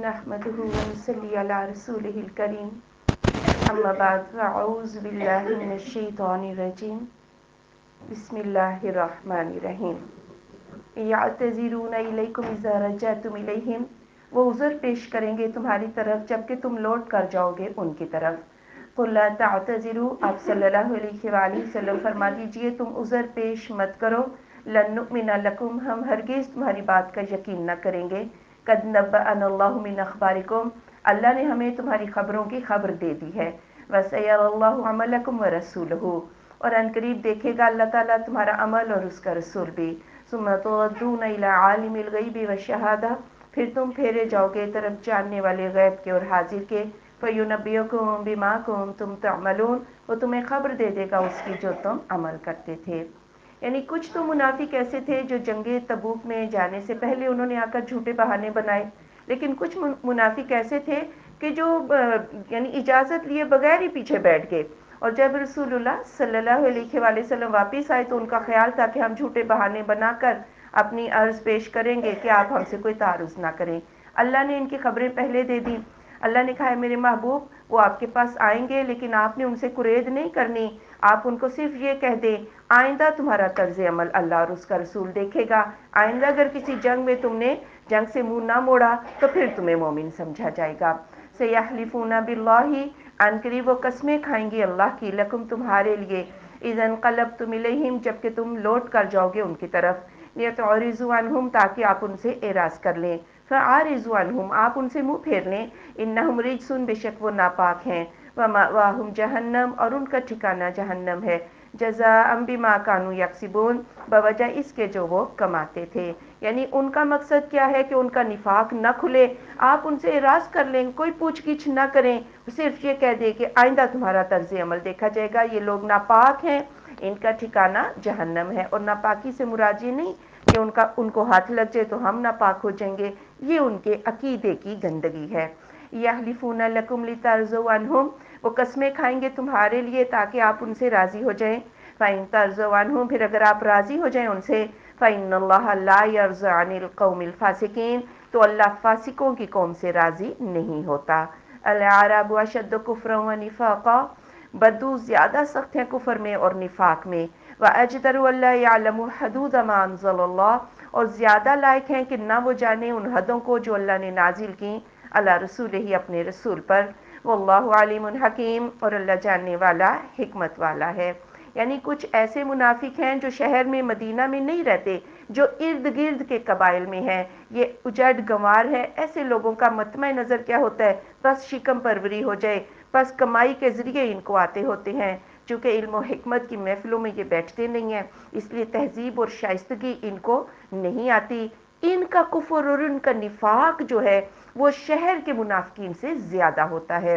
نحمده ونصلي على رسوله الكريم اما بعد فاعوذ بالله من الشیطان الرجیم بسم اللہ الرحمن الرحیم یعتذرون الیکم اذا رجعتم الیہم، وہ عذر پیش کریں گے تمہاری طرف جب کہ تم لوٹ کر جاؤ گے ان کی طرف۔ قل لا تعتذروا، آپ صلی اللہ علیہ وآلہ وسلم فرما دیجئے تم عذر پیش مت کرو۔ لن نؤمن لکم، ہم ہرگز تمہاری بات کا یقین نہ کریں گے۔ قد نبأنا اللہ من اخبارکم، اللہ نے ہمیں تمہاری خبروں کی خبر دے دی ہے۔ وسيرى اللہ عملکم ورسولہ، اور ان قریب دیکھے گا اللہ تعالیٰ تمہارا عمل اور اس کا رسول بھی۔ ثم تردون الى عالم الغیب والشہادہ، پھر تم پھیرے جاؤ گے طرف جاننے والے غیب کے اور حاضر کے۔ فَيُنَبِّئُكُم بِمَا كُنتُمْ تَعْمَلُونَ، وہ تمہیں خبر دے دے گا اس کی جو تم عمل کرتے تھے۔ یعنی کچھ تو منافق ایسے تھے جو جنگ تبوک میں جانے سے پہلے انہوں نے آ کر جھوٹے بہانے بنائے، لیکن کچھ منافق ایسے تھے کہ جو یعنی اجازت لیے بغیر ہی پیچھے بیٹھ گئے، اور جب رسول اللہ صلی اللہ علیہ وآلہ وسلم واپس آئے تو ان کا خیال تھا کہ ہم جھوٹے بہانے بنا کر اپنی عرض پیش کریں گے کہ آپ ہم سے کوئی تعارض نہ کریں۔ اللہ نے ان کی خبریں پہلے دے دی۔ اللہ نے کہا ہے میرے محبوب وہ آپ کے پاس آئیں گے، لیکن آپ نے ان سے قرید نہیں کرنی، آپ ان کو صرف یہ کہہ دیں آئندہ تمہارا طرز عمل اللہ اور اس کا رسول دیکھے گا، آئندہ اگر کسی جنگ میں تم نے جنگ سے منہ نہ موڑا تو پھر تمہیں مومن سمجھا جائے گا۔ سیحلفون باللہ، ان قریب وہ قسمیں کھائیں گے اللہ کی، لکم تمہارے لیے، اذا انقلبتم الیہم جب کہ تم لوٹ کر جاؤ گے ان کی طرف، لیتعرضوا عنہم تاکہ آپ ان سے اعراض کر لیں، فاعرضوا عنہم آپ ان سے منہ پھیر لیں، انہم رجس بے شک وہ ناپاک ہیں، ومأواہم جہنم اور ان کا ٹھکانہ جہنم ہے، جزاء بما کانوا یکسبون بوجہ اس کے جو وہ کماتے تھے۔ یعنی ان کا مقصد کیا ہے کہ ان کا نفاق نہ کھلے، آپ ان سے اعراض کر لیں، کوئی پوچھ گچھ نہ کریں، صرف یہ کہہ دیں کہ آئندہ تمہارا طرز عمل دیکھا جائے گا، یہ لوگ ناپاک ہیں، ان کا ٹھکانہ جہنم ہے۔ اور ناپاکی سے مراد یہ نہیں کہ ان کو ہاتھ لگ جائے تو ہم ناپاک ہو جائیں گے، یہ ان کے عقیدے کی گندگی ہے۔ یحلفون لکم لترضوا عنہم، وہ قسمیں کھائیں گے تمہارے لیے تاکہ آپ ان سے راضی ہو جائیں، فَإِن تَرْضَوْا عَنْهُمْ پھر اگر آپ راضی ہو جائیں ان سے، فَإِنَّ اللَّهَ لَا يَرْضَىٰ عَنِ الْقَوْمِ الْفَاسِقِينَ تو اللہ فاسقوں کی قوم سے راضی نہیں ہوتا۔ الْأَعْرَابُ أَشَدُّ كُفْرًا وَنِفَاقًا، بدو زیادہ سخت ہیں کفر میں اور نفاق میں، وَأَجْدَرُ أَلَّا يَعْلَمُوا حُدُودَ مَا أَنزَلَ اللَّهُ اور زیادہ لائق ہیں کہ نہ وہ جانے ان حدوں کو جو اللہ نے نازل کی اللہ رسول ہی اپنے رسول پر، واللہ علیم حکیم اور اللہ جاننے والا حکمت والا ہے۔ یعنی کچھ ایسے منافق ہیں جو شہر میں مدینہ میں نہیں رہتے، جو ارد گرد کے قبائل میں ہیں، یہ اجڑ گنوار ہے، ایسے لوگوں کا مطمع نظر کیا ہوتا ہے، بس شکم پروری ہو جائے، بس کمائی کے ذریعے ان کو آتے ہوتے ہیں، چونکہ علم و حکمت کی محفلوں میں یہ بیٹھتے نہیں ہیں، اس لیے تہذیب اور شائستگی ان کو نہیں آتی۔ ان کا کفر اور ان کا نفاق جو ہے وہ شہر کے منافقین سے زیادہ ہوتا ہے۔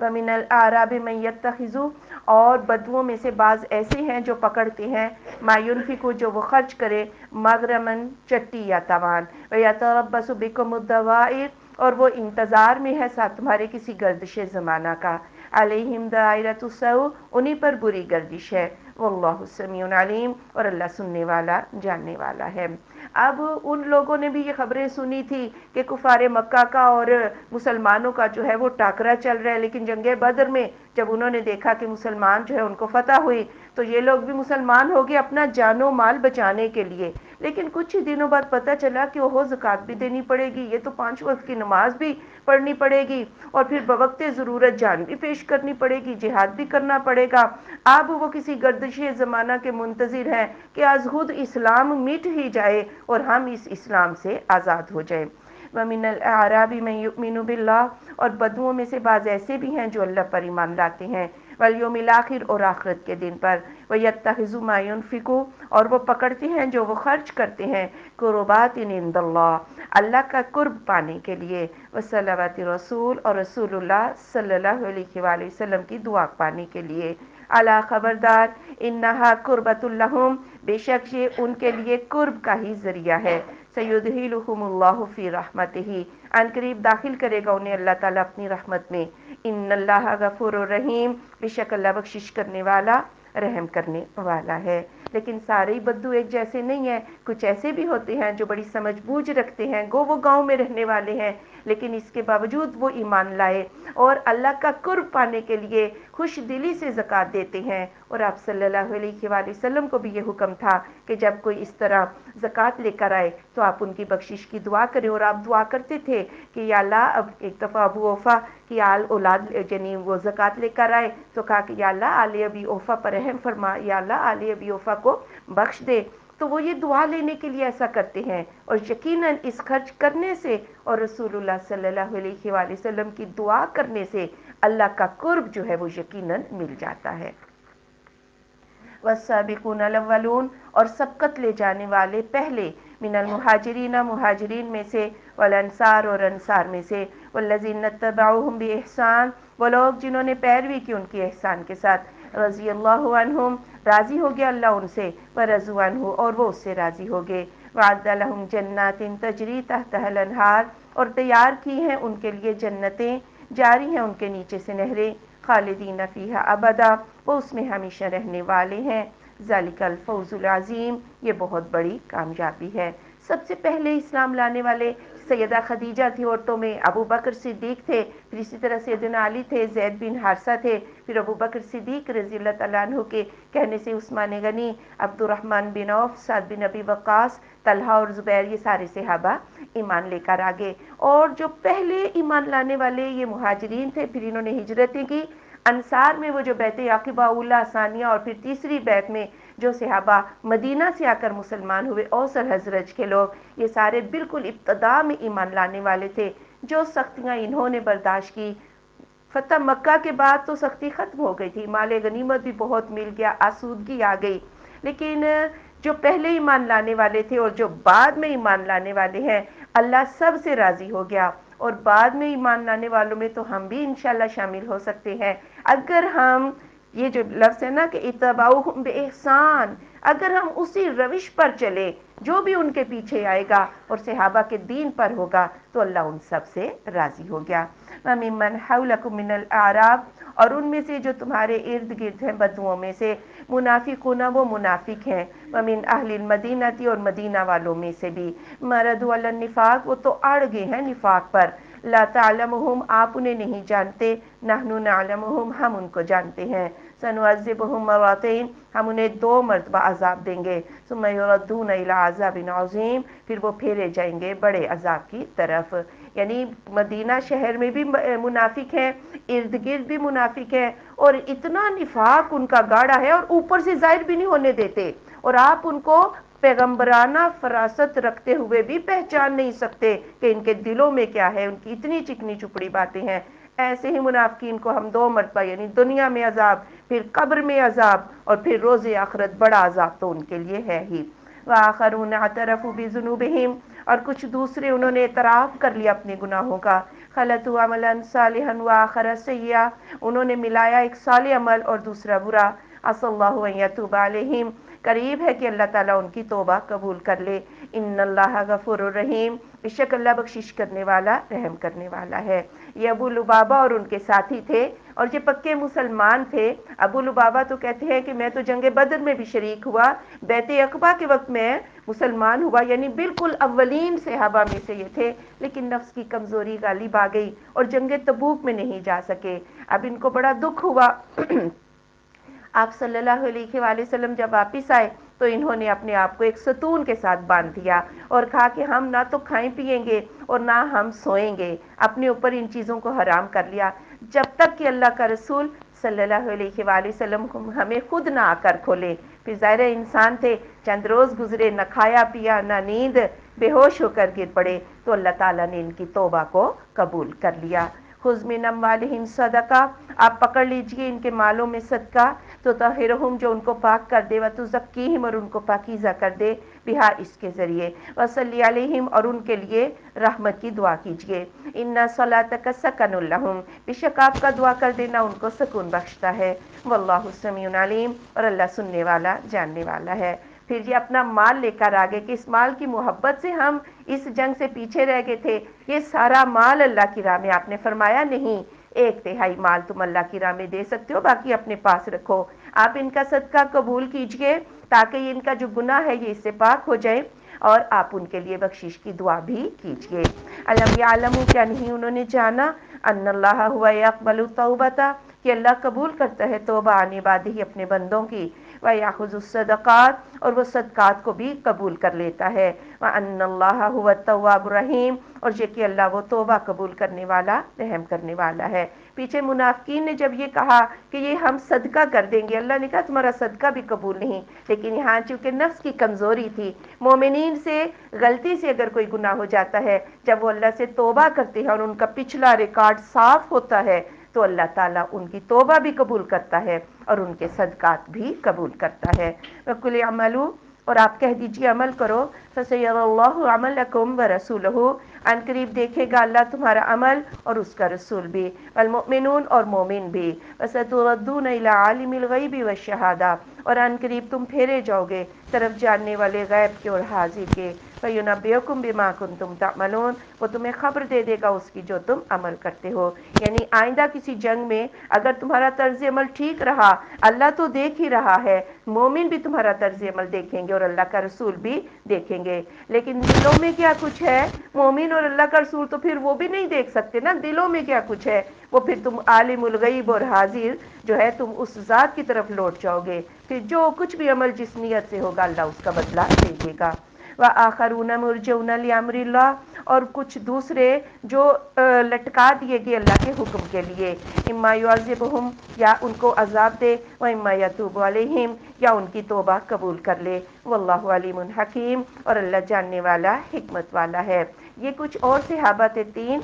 وَمِنَ الْأَعْرَابِ مَن يَتَّخِذُ اور بدووں میں سے بعض ایسے ہیں جو پکڑتے ہیں مَا يُنْفِقُ جو وہ خرچ کرے، مغرمن چٹی یا تاوان، وَيَتَرَبَّصُ بِكُمُ الدَّوَائِرَ اور وہ انتظار میں ہے ساتھ تمہارے کسی گردش زمانہ کا، عَلَيْهِمْ دَائِرَةُ السَّوْءِ انہی پر بری گردش ہے، واللہ سمیع علیم اور اللہ سننے والا جاننے والا ہے۔ اب ان لوگوں نے بھی یہ خبریں سنی تھی کہ کفار مکہ کا اور مسلمانوں کا جو ہے وہ ٹاکرا چل رہا ہے، لیکن جنگ بدر میں جب انہوں نے دیکھا کہ مسلمان جو ہے ان کو فتح ہوئی تو یہ لوگ بھی مسلمان ہو گئے اپنا جان و مال بچانے کے لیے، لیکن کچھ ہی دنوں بعد پتہ چلا کہ وہ زکوٰۃ بھی دینی پڑے گی، یہ تو 5 وقت کی نماز بھی پڑھنی پڑے گی، اور پھر بوقت ضرورت جان بھی پیش کرنی پڑے گی، جہاد بھی کرنا پڑے گا۔ اب وہ کسی گردش زمانہ کے منتظر ہیں کہ از خود اسلام مٹ ہی جائے اور ہم اس اسلام سے آزاد ہو جائیں۔ وَمِنَ الْأَعْرَابِ مَن يُؤْمِنُ بِاللَّهِ اور بدوؤں میں سے بعض ایسے بھی ہیں جو اللہ پر ایمان لاتے ہیں، وَالْيَوْمِ الْآخِرِ اور آخرت کے دن پر، وَيَتَّخِذُ مَا يُنْفِقُ اور وہ پکڑتے ہیں جو وہ خرچ کرتے ہیں، قُرُبَاتٍ عِندَ اللَّهِ اللہ کا قرب پانے کے لیے، وَصَلَوَاتِ رسول اور رسول اللہ صلی اللہ علیہ وآلہ وسلم کی دعا پانے کے لیے، الا خبردار، انہا قربۃ لہم بے شک یہ ان کے لیے قرب کا ہی ذریعہ ہے، سیدخلہم اللہ فی رحمتہ ان قریب داخل کرے گا انہیں اللہ تعالیٰ اپنی رحمت میں، ان اللہ غفور الرحیم بے شک اللہ بخشش کرنے والا رحم کرنے والا ہے۔ لیکن سارے ہی بدو ایک جیسے نہیں ہیں، کچھ ایسے بھی ہوتے ہیں جو بڑی سمجھ بوجھ رکھتے ہیں، گو وہ گاؤں میں رہنے والے ہیں لیکن اس کے باوجود وہ ایمان لائے اور اللہ کا قرب پانے کے لیے خوش دلی سے زکوٰۃ دیتے ہیں. اور آپ صلی اللہ علیہ وآلہ وسلم کو بھی یہ حکم تھا کہ جب کوئی اس طرح زکوٰۃ لے کر آئے تو آپ ان کی بخشش کی دعا کریں. اور آپ دعا کرتے تھے کہ یا اللہ، اب ایک دفعہ ابو اوفا کی آل اولاد یعنی وہ زکوٰۃ لے کر آئے تو کہا کہ یا اللہ آل ابی اوفا پر رحم فرما، یا اللہ آل ابی اوفا کو بخش دے. تو وہ یہ دعا لینے کے لیے ایسا کرتے ہیں، اور یقیناً اس خرچ کرنے سے اور رسول اللہ صلی اللہ علیہ وآلہ وسلم کی دعا کرنے سے اللہ کا قرب جو ہے وہ یقیناً مل جاتا ہے. والسابقون الاولون، اور سبقت لے جانے والے پہلے، من المہاجرین، مہاجرین میں سے، والانصار، اور انصار میں سے، والذین اتبعوہم باحسان، وہ لوگ جنہوں نے پیروی کی ان کی احسان کے ساتھ، رضی اللہ عنہم، راضی ہو گیا اللہ ان سے، ورضوا عنہ، اور وہ اس سے راضی ہو گئے، وعد لہم جنات تجری تحتها الانہار، اور تیار کی ہیں ان کے لیے جنتیں، جاری ہیں ان کے نیچے سے نہریں، خالدین فیہا ابدا، وہ اس میں ہمیشہ رہنے والے ہیں. ذالک الفوز العظیم، یہ بہت بڑی کامیابی ہے. سب سے پہلے اسلام لانے والے سیدہ خدیجہ تھی عورتوں میں، ابو بکر صدیق تھے، پھر اسی طرح سیدنا علی تھے، زید بن حارثہ تھے، پھر ابو بکر صدیق رضی اللہ تعالیٰ عنہ کے کہنے سے عثمان غنی، عبد الرحمن بن عوف، سعد بن ابی وقاص، طلحہ اور زبیر، یہ سارے صحابہ ایمان لے کر آگے. اور جو پہلے ایمان لانے والے یہ مہاجرین تھے، پھر انہوں نے ہجرتیں کی. انصار میں وہ جو بیعت عقبہ اولیٰ ثانیہ اور پھر تیسری بیعت میں جو صحابہ مدینہ سے آ کر مسلمان ہوئے، اوس اور حزرج کے لوگ، یہ سارے بالکل ابتدا میں ایمان لانے والے تھے. جو سختیاں انہوں نے برداشت کی، فتح مکہ کے بعد تو سختی ختم ہو گئی تھی، مال غنیمت بھی بہت مل گیا، آسودگی آ گئی، لیکن جو پہلے ایمان لانے والے تھے اور جو بعد میں ایمان لانے والے ہیں، اللہ سب سے راضی ہو گیا. اور بعد میں ایمان لانے والوں میں تو ہم بھی انشاءاللہ شامل ہو سکتے ہیں، اگر ہم، یہ جو لفظ ہے نا کہ اتبعوہم باحسان، اگر ہم اسی روش پر چلے جو بھی ان کے پیچھے آئے گا اور صحابہ کے دین پر ہوگا تو اللہ ان سب سے راضی ہو گیا. وَمِمَّنْ حَوْلَكُمْ مِنَ الْأَعْرَابِ، اور ان میں سے جو تمہارے ارد گرد ہیں بدوؤں میں سے، منافقون، وہ منافق ہیں، وَمِنْ أَهْلِ الْمَدِينَةِ، اور مدینہ والوں میں سے بھی، مَرَدُوا عَلَى النِّفَاقِ، وہ تو اڑ گئے ہیں نفاق پر، لا تعلمهم، آپ انہیں نہیں جانتے، نحن نعلمهم، ہم ان کو جانتے ہیں، سنعذبهم مرتين، ہم انہیں 2 مرتبہ عذاب دیں گے، ثم يردون الى عذاب عظیم، پھر وہ پھیرے جائیں گے بڑے عذاب کی طرف. یعنی مدینہ شہر میں بھی منافق ہیں، ارد گرد بھی منافق ہیں، اور اتنا نفاق ان کا گاڑا ہے اور اوپر سے ظاہر بھی نہیں ہونے دیتے، اور آپ ان کو پیغمبرانہ فراست رکھتے ہوئے بھی پہچان نہیں سکتے کہ ان کے دلوں میں کیا ہے، ان کی اتنی چکنی چپڑی باتیں ہیں. ایسے ہی منافقین کو ہم 2 مرتبہ یعنی دنیا میں عذاب، پھر قبر میں عذاب، اور پھر روز آخرت بڑا عذاب تو ان کے لیے ہے ہی. وآخرون اعترفوا بذنوبہم، اور کچھ دوسرے انہوں نے اعتراف کر لیا اپنے گناہوں کا، خلطوا عملا صالحا وآخر سیئا، انہوں نے ملایا ایک صالح عمل اور دوسرا برا. عسى اللہ ان یتوب علیہم، قریب ہے کہ اللہ تعالیٰ ان کی توبہ قبول کر لے. ان اللہ غفور الرحیم، بے شک اللہ بخشش کرنے والا، رحم کرنے والا ہے. یہ ابو لبابہ اور ان کے ساتھی تھے، اور یہ پکے مسلمان تھے. ابو لبابہ تو کہتے ہیں کہ میں تو جنگ بدر میں بھی شریک ہوا، بیعت عقبہ کے وقت میں مسلمان ہوا، یعنی بالکل اولین صحابہ میں سے یہ تھے، لیکن نفس کی کمزوری غالب آ گئی اور جنگ تبوک میں نہیں جا سکے. اب ان کو بڑا دکھ ہوا. آپ صلی اللہ علیہ وآلہ وسلم جب واپس آئے تو انہوں نے اپنے آپ کو ایک ستون کے ساتھ باندھ دیا اور کہا کہ ہم نہ تو کھائیں پیئیں گے اور نہ ہم سوئیں گے، اپنے اوپر ان چیزوں کو حرام کر لیا جب تک کہ اللہ کا رسول صلی اللہ علیہ وآلہ وسلم ہمیں خود نہ آ کر کھولے. پھر ظاہر انسان تھے، چند روز گزرے، نہ کھایا پیا نہ نیند، بے ہوش ہو کر گر پڑے، تو اللہ تعالیٰ نے ان کی توبہ کو قبول کر لیا. خذ من اموالہم صدقہ، آپ پکڑ لیجئے ان کے مالوں میں صدقہ، تو طہرہم، جو ان کو پاک کر دے، وتزکیہم، اور ان کو پاکیزہ کر دے، بہا، اس کے ذریعے، وصلی علیہم، اور ان کے لیے رحمت کی دعا کیجئے. ان صلاتک سکن لہم، بے شک آپ کا دعا کر دینا ان کو سکون بخشتا ہے. واللہ سمیع علیم، اور اللہ سننے والا جاننے والا ہے. پھر یہ اپنا مال لے کر آگے کہ اس مال کی محبت سے ہم اس جنگ سے پیچھے رہ گئے تھے. یہ سارا مال اللہ کی راہ میں، آپ نے فرمایا نہیں 1/3 مال تم اللہ کی راہ میں دے سکتے ہو، باقی اپنے پاس رکھو. آپ ان کا صدقہ قبول کیجئے تاکہ ان کا جو گناہ ہے یہ اس سے پاک ہو جائے. اور آپ ان کے لیے بخشش کی دعا بھی کیجیے۔ الم یعلموا، کیا نہیں انہوں نے جانا، ان اللہ ہوا یقبل التوبۃ، کہ اللہ قبول کرتا ہے توبہ عن عبادہ اپنے بندوں کی، ویأخذ الصدقات، اور وہ صدقات کو بھی قبول کر لیتا ہے، وان اللہ هو التواب الرحیم، اور یہ کہ اللہ وہ توبہ قبول کرنے والا رحم کرنے والا ہے۔ پیچھے منافقین نے جب یہ کہا کہ یہ ہم صدقہ کر دیں گے، اللہ نے کہا تمہارا صدقہ بھی قبول نہیں، لیکن یہاں چونکہ نفس کی کمزوری تھی، مومنین سے غلطی سے اگر کوئی گناہ ہو جاتا ہے، جب وہ اللہ سے توبہ کرتے ہیں اور ان کا پچھلا ریکارڈ صاف ہوتا ہے تو اللہ تعالیٰ ان کی توبہ بھی قبول کرتا ہے اور ان کے صدقات بھی قبول کرتا ہے۔ وَقُلِ اعْمَلُوا، اور آپ کہہ دیجئے عمل کرو، فَسَيَرَى اللَّهُ عَمَلَكُمْ وَرَسُولُهُ، ان قریب دیکھے گا اللہ تمہارا عمل اور اس کا رسول بھی، والمؤمنون، اور مومن بھی، وَسَتُرَدُّونَ إِلَىٰ عَالِمِ الْغَيْبِ وَالشَّهَادَةِ، اور ان قریب تم پھیرے جاؤ گے طرف جاننے والے غیب کے اور حاضر کے، فَيُنَبِّئُكُم بِمَا كُنتُمْ تَعْمَلُونَ، وہ تمہیں خبر دے دے گا اس کی جو تم عمل کرتے ہو۔ یعنی آئندہ کسی جنگ میں اگر تمہارا طرز عمل ٹھیک رہا، اللہ تو دیکھ ہی رہا ہے، مومن بھی تمہارا طرز عمل دیکھیں گے اور اللہ کا رسول بھی دیکھیں گے، لیکن دلوں میں کیا کچھ ہے، مومن اور اللہ کا رسول تو پھر وہ بھی نہیں دیکھ سکتے نا، دلوں میں کیا کچھ ہے وہ پھر تم عالم الغیب اور حاضر جو ہے تم اس ذات کی طرف لوٹ جاؤ گے، پھر جو کچھ بھی عمل جس نیت سے ہوگا اللہ اس کا بدلہ دے دے گا۔ وَآخَرُونَ مُرْجَوْنَ لِأَمْرِ اللَّهِ، اور کچھ دوسرے جو لٹکا دیے گئے اللہ کے حکم کے لیے، اِمَّا يُعَذِّبُهُمْ، یا ان کو عذاب دے، وَإِمَّا يَتُوبُ عَلَيْهِمْ، یا ان کی توبہ قبول کر لے، وَاللَّهُ عَلِيمٌ حَكِيمٌ، اور اللہ جاننے والا حکمت والا ہے۔ یہ کچھ اور صحابہ تھے تین،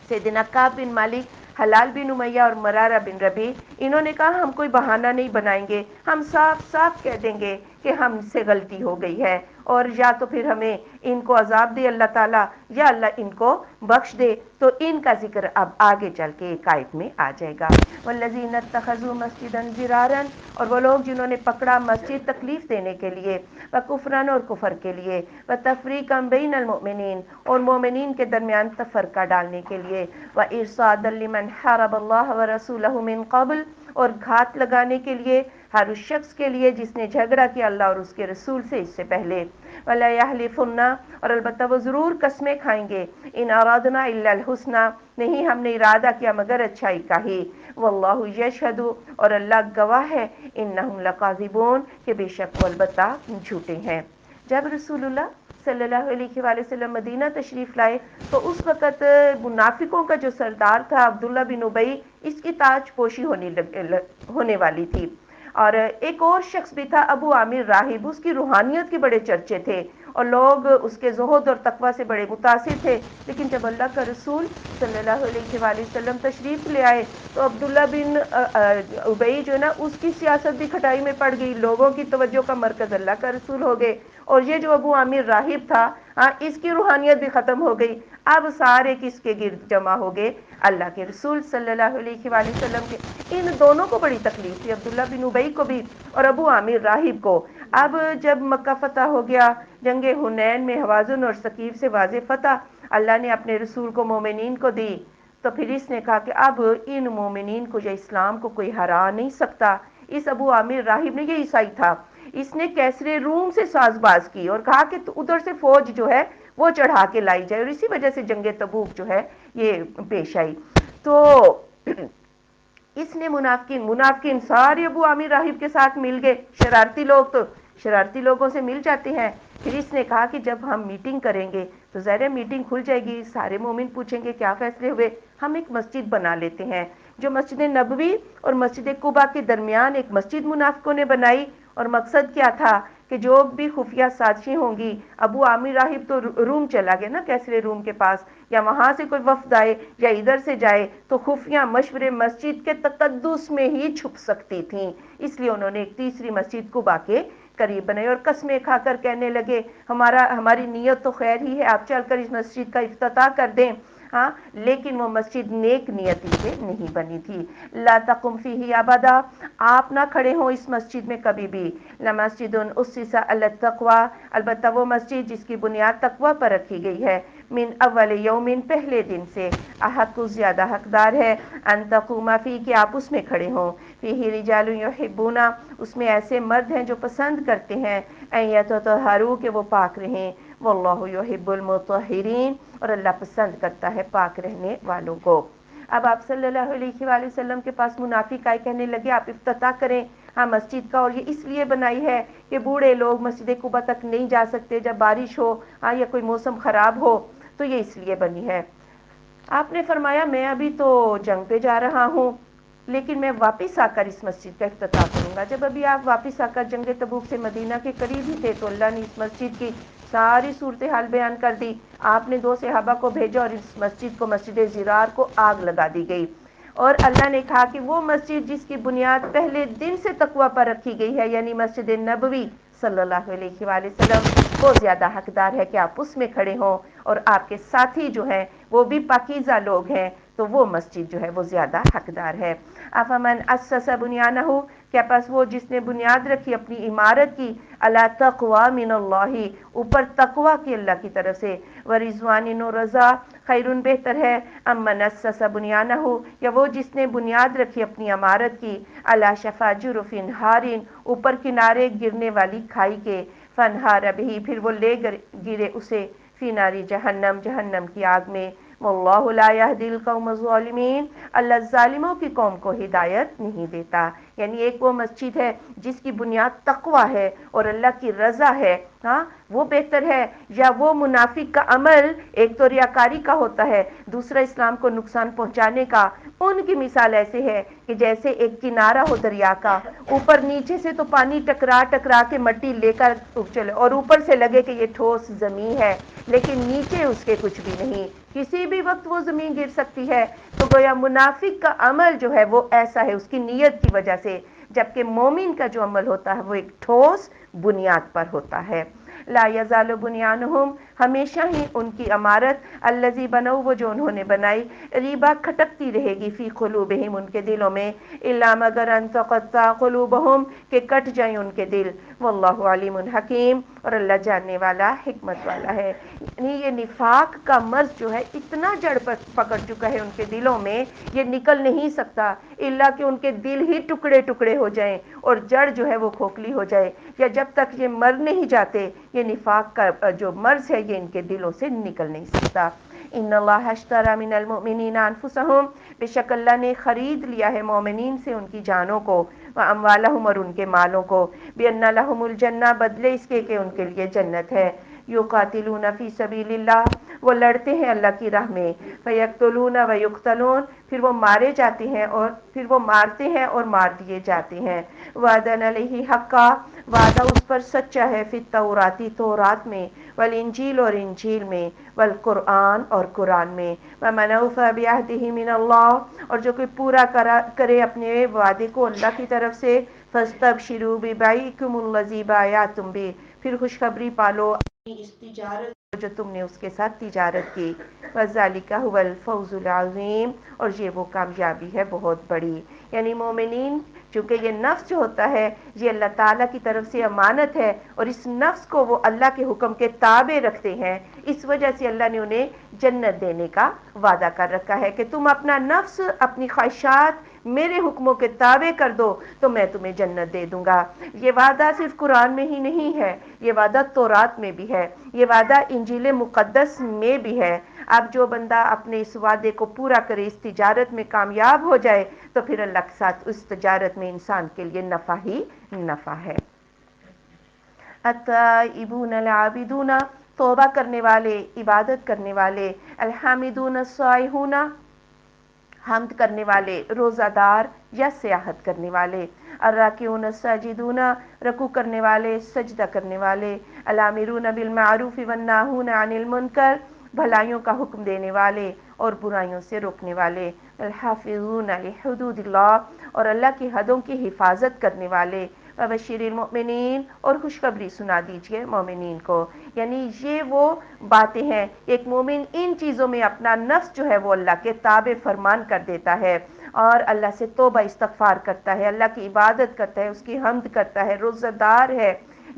سیدنا کعب بن مالک، حلال بن امیہ اور مرارہ بن ربیع، انہوں نے کہا ہم کوئی بہانہ نہیں بنائیں گے، ہم صاف صاف کہہ دیں گے کہ ہم سے غلطی ہو گئی ہے، اور یا تو پھر ہمیں ان کو عذاب دے اللہ تعالیٰ یا اللہ ان کو بخش دے۔ تو ان کا ذکر اب آگے چل کے ایک آیت میں آ جائے گا۔ والذین اتخذوا مسجدا ضرارا، اور وہ لوگ جنہوں نے پکڑا مسجد تکلیف دینے کے لیے، وکفرا، اور کفر کے لیے، وتفریقا بین المؤمنین، اور مومنین کے درمیان تفرقہ ڈالنے کے لیے، وارصادا لمن حارب اللہ ورسولہ من قبل، اور گھات لگانے کے لیے ہر اس شخص کے لیے جس نے جھگڑا کیا اللہ اور اس کے رسول سے اس سے پہلے، ولا یحلفن، اور البتہ وہ ضرور قسمیں کھائیں گے، ان ارادنا الا الحسنى، نہیں ہم نے ارادہ کیا مگر اچھائی کا ہی، واللہ یشہد، اور اللہ گواہ ہے، انہم لکاذبون، کہ بے شک وہ البتہ جھوٹے ہیں۔ جب رسول اللہ صلی اللہ علیہ وآلہ وسلم مدینہ تشریف لائے تو اس وقت منافقوں کا جو سردار تھا عبداللہ بن ابی، اس کی تاج پوشی ہونے والی تھی، اور ایک اور شخص بھی تھا ابو عامر راہب، اس کی روحانیت کے بڑے چرچے تھے اور لوگ اس کے زہد اور تقوی سے بڑے متاثر تھے، لیکن جب اللہ کا رسول صلی اللہ علیہ وآلہ وسلم تشریف لے آئے تو عبداللہ بن ابی جو ہے نا، اس کی سیاست بھی کھٹائی میں پڑ گئی، لوگوں کی توجہ کا مرکز اللہ کا رسول ہو گئے، اور یہ جو ابو عامر راہب تھا، اس کی روحانیت بھی ختم ہو گئی، اب سارے کس کے گرد جمع ہو گئے، اللہ کے رسول صلی اللہ علیہ وآلہ وسلم کے۔ ان دونوں کو بڑی تکلیف تھی، عبداللہ بن ابی کو بھی اور ابو عامر راہب کو۔ اب جب مکہ فتح ہو گیا، جنگ حنین میں حوازن اور ثقیف سے واضح فتح اللہ نے اپنے رسول کو مومنین کو دی، تو پھر اس نے کہا کہ اب ان مومنین کو یا اسلام کو کوئی ہرا نہیں سکتا۔ اس ابو عامر راہب نے، یہ عیسائی تھا، اس نے کیسر روم سے ساز باز کی اور کہا کہ ادھر سے فوج جو ہے وہ چڑھا کے لائی جائے، اور اسی وجہ سے جنگ تبوک جو ہے یہ پیش آئی۔ تو اس نے منافقین سارے ابو عامر راہب کے ساتھ مل گئے، شرارتی لوگ تو شرارتی لوگوں سے مل جاتے ہیں۔ پھر اس نے کہا کہ جب ہم میٹنگ کریں گے تو ظاہر میٹنگ کھل جائے گی، سارے مومن پوچھیں گے کیا فیصلے ہوئے، ہم ایک مسجد بنا لیتے ہیں، جو مسجد نبوی اور مسجد قباء کے درمیان ایک مسجد منافقوں نے بنائی، اور مقصد کیا تھا کہ جو بھی خفیہ سازشیں ہوں گی، ابو عامر راہب تو روم چلا گیا نا، کیسرے روم کے پاس، یا وہاں سے کوئی وفد آئے یا ادھر سے جائے تو خفیہ مشورے مسجد کے تقدس میں ہی چھپ سکتی تھیں، اس لیے انہوں نے ایک تیسری مسجد قباء کے قریب بنائی، اور قسمیں کھا کر کہنے لگے ہماری نیت تو خیر ہی ہے، آپ چل کر اس مسجد کا افتتاح کر دیں، ہاں، لیکن وہ مسجد نیک نیتی سے نہیں بنی تھی۔ لا تقم فیہ ابدا، آپ نہ کھڑے ہوں اس مسجد میں کبھی بھی، لمسجد اسس علی التقوی، البتہ وہ مسجد جس کی بنیاد تقوی پر رکھی گئی ہے، من اول یوم، پہلے دن سے، احق زیادہ حقدار ہے، ان تقوم فیہ، کہ آپ اس میں کھڑے ہوں، فیہ رجال یحبون، اس میں ایسے مرد ہیں جو پسند کرتے ہیں، ان یتطہروا کہ وہ پاک رہیں، واللہ یحب المطہرین اور اللہ پسند کرتا ہے پاک رہنے والوں کو۔ اب آپ صلی اللہ علیہ وآلہ وسلم کے پاس منافق آئے، کہنے لگے آپ افتتاح کریں ہاں مسجد کا، اور یہ اس لیے بنائی ہے کہ بوڑھے لوگ مسجد قباء تک نہیں جا سکتے جب بارش ہو ہاں یا کوئی موسم خراب ہو، تو یہ اس لیے بنی ہے۔ آپ نے فرمایا میں ابھی تو جنگ پہ جا رہا ہوں، لیکن میں واپس آ کر اس مسجد کا افتتاح کروں گا۔ جب ابھی آپ واپس آ کر جنگ تبوک سے مدینہ کے قریب ہی تھے تو اللہ نے اس مسجد کی ساری صورتحال بیان کر دی۔ آپ نے 2 صحابہ کو بھیجا اور اس مسجد کو، مسجد ضرار کو آگ لگا دی گئی، اور اللہ نے کہا کہ وہ مسجد جس کی بنیاد پہلے دن سے تقوی پر رکھی گئی ہے، یعنی مسجد نبوی صلی اللہ علیہ وآلہ وسلم، وہ زیادہ حقدار ہے کہ آپ اس میں کھڑے ہوں، اور آپ کے ساتھی جو ہیں وہ بھی پاکیزہ لوگ ہیں، تو وہ مسجد جو ہے وہ زیادہ حقدار ہے۔ افمن اسس بنیانہ، کیا پس وہ جس نے بنیاد رکھی اپنی عمارت کی، علی تقوی من اللہ، اوپر تقوی کی اللہ کی طرف سے، ورضوان و رضا، خیرون بہتر ہے، امن اسس بنیانہ، یا وہ جس نے بنیاد رکھی اپنی عمارت کی، علی شفا جرف ہار، اوپر کنارے گرنے والی کھائی کے، فانہار بہ، پھر وہ لے گرے اسے، فی ناری جہنم، جہنم کی آگ میں، واللہ لا یہدی القوم الظالمین، اللہ ظالموں کی قوم کو ہدایت نہیں دیتا۔ یعنی ایک وہ مسجد ہے جس کی بنیاد تقوی ہے اور اللہ کی رضا ہے، ہاں وہ بہتر ہے، یا وہ منافق کا عمل ایک تو ریاکاری کا ہوتا ہے، دوسرا اسلام کو نقصان پہنچانے کا۔ ان کی مثال ایسے ہے کہ جیسے ایک کنارہ ہو دریا کا، اوپر نیچے سے تو پانی ٹکرا ٹکرا کے مٹی لے کر چلے، اور اوپر سے لگے کہ یہ ٹھوس زمین ہے، لیکن نیچے اس کے کچھ بھی نہیں، کسی بھی وقت وہ زمین گر سکتی ہے۔ تو گویا منافق کا عمل جو ہے وہ ایسا ہے اس کی نیت کی وجہ سے، جبکہ مومن کا جو عمل ہوتا ہے وہ ایک ٹھوس بنیاد پر ہوتا ہے۔ لا یزال بنیانہم، ہمیشہ ہی ان کی عمارت، الذی بنوا، وہ جو انہوں نے بنائی، ریبا کھٹکتی رہے گی، فی قلوبہم، ان کے دلوں میں، الا مگر ان تقطع قلوبہم، کہ کٹ جائیں ان کے دل، واللہ علیم حکیم، اور اللہ جاننے والا حکمت والا ہے۔ یعنی یہ نفاق کا مرض جو ہے اتنا جڑ پکڑ چکا ہے ان کے دلوں میں، یہ نکل نہیں سکتا الا کہ ان کے دل ہی ٹکڑے ٹکڑے ہو جائیں اور جڑ جو ہے وہ کھوکھلی ہو جائے، یا جب تک یہ مر نہیں جاتے یہ نفاق کا جو مرض ہے یہ ان کے دلوں سے نکل نہیں سکتا۔ ان اللہ اشتری من المؤمنین انفسہم، بے شک اللہ نے خرید لیا ہے مومنین سے ان کی جانوں کو، واموالہم، اور ان کے مالوں کو، بان لہم الجنہ، بدلے اس کے کہ ان کے لیے جنت ہے، یقاتلون فی سبیل اللہ، وہ لڑتے ہیں اللہ کی راہ میں، فیقتلون ویقتلون، پھر وہ مارے جاتے ہیں اور پھر وہ مارتے ہیں اور مار دیے جاتے ہیں، وعدن علیہ حقا، وعدہ اس پر سچا ہے، فی التوراۃ، تورات میں، والانجیل، اور انجیل میں، والقرآن، اور قرآن میں، ومن اوفی بعہدہ من اللہ، اور جو کوئی پورا کرے اپنے وعدے کو اللہ کی طرف سے، فاستبشروا ببیعکم الذی بایعتم بہ، پھر خوشخبری پالو اپنی اس تجارت جو تم نے اس کے ساتھ تجارت کی، وذالک هو الفوز العظیم، اور یہ وہ کامیابی ہے بہت بڑی۔ یعنی مومنین، چونکہ یہ نفس جو ہوتا ہے یہ اللہ تعالیٰ کی طرف سے امانت ہے، اور اس نفس کو وہ اللہ کے حکم کے تابع رکھتے ہیں، اس وجہ سے اللہ نے انہیں جنت دینے کا وعدہ کر رکھا ہے کہ تم اپنا نفس، اپنی خواہشات میرے حکموں کے تابع کر دو تو میں تمہیں جنت دے دوں گا۔ یہ وعدہ صرف قرآن میں ہی نہیں ہے، یہ وعدہ تورات میں بھی ہے، یہ وعدہ انجیل مقدس میں بھی ہے۔ اب جو بندہ اپنے اس وعدے کو پورا کرے، اس تجارت میں کامیاب ہو جائے، تو پھر اللہ کے ساتھ اس تجارت میں انسان کے لیے نفع ہی نفع ہے۔ التائبون العابدون، توبہ کرنے والے، عبادت کرنے والے، الحامدون السائحون، حمد کرنے والے، روزہ دار یا سیاحت کرنے والے، الراکعون الساجدون، رکوع کرنے والے، سجدہ کرنے والے، الامرون بالمعروف والناہون عن المنکر، بھلائیوں کا حکم دینے والے اور برائیوں سے روکنے والے، الحافظون لحدود اللہ، اور اللہ کی حدوں کی حفاظت کرنے والے، وبشر المؤمنین، اور خوشخبری سنا دیجئے مومنین کو۔ یعنی یہ وہ باتیں ہیں، ایک مومن ان چیزوں میں اپنا نفس جو ہے وہ اللہ کے تابع فرمان کر دیتا ہے، اور اللہ سے توبہ استغفار کرتا ہے، اللہ کی عبادت کرتا ہے، اس کی حمد کرتا ہے، روزہ دار ہے،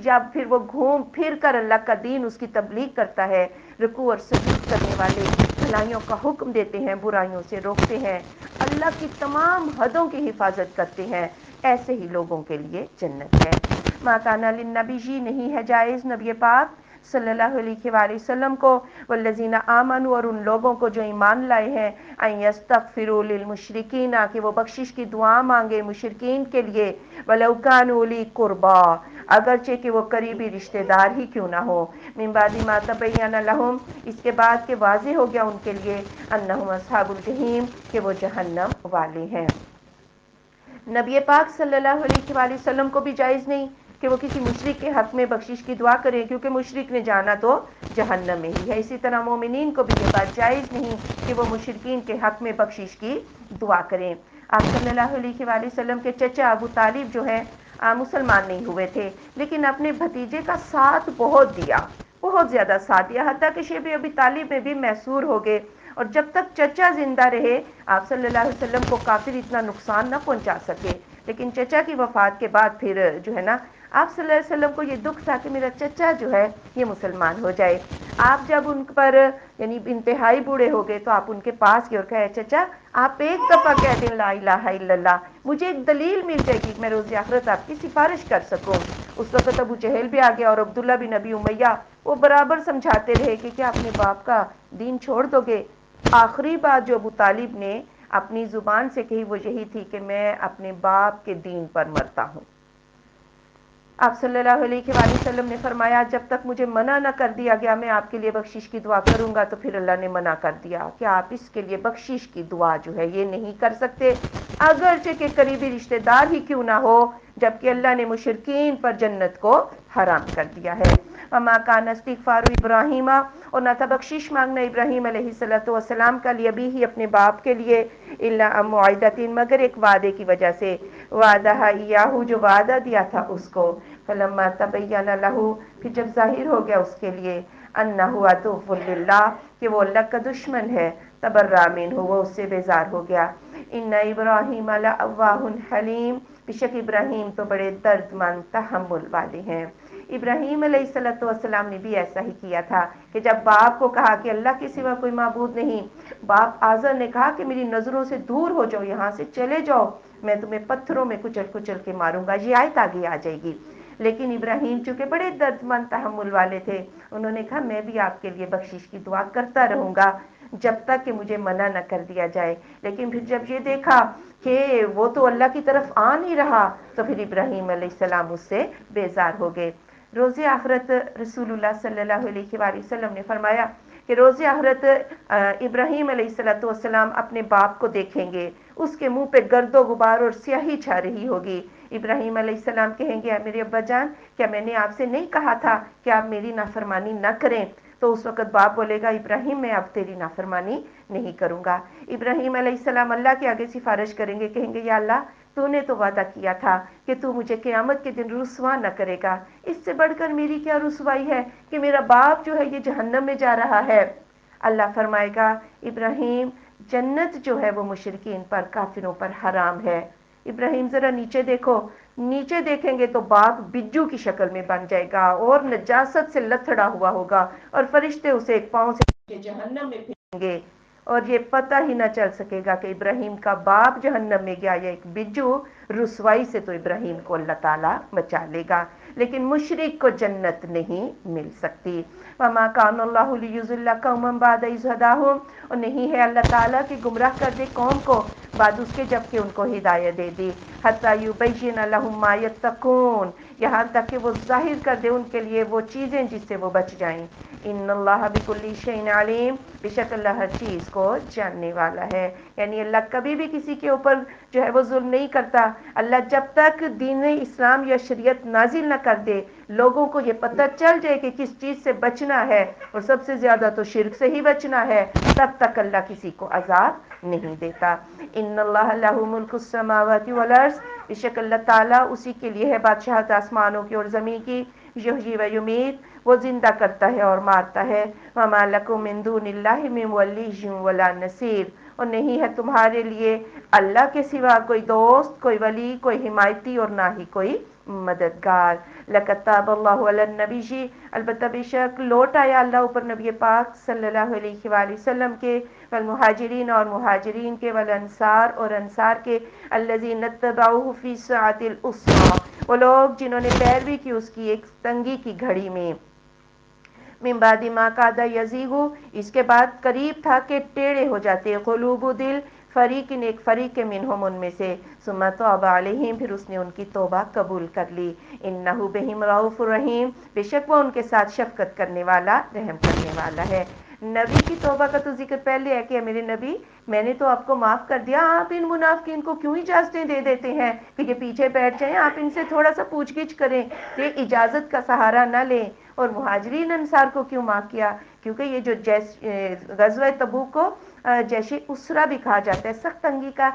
یا پھر وہ گھوم پھر کر اللہ کا دین، اس کی تبلیغ کرتا ہے، رکوع اور سجود کرنے والے، بھلائیوں کا حکم دیتے ہیں، برائیوں سے روکتے ہیں، اللہ کی تمام حدوں کی حفاظت کرتے ہیں، ایسے ہی لوگوں کے لیے جنت ہے۔ ما کان للنبی، نہیں ہے جائز نبی پاک صلی اللہ علیہ وآلہ وسلم کو، والذین آمنوا، اور ان لوگوں کو جو ایمان لائے ہیں، ان یستغفروا للمشرکین، کہ وہ بخشش کی دعا مانگے مشرکین کے لیے، ولو کانوا اولی قربا، اگرچہ کہ وہ قریبی رشتہ دار ہی کیوں نہ ہو، من بعد ما تبین لہم، اس کے بعد کہ واضح ہو گیا ان کے لیے، انہم اصحاب الجحیم، کہ وہ جہنم والے ہیں۔ نبی پاک صلی اللہ علیہ وآلہ وسلم کو بھی جائز نہیں کہ وہ کسی مشرک کے حق میں بخشش کی دعا کریں، کیونکہ مشرک نے جانا تو جہنم میں ہی ہے۔ اسی طرح مومنین کو بھی یہ بات جائز نہیں کہ وہ مشرکین کے حق میں بخشش کی دعا کریں۔ آپ صلی اللہ علیہ وآلہ وسلم کے چچا ابو طالب جو ہیں مسلمان نہیں ہوئے تھے، لیکن اپنے بھتیجے کا ساتھ بہت دیا، بہت زیادہ ساتھ دیا، حتیٰ کہ شیب ابی طالب میں بھی محصور ہو گئے، اور جب تک چچا زندہ رہے آپ صلی اللہ علیہ وسلم کو کافر اتنا نقصان نہ پہنچا سکے، لیکن چچا کی وفات کے بعد پھر جو ہے نا آپ صلی اللہ علیہ وسلم کو یہ دکھ تھا کہ میرا چچا جو ہے یہ مسلمان ہو جائے۔ آپ جب ان پر یعنی انتہائی بوڑھے ہو گئے تو آپ ان کے پاس گئے اور کہے چچا آپ ایک دفعہ کہہ دیں لا الہ الا اللہ، مجھے ایک دلیل مل جائے گی کہ میں روز آخرت آپ کی سفارش کر سکوں۔ اس وقت ابو جہل بھی آ گیا اور عبداللہ بن ابی امیہ، وہ برابر سمجھاتے رہے کہ کیا اپنے باپ کا دین چھوڑ دو گے؟ آخری بات جو ابو طالب نے اپنی زبان سے کہی وہ یہی تھی کہ میں اپنے باپ کے دین پر مرتا ہوں۔ آپ صلی اللہ علیہ وآلہ وسلم نے فرمایا جب تک مجھے منع نہ کر دیا گیا میں آپ کے لیے بخشش کی دعا کروں گا، تو پھر اللہ نے منع کر دیا کہ آپ اس کے لیے بخشش کی دعا جو ہے یہ نہیں کر سکتے، اگرچہ کہ قریبی رشتہ دار ہی کیوں نہ ہو، جبکہ اللہ نے مشرکین پر جنت کو حرام کر دیا ہے۔ وما کان استغفار ابراہیم، اور نہ تھا بخشش مانگنا ابراہیم علیہ السلام کا لیے بھی ہی اپنے باپ کے لیے، الا موعدۃ، مگر ایک وعدے کی وجہ سے، وعدہ ایاہ، جو وعدہ دیا تھا اس کو، فلما تبین لہ، پھر جب ظاہر ہو گیا اس کے لیے، انہ عدو للہ، کہ وہ اللہ کا دشمن ہے، تبرأ منہ، وہ اس سے بیزار ہو گیا۔ ان ابراہیم لأواہ حلیم، بے شک ابراہیم تو بڑے درد مند تحمل والے ہیں۔ ابراہیم علیہ السلام نے بھی ایسا ہی کیا تھا کہ جب باپ کو کہا کہ اللہ کے سوا کوئی معبود نہیں، باپ آزر نے کہا کہ میری نظروں سے دور ہو جاؤ، یہاں سے چلے جاؤ، میں تمہیں پتھروں میں کچل کچل کے ماروں گا، یہ آیت آگے آ جائے گی۔ لیکن ابراہیم چونکہ بڑے درد مند تحمل والے تھے، انہوں نے کہا میں بھی آپ کے لیے بخشش کی دعا کرتا رہوں گا جب تک کہ مجھے منع نہ کر دیا جائے۔ لیکن پھر جب یہ دیکھا کہ وہ تو اللہ کی طرف آ نہیں رہا، تو پھر ابراہیم علیہ السلام اس سے بیزار ہو گئے۔ روز آخرت رسول اللہ صلی اللہ علیہ وآلہ وسلم نے فرمایا کہ روز آخرت ابراہیم علیہ السلام اپنے باپ کو دیکھیں گے، اس کے منہ پہ گرد و غبار اور سیاہی چھا رہی ہوگی۔ ابراہیم علیہ السلام کہیں گے میرے ابا جان کیا میں نے آپ سے نہیں کہا تھا کہ آپ میری نافرمانی نہ کریں؟ تو اس وقت باپ بولے گا ابراہیم میں اب تیری نافرمانی نہیں کروں گا۔ ابراہیم علیہ السلام اللہ کے آگے سفارش کریں گے، کہیں گے یا اللہ تو نے تو وعدہ کیا تھا کہ تو مجھے قیامت کے دن رسوا نہ کرے گا، اس سے بڑھ کر میری کیا رسوائی ہے کہ میرا باپ جو ہے یہ جہنم میں جا رہا ہے۔ اللہ فرمائے گا ابراہیم جنت جو ہے وہ مشرکین پر کافروں پر حرام ہے۔ ابراہیم ذرا نیچے دیکھو، نیچے دیکھیں گے تو باغ بجو کی شکل میں بن جائے گا اور نجاست سے لتھڑا ہوا ہوگا، اور فرشتے اسے ایک پاؤں سے جہنم میں پھینکیں گے، اور یہ پتہ ہی نہ چل سکے گا کہ ابراہیم کا باپ جہنم میں گیا یا ایک بجو۔ رسوائی سے تو ابراہیم کو اللہ تعالیٰ بچا لے گا، لیکن مشرک کو جنت نہیں مل سکتی۔ وما کان اللہ لیضل قوما بعد اذ ہداہم، اور نہیں ہے اللہ تعالیٰ کہ گمراہ کر دے قوم کو بعد اس کے جب کہ ان کو ہدایت دے دی، حتی یبین لہم ما یتقون، یہاں تک کہ وہ ظاہر کر دے ان کے لیے وہ چیزیں جس سے وہ بچ جائیں۔ ان اللہ بکل شیء علیم، بے شک اللہ ہر چیز کو جاننے والا ہے۔ یعنی اللہ کبھی بھی کسی کے اوپر جو ہے وہ ظلم نہیں کرتا۔ اللہ جب تک دین اسلام یا شریعت نازل نہ کر دے، لوگوں کو یہ پتہ چل جائے کہ کس چیز سے بچنا ہے، اور سب سے زیادہ تو شرک سے ہی بچنا ہے، تب تک اللہ کسی کو عذاب نہیں دیتا۔ ان اللہ لہ ملک السماوات والارض، بے شک اللہ تعالیٰ اسی کے لیے ہے بادشاہت آسمانوں کی اور زمین کی، یحیی و یمیت، وہ زندہ کرتا ہے اور مارتا ہے۔ وما لکم من دون اللہ من ولی ولا نصیر، اور نہیں ہے تمہارے لیے اللہ کے سوا کوئی دوست، کوئی ولی، کوئی حمایتی، اور نہ ہی کوئی مددگار۔ لقد تاب اللہ علی النبی جی، البتہ بے شک لوٹ آیا اللہ اوپر نبی پاک صلی اللہ علیہ وآلہ وسلم کے، والمہاجرین اور مہاجرین کے، والانصار اور انصار کے، الذین اتبعوہ فی ساعۃ العسرہ، وہ لوگ جنہوں نے پیروی کی اس کی ایک تنگی کی گھڑی میں، من بعد ما کاد یزیغ، اس کے بعد قریب تھا کہ ٹیڑے ہو جاتے، قلوب دل، فریق ایک فریق منہم ان میں سے، ثم تاب علیہم، پھر اس نے ان کی توبہ قبول کر لی، انہ بہم رؤوف رحیم، بے شک وہ ان کے ساتھ شفقت کرنے والا، رحم کرنے والا ہے۔ نبی کی توبہ کا تو ذکر پہلے ہے کہ میرے نبی میں نے تو آپ کو معاف کر دیا، آپ ان منافقین کو کیوں اجازتیں دے دیتے ہیں کہ یہ پیچھے بیٹھ جائیں، آپ ان سے تھوڑا سا پوچھ گچھ کریں، یہ اجازت کا سہارا نہ لیں۔ اور مہاجرین انصار کو کیوں معاف کیا؟ کیونکہ یہ جو غزوہ تبوک کو جیش اسرا بھی کہا جاتا ہے، سخت تنگی کا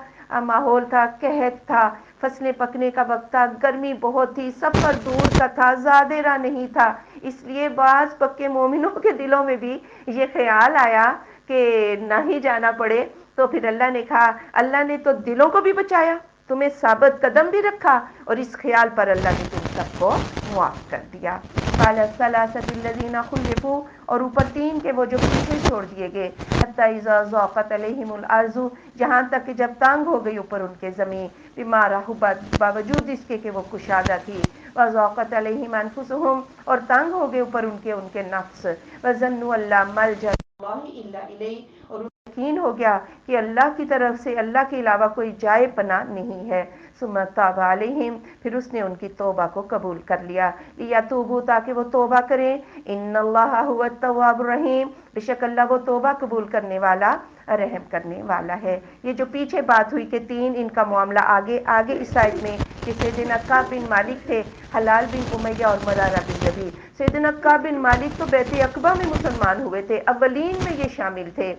ماحول تھا، قحط تھا، فصلیں پکنے کا وقت تھا، گرمی بہت تھی، سفر دور کا تھا، زیادہ راہ نہیں تھا، اس لیے بعض پکے مومنوں کے دلوں میں بھی یہ خیال آیا کہ نہ ہی جانا پڑے، تو پھر اللہ نے کہا، اللہ نے تو دلوں کو بھی بچایا، تمہیں ثابت قدم بھی رکھا، اور اس خیال پر اللہ نے تم سب کو معاف کر دیا۔ قال الثلاثة الذين خلفوا، اور اوپر تین کے وہ جو پیچھے چھوڑ دیے گئے، حتى اذا ضاقت عليهم الارض، جہاں تک کہ جب تنگ ہو گئی اوپر ان کے زمین، بما رحبت، باوجود اس کے کہ وہ کشادہ تھی، وضاقت عليهم انفسهم، اور تنگ ہو گئے اوپر ان کے نفس، وظنوا ان لا ملجا من الله الا الیہ، اور یقین ہو گیا کہ اللہ کی طرف سے اللہ کے علاوہ کوئی جائے پناہ نہیں ہے، ثم تاب علیہم، پھر اس نے ان کی توبہ کو قبول کر لیا، لیتوبوا، تاکہ وہ توبہ کریں، ان اللہ هو التواب الرحیم، بے شک اللہ وہ توبہ قبول کرنے والا، رحم کرنے والا ہے۔ یہ جو پیچھے بات ہوئی کہ تین، ان کا معاملہ آگے اس آیت میں، کہ سیدنا کعب بن مالک تھے، حلال بن امیہ اور مرارہ بن ربیع۔ سیدنا کعب بن مالک تو بیعت عقبہ میں مسلمان ہوئے تھے، اولین میں یہ شامل تھے،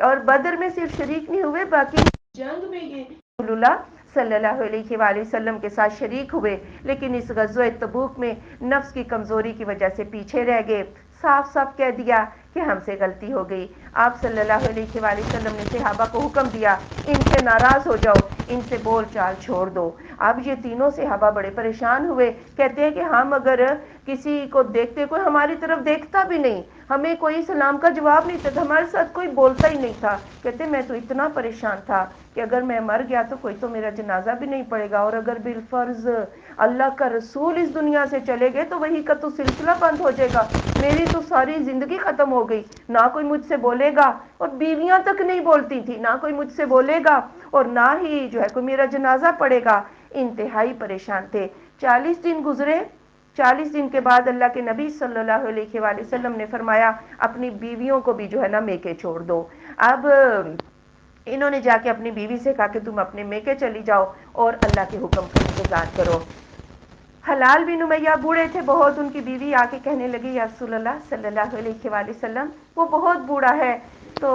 اور بدر میں صرف شریک نہیں ہوئے، باقی جنگ میں یہ رسول اللہ صلی اللہ علیہ وآلہ وسلم کے ساتھ شریک ہوئے، لیکن اس غزوہ تبوک میں نفس کی کمزوری کی وجہ سے پیچھے رہ گئے، صاف صاف کہہ دیا کہ ہم سے غلطی ہو گئی۔ آپ صلی اللہ علیہ وآلہ وسلم نے صحابہ کو حکم دیا، ان سے ناراض ہو جاؤ، ان سے بول چال چھوڑ دو۔ اب یہ تینوں صحابہ بڑے پریشان ہوئے، کہتے ہیں کہ ہم اگر کسی کو دیکھتے، کوئی ہماری طرف دیکھتا بھی نہیں، ہمیں کوئی سلام کا جواب نہیں دیتا، ہمارے ساتھ کوئی بولتا ہی نہیں تھا، کہتے میں تو اتنا پریشان تھا کہ اگر میں مر گیا تو کوئی تو میرا جنازہ بھی نہیں پڑے گا، اور اگر بالفرض اللہ کا رسول اس دنیا سے چلے گئے تو وہی کا تو سلسلہ بند ہو جائے گا، میری تو ساری زندگی ختم ہو گئی، نہ کوئی مجھ سے بولے گا، اور بیویاں تک نہیں بولتی تھی، نہ کوئی مجھ سے بولے گا، اور نہ ہی جو ہے کوئی میرا جنازہ پڑے گا، انتہائی پریشان تھے۔ 40 دن گزرے، 40 دن کے بعد اللہ کے نبی صلی اللہ علیہ وآلہ وسلم نے فرمایا اپنی بیویوں کو بھی جو ہے نا میکے چھوڑ دو۔ اب انہوں نے جا کے اپنی بیوی سے کہا کہ تم اپنے میکے چلی جاؤ اور اللہ کے حکم کا انتظار کرو۔ حلال بن امیہ بوڑھے تھے بہت، ان کی بیوی آ کے کہنے لگی یا رسول اللہ صلی اللہ علیہ وآلہ وسلم، وہ بہت بوڑھا ہے تو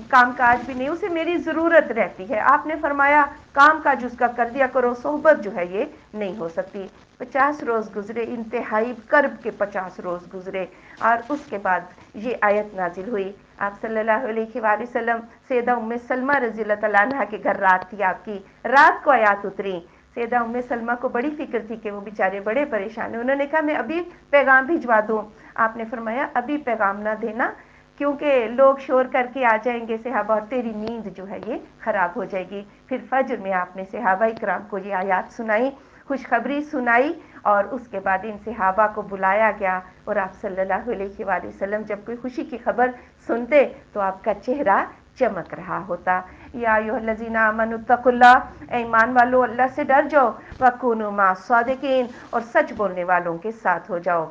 کام کاج بھی نہیں، اسے میری ضرورت رہتی ہے، آپ نے فرمایا کام کاج اس کا کر دیا کرو، صحبت جو ہے یہ نہیں ہو سکتی۔ 50 روز گزرے، انتہائی کرب کے 50 روز گزرے، اور اس کے بعد یہ آیت نازل ہوئی۔ آپ صلی اللہ علیہ وآلہ وسلم، سیدہ ام سلمہ رضی اللہ تعالیٰ عنہ کے گھر رات تھی آپ کی، رات کو آیات اتری۔ سیدہ ام سلمہ کو بڑی فکر تھی کہ وہ بیچارے بڑے پریشان ہیں، انہوں نے کہا میں ابھی پیغام بھجوا دوں؟ آپ نے فرمایا ابھی پیغام نہ دینا، کیونکہ لوگ شور کر کے آ جائیں گے صحابہ، اور تیری نیند جو ہے یہ خراب ہو جائے گی۔ پھر فجر میں آپ نے صحابہ اکرام کو یہ آیات سنائی، خوشخبری سنائی، اور اس کے بعد ان صحابہ کو بلایا گیا، اور آپ صلی اللہ علیہ وآلہ وسلم جب کوئی خوشی کی خبر سنتے تو آپ کا چہرہ چمک رہا ہوتا۔ یا ایھا الذین آمنوا اتقوا اللہ، اے ایمان والو اللہ سے ڈر جاؤ، وکونوا مع الصادقین، اور سچ بولنے والوں کے ساتھ ہو جاؤ۔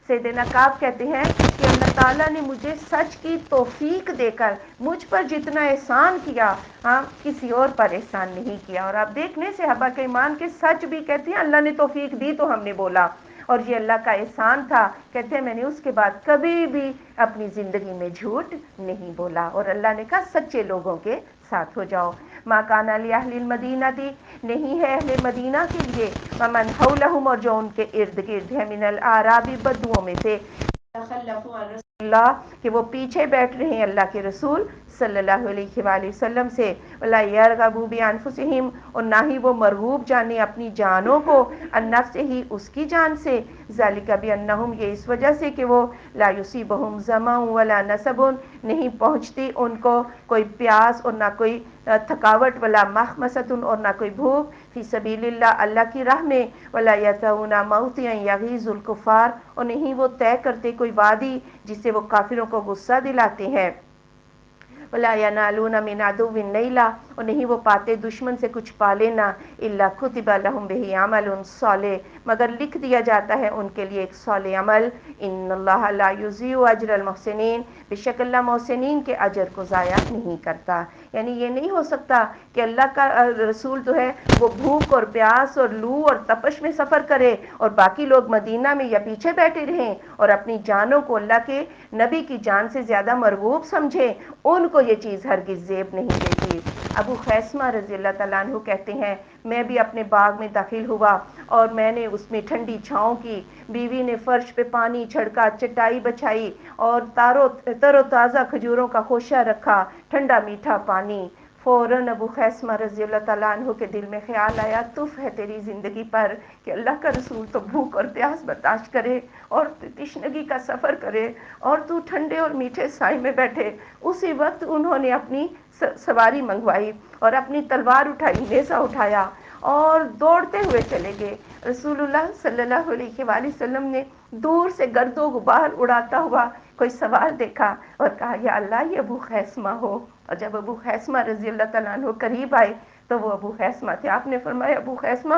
سیدنا کعب کہتے ہیں کہ اللہ تعالیٰ نے مجھے سچ کی توفیق دے کر مجھ پر جتنا احسان کیا، ہاں کسی اور پر احسان نہیں کیا۔ اور آپ دیکھ لیں صحابہ کے ایمان کے سچ بھی کہتے ہیں اللہ نے توفیق دی تو ہم نے بولا، اور یہ اللہ کا احسان تھا، کہتے ہیں میں نے اس کے بعد کبھی بھی اپنی زندگی میں جھوٹ نہیں بولا، اور اللہ نے کہا سچے لوگوں کے ساتھ ہو جاؤ۔ ما کان لاہل المدینہ، نہیں ہے اہل مدینہ کے لیے، ومن حولہم، اور جو ان کے ارد گرد ہے، من الاعراب، بدوؤں میں سے، تخلفوا عن رسول اللہ کہ وہ پیچھے بیٹھ رہے ہیں اللہ کے رسول صلی اللہ علیہ وآلہ وسلم سے، ولا یرغبوا بانفسہم، اور نہ ہی وہ مرغوب جانے اپنی جانوں کو، ان نفس ہی اس کی جان سے، ذالک بانہم، یہ اس وجہ سے کہ وہ لا یصیبہم ظمأ ولا نصب، نہیں پہنچتی ان کو کوئی پیاس اور نہ کوئی تھکاوٹ، ولا مخمصۃ، اور نہ کوئی بھوک، فی سبیل اللہ، اللہ کی راہ میں، ولا یطؤون موطئا یغیظ الکفار، اور نہیں وہ طے کرتے کوئی وادی جس سے وہ کافروں کو غصہ دلاتے ہیں، ولا ینالون من عدو نیلا، اور نہیں وہ پاتے دشمن سے کچھ پا لینا، الا کتب لہم بہ عمل صالح، مگر لکھ دیا جاتا ہے ان کے لیے ایک صالح عمل، ان اللہ لا یضیع اجر المحسنین، بے شک اللہ محسنین کے اجر کو ضائع نہیں کرتا۔ یعنی یہ نہیں ہو سکتا کہ اللہ کا رسول جو ہے وہ بھوک اور پیاس اور لو اور تپش میں سفر کرے اور باقی لوگ مدینہ میں یا پیچھے بیٹھے رہیں اور اپنی جانوں کو اللہ کے نبی کی جان سے زیادہ مرغوب سمجھیں، ان کو یہ چیز ہرگز زیب نہیں دیتی۔ ابو خیثمہ رضی اللہ تعالیٰ عنہ کہتے ہیں میں بھی اپنے باغ میں داخل ہوا اور میں نے اس میں ٹھنڈی چھاؤں کی، بیوی نے فرش پہ پانی چھڑکا، چٹائی بچھائی اور تر و تازہ کھجوروں کا خوشہ رکھا، ٹھنڈا میٹھا پانی۔ فوراً ابو خیثمہ رضی اللہ تعالیٰ عنہ کے دل میں خیال آیا تف ہے تیری زندگی پر کہ اللہ کا رسول تو بھوک اور پیاس برداشت کرے اور تشنگی کا سفر کرے اور تو ٹھنڈے اور میٹھے سائے میں بیٹھے۔ اسی وقت انہوں نے اپنی سواری منگوائی اور اپنی تلوار اٹھائی، نیزہ اٹھایا اور دوڑتے ہوئے چلے گئے۔ رسول اللہ صلی اللہ علیہ وآلہ وسلم نے دور سے گرد و غبار اڑاتا ہوا کوئی سوار دیکھا اور کہا یا اللہ یہ ابو خیثمہ ہو، اور جب ابو خیثمہ رضی اللہ تعالیٰ عنہ قریب آئے تو وہ ابو خیثمہ تھے۔ آپ نے فرمایا ابو خیثمہ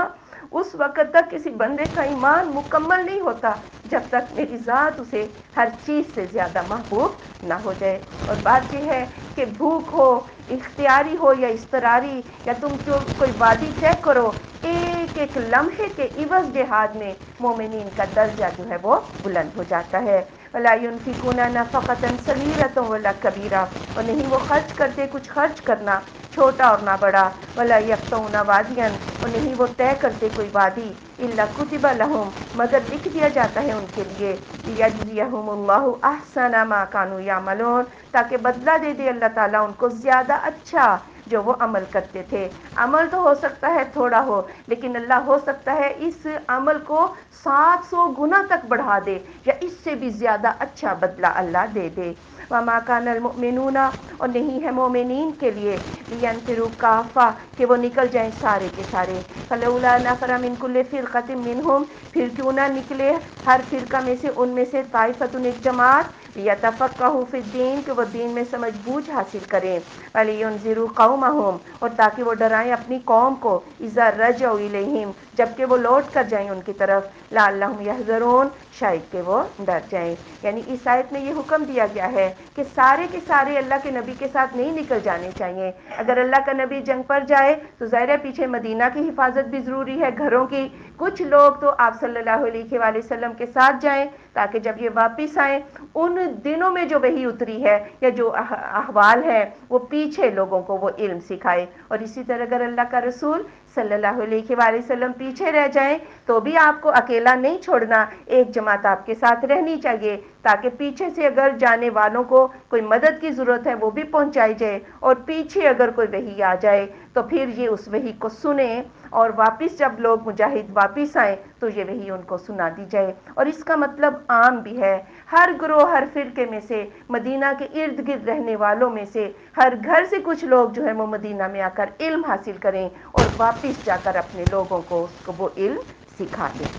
اس وقت تک کسی بندے کا ایمان مکمل نہیں ہوتا جب تک میری ذات اسے ہر چیز سے زیادہ محبوب نہ ہو جائے۔ اور بات یہ ہے کہ بھوک ہو، اختیاری ہو یا اضطراری، یا تم جو کوئی وادی طے کرو، ایک ایک لمحے کے عوض جہاد میں مومنین کا درجہ جو ہے وہ بلند ہو جاتا ہے۔ ولا ينفقون نفقة صغيرة ولا كبيرة، اور نہیں وہ خرچ کرتے کچھ خرچ کرنا چھوٹا اور نہ بڑا، ولا يقطعون واديا، اور نہیں وہ طے کرتے کوئی وادی، الا كتب لهم، مگر لکھ دیا جاتا ہے ان کے لیے، ليجزيهم الله احسن ما كانوا يعملون، تاکہ بدلہ دے دے اللہ تعالیٰ ان کو زیادہ اچھا جو وہ عمل کرتے تھے۔ عمل تو ہو سکتا ہے تھوڑا ہو، لیکن اللہ ہو سکتا ہے اس عمل کو 700 گنا تک بڑھا دے یا اس سے بھی زیادہ اچھا بدلہ اللہ دے دے۔ وما كان المؤمنون، اور نہیں ہے مومنین کے لیے، لینفروا کافہ، کہ وہ نکل جائیں سارے کے سارے، فلولا نفر من كل فرقة منهم، پھر کیوں نہ نکلے ہر فرقہ میں سے ان میں سے طائفۃ ایک جماعت، لیتفقہوا فی الدین، کہ وہ دین میں سمجھ بوجھ حاصل کریں، ولینذروا قومہم، اور تاکہ وہ ڈرائیں اپنی قوم کو، اذا رجعوا الیہم، جبکہ وہ لوٹ کر جائیں ان کی طرف، لعلہم یحذرون، شاید کہ وہ ڈر جائیں۔ یعنی اس آیت میں یہ حکم دیا گیا ہے کہ سارے کے سارے اللہ کے نبی کے ساتھ نہیں نکل جانے چاہیے۔ اگر اللہ کا نبی جنگ پر جائے تو ظاہر ہے پیچھے مدینہ کی حفاظت بھی ضروری ہے، گھروں کی، کچھ لوگ تو آپ صلی اللہ علیہ وآلہ وسلم کے ساتھ جائیں تاکہ جب یہ واپس آئیں ان دنوں میں جو وحی اتری ہے یا جو احوال ہے وہ پیچھے لوگوں کو وہ علم سکھائے۔ اور اسی طرح اگر اللہ کا رسول صلی اللہ علیہ وآلہ وسلم پیچھے رہ جائیں تو بھی آپ کو اکیلا نہیں چھوڑنا، ایک جماعت آپ کے ساتھ رہنی چاہیے تاکہ پیچھے سے اگر جانے والوں کو کوئی مدد کی ضرورت ہے وہ بھی پہنچائی جائے، اور پیچھے اگر کوئی وحی آ جائے تو پھر یہ اس وحی کو سنیں اور واپس جب لوگ مجاہد واپس آئیں تو یہ وحی ان کو سنا دی جائے۔ اور اس کا مطلب عام بھی ہے، ہر گروہ ہر فرقے میں سے، مدینہ کے ارد گرد رہنے والوں میں سے ہر گھر سے کچھ لوگ جو ہے وہ مدینہ میں آ کر علم حاصل کریں اور واپس جا کر اپنے لوگوں کو اس کو وہ علم سکھا دیں۔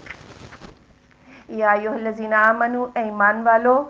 یا ایھا الذین آمنوا، ایمان والو،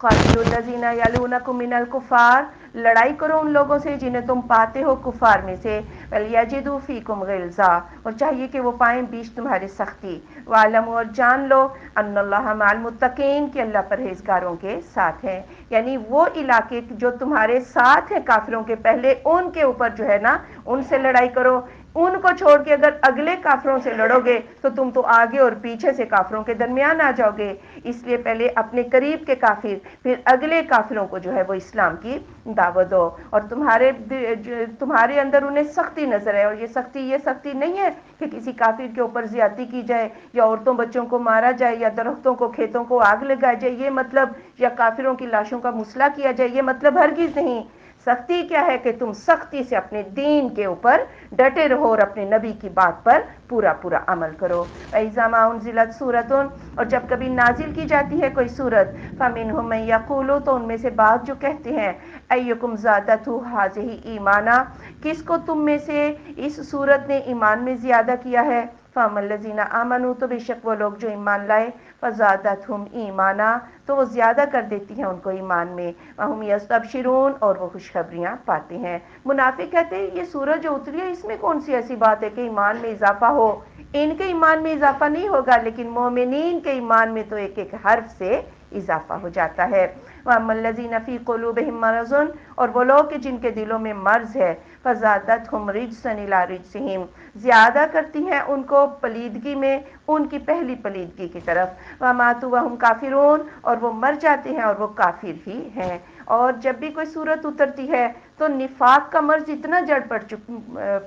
قاتلوا الذین یلونکم من الکفار، لڑائی کرو ان لوگوں سے جنہیں تم پاتے ہو کفار میں سے، ولیجدوا فیکم غلظہ، اور چاہیے کہ وہ پائیں بیچ تمہارے سختی، واعلموا، اور جان لو، ان اللہ مع المتقین، کہ اللہ پرہیزگاروں کے ساتھ ہیں۔ یعنی وہ علاقے جو تمہارے ساتھ ہیں کافروں کے پہلے، ان کے اوپر جو ہے نا ان سے لڑائی کرو، ان کو چھوڑ کے اگر اگلے کافروں سے لڑو گے تو تم تو آگے اور پیچھے سے کافروں کے درمیان آ جاؤ گے، اس لیے پہلے اپنے قریب کے کافر پھر اگلے کافروں کو جو ہے وہ اسلام کی دعوت دو، اور تمہارے اندر انہیں سختی نظر ہے، اور یہ سختی نہیں ہے کہ کسی کافر کے اوپر زیادتی کی جائے یا عورتوں بچوں کو مارا جائے یا درختوں کو کھیتوں کو آگ لگائی جائے، یہ مطلب یا کافروں کی لاشوں کا مسئلہ کیا جائے، یہ مطلب ہرگز نہیں۔ سختی کیا ہے کہ تم سختی سے اپنے دین کے اوپر ڈٹے رہو اور اپنے نبی کی بات پر پورا پورا عمل کرو۔ وَإِذَا مَا أُنزِلَتْ سُورَةٌ، اور جب کبھی نازل کی جاتی ہے کوئی سورت، فَمِنْهُم مَن يَقُولُ، تو ان میں سے بعض جو کہتے ہیں، أَيُّكُمْ زَادَتْهُ هَٰذِهِ إِيمَانًا، کس کو تم میں سے اس سورت نے ایمان میں زیادہ کیا ہے؟ فَأَمَّا الَّذِينَ آمَنُوا، تو بے شک وہ لوگ جو ایمان لائے، فَزَادَتْهُمْ إِيمَانًا، تو وہ زیادہ کر دیتی ہیں ان کو ایمان میں، وَهُمْ يَسْتَبْشِرُونَ، اور وہ خوشخبریاں پاتے ہیں۔ منافق کہتے ہیں یہ سورج جو اتری ہے اس میں کون سی ایسی بات ہے کہ ایمان میں اضافہ ہو؟ ان کے ایمان میں اضافہ نہیں ہوگا، لیکن مومنین کے ایمان میں تو ایک ایک حرف سے اضافہ ہو جاتا ہے۔ وَأَمَّا الَّذِينَ فِي قُلُوبِهِم مَرَضٌ، اور وہ لوگ کہ جن کے دلوں میں مرض ہے، فَزَادَتْهُمْ رِجْسًا إِلَىٰ رِجْسِهِمْ، زیادہ کرتی ہیں ان کو پلیدگی میں ان کی پہلی پلیدگی کی طرف، وَمَاتُوا وَهُمْ كَافِرُونَ، اور وہ مر جاتے ہیں اور وہ کافر ہی ہیں۔ اور جب بھی کوئی صورت اترتی ہے تو نفاق کا مرض اتنا جڑ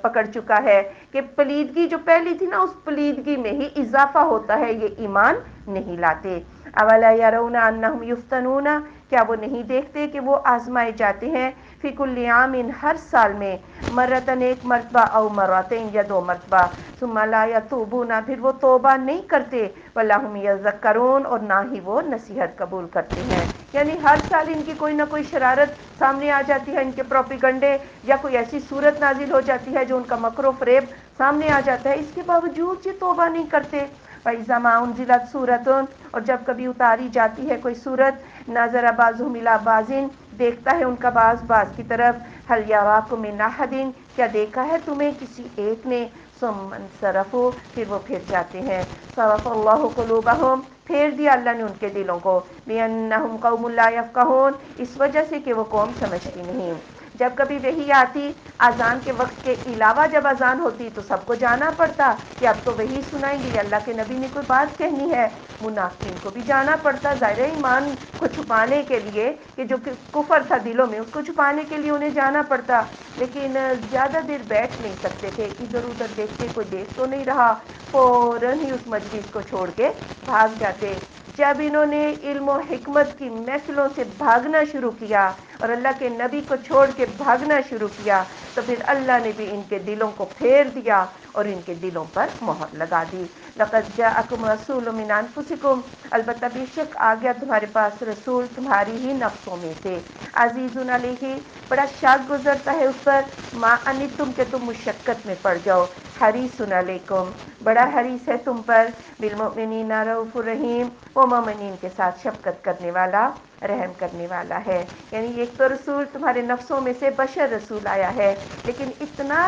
پکڑ چکا ہے کہ پلیدگی جو پہلی تھی نا اس پلیدگی میں ہی اضافہ ہوتا ہے، یہ ایمان نہیں لاتے۔ اولا یرون انہم یفتنون، کیا وہ نہیں دیکھتے کہ وہ آزمائے جاتے ہیں، فی کل عام، ہر سال میں، مرتن ایک مرتبہ، او مرتين یا دو مرتبہ، ثم لا یتوبون، پھر وہ توبہ نہیں کرتے، ولا هم یذکرون، اور نہ ہی وہ نصیحت قبول کرتے ہیں۔ یعنی ہر سال ان کی کوئی نہ کوئی شرارت سامنے آ جاتی ہے، ان کے پروپیگنڈے یا کوئی ایسی صورت نازل ہو جاتی ہے جو ان کا مکر و فریب سامنے آ جاتا ہے، اس کے باوجود یہ توبہ نہیں کرتے۔ وَإِذَا مَا أُنزِلَتْ سُورَةٌ، اور جب کبھی اتاری جاتی ہے کوئی صورت، نَظَرَ بَعْضُهُمْ إِلَىٰ بَعْضٍ، دیکھتا ہے ان کا بعض کی طرف، هَلْ يَرَاكُم مِّنْ أَحَدٍ، کیا دیکھا ہے تمہیں کسی ایک نے، ثُمَّ انصَرَفُوا، پھر وہ پھر جاتے ہیں، صَرَفَ اللَّهُ قُلُوبَهُمْ، پھیر دیا اللہ نے ان کے دلوں کو، بِأَنَّهُمْ قَوْمٌ لَا يَفْقَهُونَ، اس وجہ سے کہ وہ قوم سمجھتی نہیں۔ جب کبھی وحی آتی اذان کے وقت کے علاوہ، جب اذان ہوتی تو سب کو جانا پڑتا کہ اب تو وحی سنائیں گے، اللہ کے نبی نے کوئی بات کہنی ہے، منافقین کو بھی جانا پڑتا ظاہر ایمان کو چھپانے کے لیے، کہ جو کفر تھا دلوں میں اس کو چھپانے کے لیے انہیں جانا پڑتا، لیکن زیادہ دیر بیٹھ نہیں سکتے تھے، ادھر ادھر دیکھتے کوئی دیکھ تو نہیں رہا، فوراً ہی اس مجلس کو چھوڑ کے بھاگ جاتے۔ جب انہوں نے علم و حکمت کی محفلوں سے بھاگنا شروع کیا اور اللہ کے نبی کو چھوڑ کے بھاگنا شروع کیا، تو پھر اللہ نے بھی ان کے دلوں کو پھیر دیا اور ان کے دلوں پر مہر لگا دی۔ لَقَدْ جَاءَكُمْ رَسُولٌ مِّنْ أَنفُسِكُمْ، البتہ بے شک آ گیا تمہارے پاس رسول تمہاری ہی نفسوں میں سے، عزیزٌ علیہ، بڑا شاق گزرتا ہے اس پر، ما انتم، کہ تم مشقت میں پڑ جاؤ، حریص علیکم، بڑا حریص ہے تم پر، بالمؤمنین رؤوف الرحیم، وہ مومنین کے ساتھ شفقت کرنے والا، رحم کرنے والا ہے۔ یعنی ایک تو رسول تمہارے نفسوں میں سے بشر رسول آیا ہے، لیکن اتنا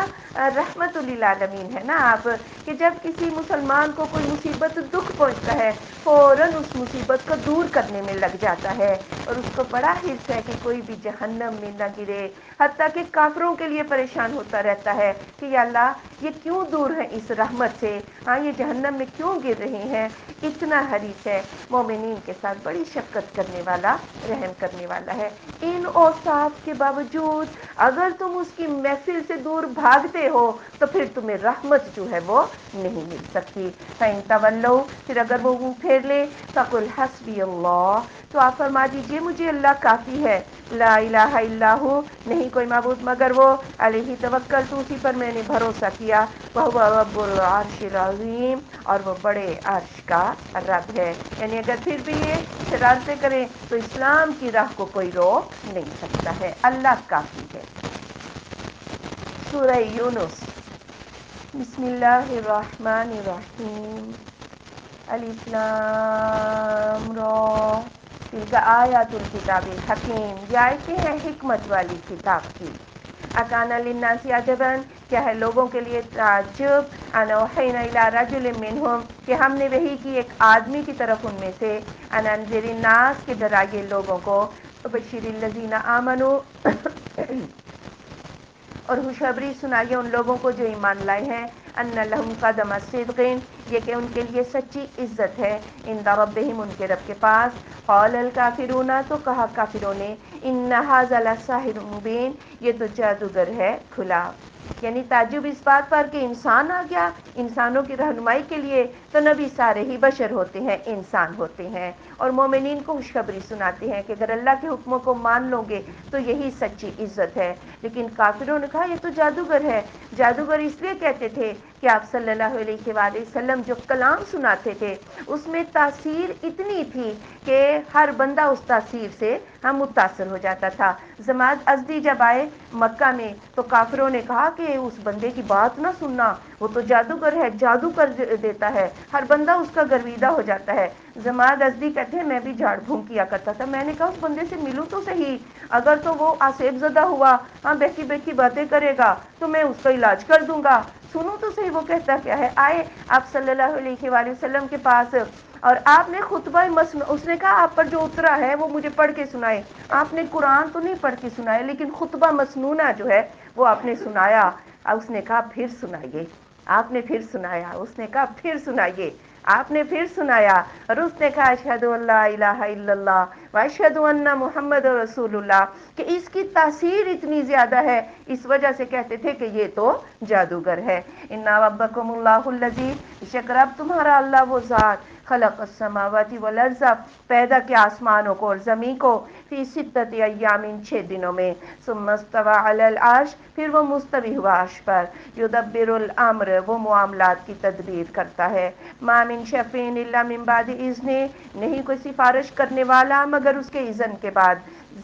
رحمت للعالمین ہے نا آپ، کہ جب کسی مسلمان کو کوئی مصیبت دکھ پہنچتا ہے فوراً اس مصیبت کو دور کرنے میں لگ جاتا ہے، اور اس کو بڑا حرص ہے کہ کوئی بھی جہنم میں نہ گرے، حتیٰ کہ کافروں کے لیے پریشان ہوتا رہتا ہے کہ یا اللہ یہ کیوں دور ہیں اس رحمت سے، ہاں یہ جہنم میں کیوں گر رہے ہیں، اتنا حریص ہے، مومنین کے ساتھ بڑی شفقت کرنے والا، رحم کرنے والا ہے۔ ان اوصاف کے باوجود اگر تم اس کی محفل سے دور بھاگتے ہو تو پھر تمہیں رحمت جو ہے وہ نہیں مل سکتی۔ فَإِن تَوَلَّوْا، پھر اگر وہ منہ پھیر لے، فَقُلْ حَسْبِيَ اللَّهُ، تو آپ فرما دیجئے مجھے اللہ کافی ہے، لا الہ الا ہو، نہیں کوئی معبود مگر وہ، علیہ توکلت، اسی پر میں نے بھروسہ کیا، وَهُوَ رَبُّ الْعَرْشِ الْعَظِيمِ، اور وہ بڑے عرش کا رب ہے۔ یعنی اگر پھر بھی یہ شرارتیں کریں تو اسلام کی راہ کو کوئی روک نہیں سکتا ہے، اللہ کافی ہے۔ سورہ یونس، بسم اللہ الرحمن الرحیم، الف لام را، تلک آیات الکتاب الحکیم، یہ آیتیں ہیں حکمت والی کتاب کی۔ اکان للناس عجبا، کیا ہے لوگوں کے لیے تعجب، ان اوحینا الی رجل منہم، کہ ہم نے وحی کی ایک آدمی کی طرف ان میں سے، ان انذر الناس، کے ڈرائیے لوگوں کو، وبشر الذین آمنوا، اور خوشخبری سنائیے ان لوگوں کو جو ایمان لائے ہیں، ان لہم قدم صدقین، یہ کہ ان کے لیے سچی عزت ہے، عند ربہم، ان کے رب کے پاس۔ قال الکافرون، تو کہا کافروں نے، ان ھذا لساحر مبین، یہ تو جادوگر ہے کھلا۔ یعنی تعجب اس بات پر کہ انسان آ گیا انسانوں کی رہنمائی کے لیے، تو نبی سارے ہی بشر ہوتے ہیں، انسان ہوتے ہیں، اور مومنین کو خوشخبری سناتے ہیں کہ اگر اللہ کے حکموں کو مان لو گے تو یہی سچی عزت ہے۔ لیکن کافروں نے کہا یہ تو جادوگر ہے۔ جادوگر اس لیے کہتے تھے کہ آپ صلی اللہ علیہ وآلہ وسلم جو کلام سناتے تھے اس میں تاثیر اتنی تھی کہ ہر بندہ اس تاثیر سے متاثر ہو جاتا تھا۔ جماعت ازدی جب آئے مکہ میں تو کافروں نے کہا کہ اس بندے کی بات نہ سننا، وہ تو جادوگر ہے، جادو کر دیتا ہے، ہر بندہ اس کا گرویدہ ہو جاتا ہے۔ جماعت ازدی کہتے ہیں میں بھی جھاڑ پھونک کیا کرتا تھا، میں نے کہا اس بندے سے ملوں تو صحیح، اگر تو وہ آسیب زدہ ہوا، بیٹھی بیٹھی باتیں کرے گا تو میں اس کا علاج کر دوں گا، سنو تو صحیح وہ کہتا کیا ہے۔ آئے آپ صلی اللہ علیہ وآلہ وسلم کے پاس اور آپ نے خطبہ اس نے کہا آپ پر جو اترا ہے وہ مجھے پڑھ کے سنائے۔ آپ نے قرآن تو نہیں پڑھ کے سنایا لیکن خطبہ مسنونہ جو ہے وہ آپ نے سنایا۔ اس نے کہا پھر سنائیے، آپ نے پھر سنایا، اس نے کہا پھر سنائیے، آپ نے پھر سنایا، اور اس نے کہا اشہد ان لا الہ الا اللہ واشہد ان محمد رسول اللہ، کہ اس کی تاثیر اتنی زیادہ ہے، اس وجہ سے کہتے تھے کہ یہ تو جادوگر ہے۔ ان ربکم اللہ الذی، بے شک رب تمہارا اللہ وہ ذات، خلق السماوات والارض، پیدا کیا آسمانوں کو اور زمین کو، فی ستۃ ایام، 6 دنوں میں، ثم استوی علی العرش، پھر وہ مستوی ہوا عرش پر، یدبر الامر، وہ معاملات کی تدبیر کرتا ہے، ما من شفیع الا من بعد اذنہ، نہیں کوئی سفارش کرنے والا مگر اس کے اذن کے بعد،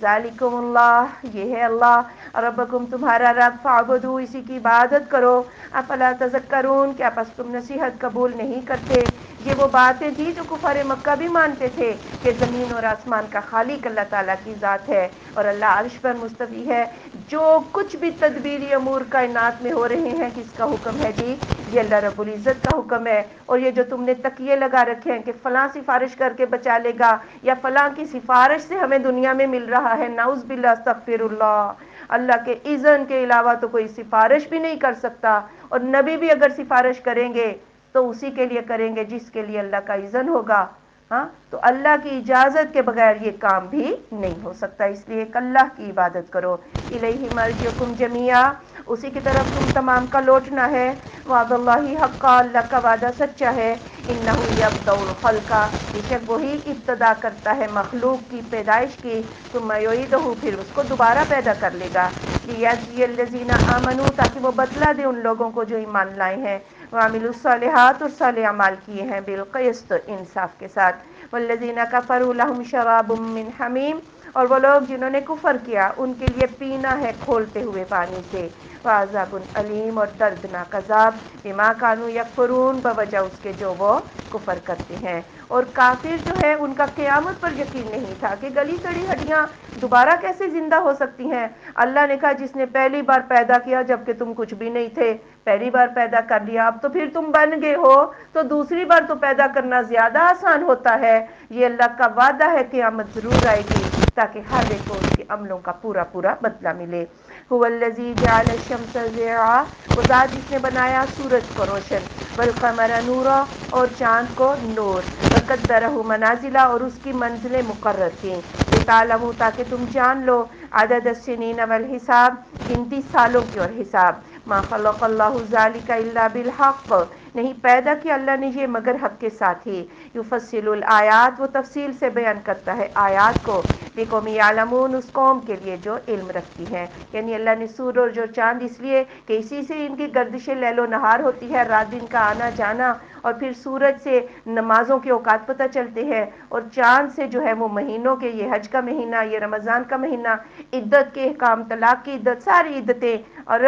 ذالکم اللہ، یہ ہے اللہ، ربکم تمہارا رب، فاعبدوا، اسی کی عبادت کرو، افلا تذکرون، کیا پس تم نصیحت قبول نہیں کرتے۔ یہ وہ باتیں تھی جو کفار مکہ بھی مانتے تھے کہ زمین اور آسمان کا خالق اللہ تعالیٰ کی ذات ہے اور اللہ عرش پر مستوی ہے۔ جو کچھ بھی تدبیری امور کائنات میں ہو رہے ہیں کس کا حکم ہے جی؟ یہ اللہ رب العزت کا حکم ہے۔ اور یہ جو تم نے تکیے لگا رکھے ہیں کہ فلاں سفارش کر کے بچا لے گا یا فلاں کی سفارش سے ہمیں دنیا میں مل رہا ہے، نعوذ باللہ، استغفر اللہ، اللہ کے اذن کے علاوہ تو کوئی سفارش بھی نہیں کر سکتا، اور نبی بھی اگر سفارش کریں گے تو اسی کے لیے کریں گے جس کے لیے اللہ کا اذن ہوگا۔ ہاں تو اللہ کی اجازت کے بغیر یہ کام بھی نہیں ہو سکتا، اس لیے ایک اللہ کی عبادت کرو۔ الیہ مرجعکم جمیعا، اسی کی طرف تم تمام کا لوٹنا ہے۔ وعد اللہ حقا، اللہ کا وعدہ سچا ہے۔ انہ یبدأ الخلق، بے شک وہی ابتدا کرتا ہے مخلوق کی پیدائش کی، ثم یعیدہ، پھر اس کو دوبارہ پیدا کر لے گا، لیجزی الذین آمنوا، تاکہ وہ بدلہ دے ان لوگوں کو جو ایمان لائے ہیں، وعملوا الصالحات، اور صالح اعمال کیے ہیں، بالقسط، انصاف کے ساتھ، والذین کفروا لهم شراب من حمیم، اور وہ لوگ جنہوں نے کفر کیا ان کے لیے پینا ہے کھولتے ہوئے پانی سے، وعذاب علیم، اور دردناک عذاب، بما کانوا یکفرون، بوجہ اس کے جو وہ کفر کرتے ہیں۔ اور کافر جو ہے ان کا قیامت پر یقین نہیں تھا کہ گلی سڑی ہڈیاں دوبارہ کیسے زندہ ہو سکتی ہیں۔ اللہ نے کہا جس نے پہلی بار پیدا کیا جبکہ تم کچھ بھی نہیں تھے، پہلی بار پیدا کر لیا، اب تو پھر تم بن گئے ہو تو دوسری بار تو پیدا کرنا زیادہ آسان ہوتا ہے۔ یہ اللہ کا وعدہ ہے، قیامت ضرور آئے گی تاکہ ہر ایک کو اس کے عملوں کا پورا پورا بدلہ ملے۔ هو الذی جعل الشمس ضیاء، وہ ذات جس نے بنایا سورج کو روشن، والقمر نورا، اور چاند کو نور، وقدرہ منازل، اور اس کی منزلیں مقرر کیں، لتعلموا، تاکہ تم جان لو، عدد السنین والحساب، گنتی سالوں کی اور حساب، ما خلق اللہ ذلک الا بالحق، نہیں پیدا کیا اللہ نے یہ مگر حق کے ساتھ ہی، یفصل الآیات، وہ تفصیل سے بیان کرتا ہے آیات کو، لقوم یعلمون، اس قوم کے لیے جو علم رکھتی ہے۔ یعنی اللہ نے سورج اور چاند اس لیے کہ اسی سے ان کی گردش لیل و نہار ہوتی ہے، رات دن کا آنا جانا، اور پھر سورج سے نمازوں کے اوقات پتہ چلتے ہیں، اور چاند سے جو ہے وہ مہینوں کے، یہ حج کا مہینہ، یہ رمضان کا مہینہ، عدت کے احکام، طلاق کی عدت، ساری عدتیں، اور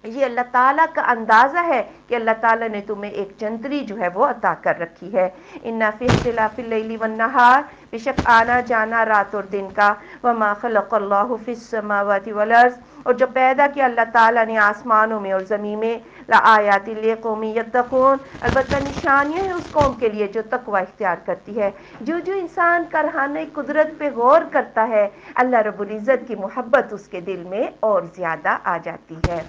یہ اللہ تعالیٰ کا اندازہ ہے کہ اللہ تعالیٰ نے تمہیں ایک جنتری جو ہے وہ عطا کر رکھی ہے۔ ان فی اختلاف اللیل والنہار، بے شک آنا جانا رات اور دن کا، وما خلق اللہ فی السماوات والارض، اور جو پیدا کیا اللہ تعالیٰ نے آسمانوں میں اور زمین میں، لآیات لقوم یتقون، البتہ نشانیاں ہیں اس قوم کے لیے جو تقوی اختیار کرتی ہے۔ جو انسان کرہانے قدرت پہ غور کرتا ہے، اللہ رب العزت کی محبت اس کے دل میں اور زیادہ آ جاتی ہے۔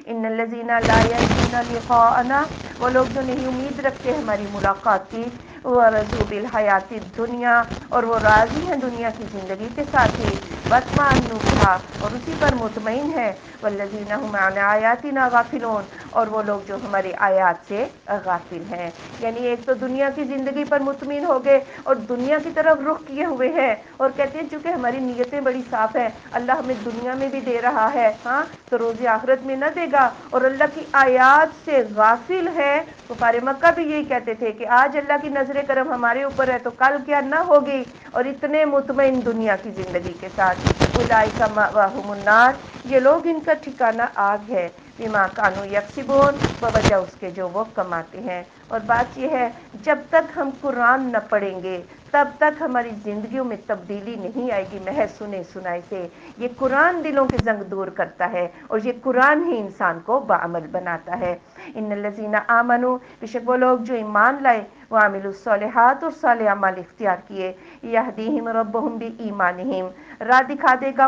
ان الذین لا یرجون لقاءنا، وہ لوگ جو نہیں امید رکھتے ہماری ملاقات کی، ورضوا بالحیات الدنیا، اور وہ راضی ہیں دنیا کی زندگی کے ساتھ ہی، واطمأنوا بہا، اور اسی پر مطمئن ہے، والذین هم عن آیاتنا غافلون، اور وہ لوگ جو ہماری آیات سے غافل ہیں۔ یعنی ایک تو دنیا کی زندگی پر مطمئن ہو گئے اور دنیا کی طرف رخ کیے ہوئے ہیں، اور کہتے ہیں چونکہ ہماری نیتیں بڑی صاف ہیں، اللہ ہمیں دنیا میں بھی دے رہا ہے، ہاں تو روز آخرت میں نہ دے گا، اور اللہ کی آیات سے غافل ہے۔ کفار مکہ بھی یہی کہتے تھے کہ آج اللہ کی نظر کرم ہمارے اوپر ہے تو کل کیا نہ ہوگی، اور اتنے مطمئن دنیا کی زندگی کے ساتھ۔ اولئک مأواہم النار، یہ لوگ ان کا ٹھکانہ آگ ہے، بما کانوا یکسبون، بوجہ اس کے جو وہ کماتے ہیں۔ اور بات یہ ہے، جب تک ہم قرآن نہ پڑھیں گے تب تک ہماری زندگیوں میں تبدیلی نہیں آئے گی محض سنے سنائے سے۔ یہ قرآن دلوں کے زنگ دور کرتا ہے، اور یہ قرآن ہی انسان کو بعمل بناتا ہے۔ ان الذین آمنوا، بے شک وہ لوگ جو ایمان لائے، وعملوا الصالحات، اور صالح اعمال اختیار کیے، یہدیہم ربہم بایمانہم، راہ دکھا دے گا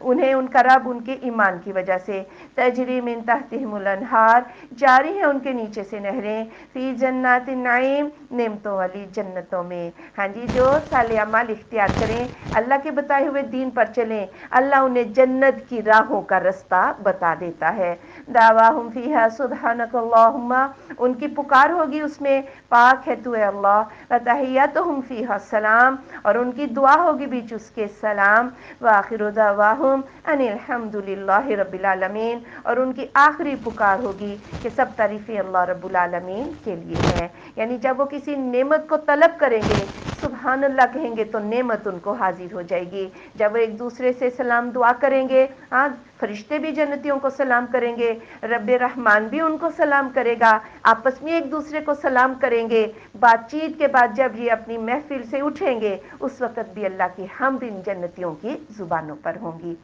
انہیں ان کا رب ان کے ایمان کی وجہ سے، تجری من تحتہم الانہار، جاری ہے ان کے نیچے سے نہریں، فی جنات النعیم، نعمتوں والی جنتوں میں۔ ہاں جی، جو صالح اعمال اختیار کریں، اللہ کے بتائے ہوئے دین پر چلیں، اللہ انہیں جنت کی راہوں کا رستہ بتا دیتا ہے۔ دعواہم فیہا سبحانک اللہم، ان کی پکار ہوگی اس میں، پاک ہے تو اے اللہ، وتحیتہم فیہا السلام، اور ان کی دعا ہوگی بیچ اس کے سلام، وآخر دعواہم ان الحمد للہ رب العالمین، اور ان کی آخری پکار ہوگی کہ سب تعریفیں اللہ رب العالمین کے لیے ہیں۔ یعنی جب وہ کسی نعمت کو طلب کریں گے، سبحان اللہ کہیں گے تو نعمت ان کو حاضر ہو جائے گی۔ جب وہ ایک دوسرے سے سلام دعا کریں گے، ہاں فرشتے بھی جنتیوں کو سلام کریں گے، رب رحمان بھی ان کو سلام کرے گا، آپس میں ایک دوسرے کو سلام کریں گے، بات چیت کے بعد جب یہ اپنی محفل سے اٹھیں گے اس وقت بھی اللہ کی حمد ان جنتیوں کی زبانوں پر ہوں گی۔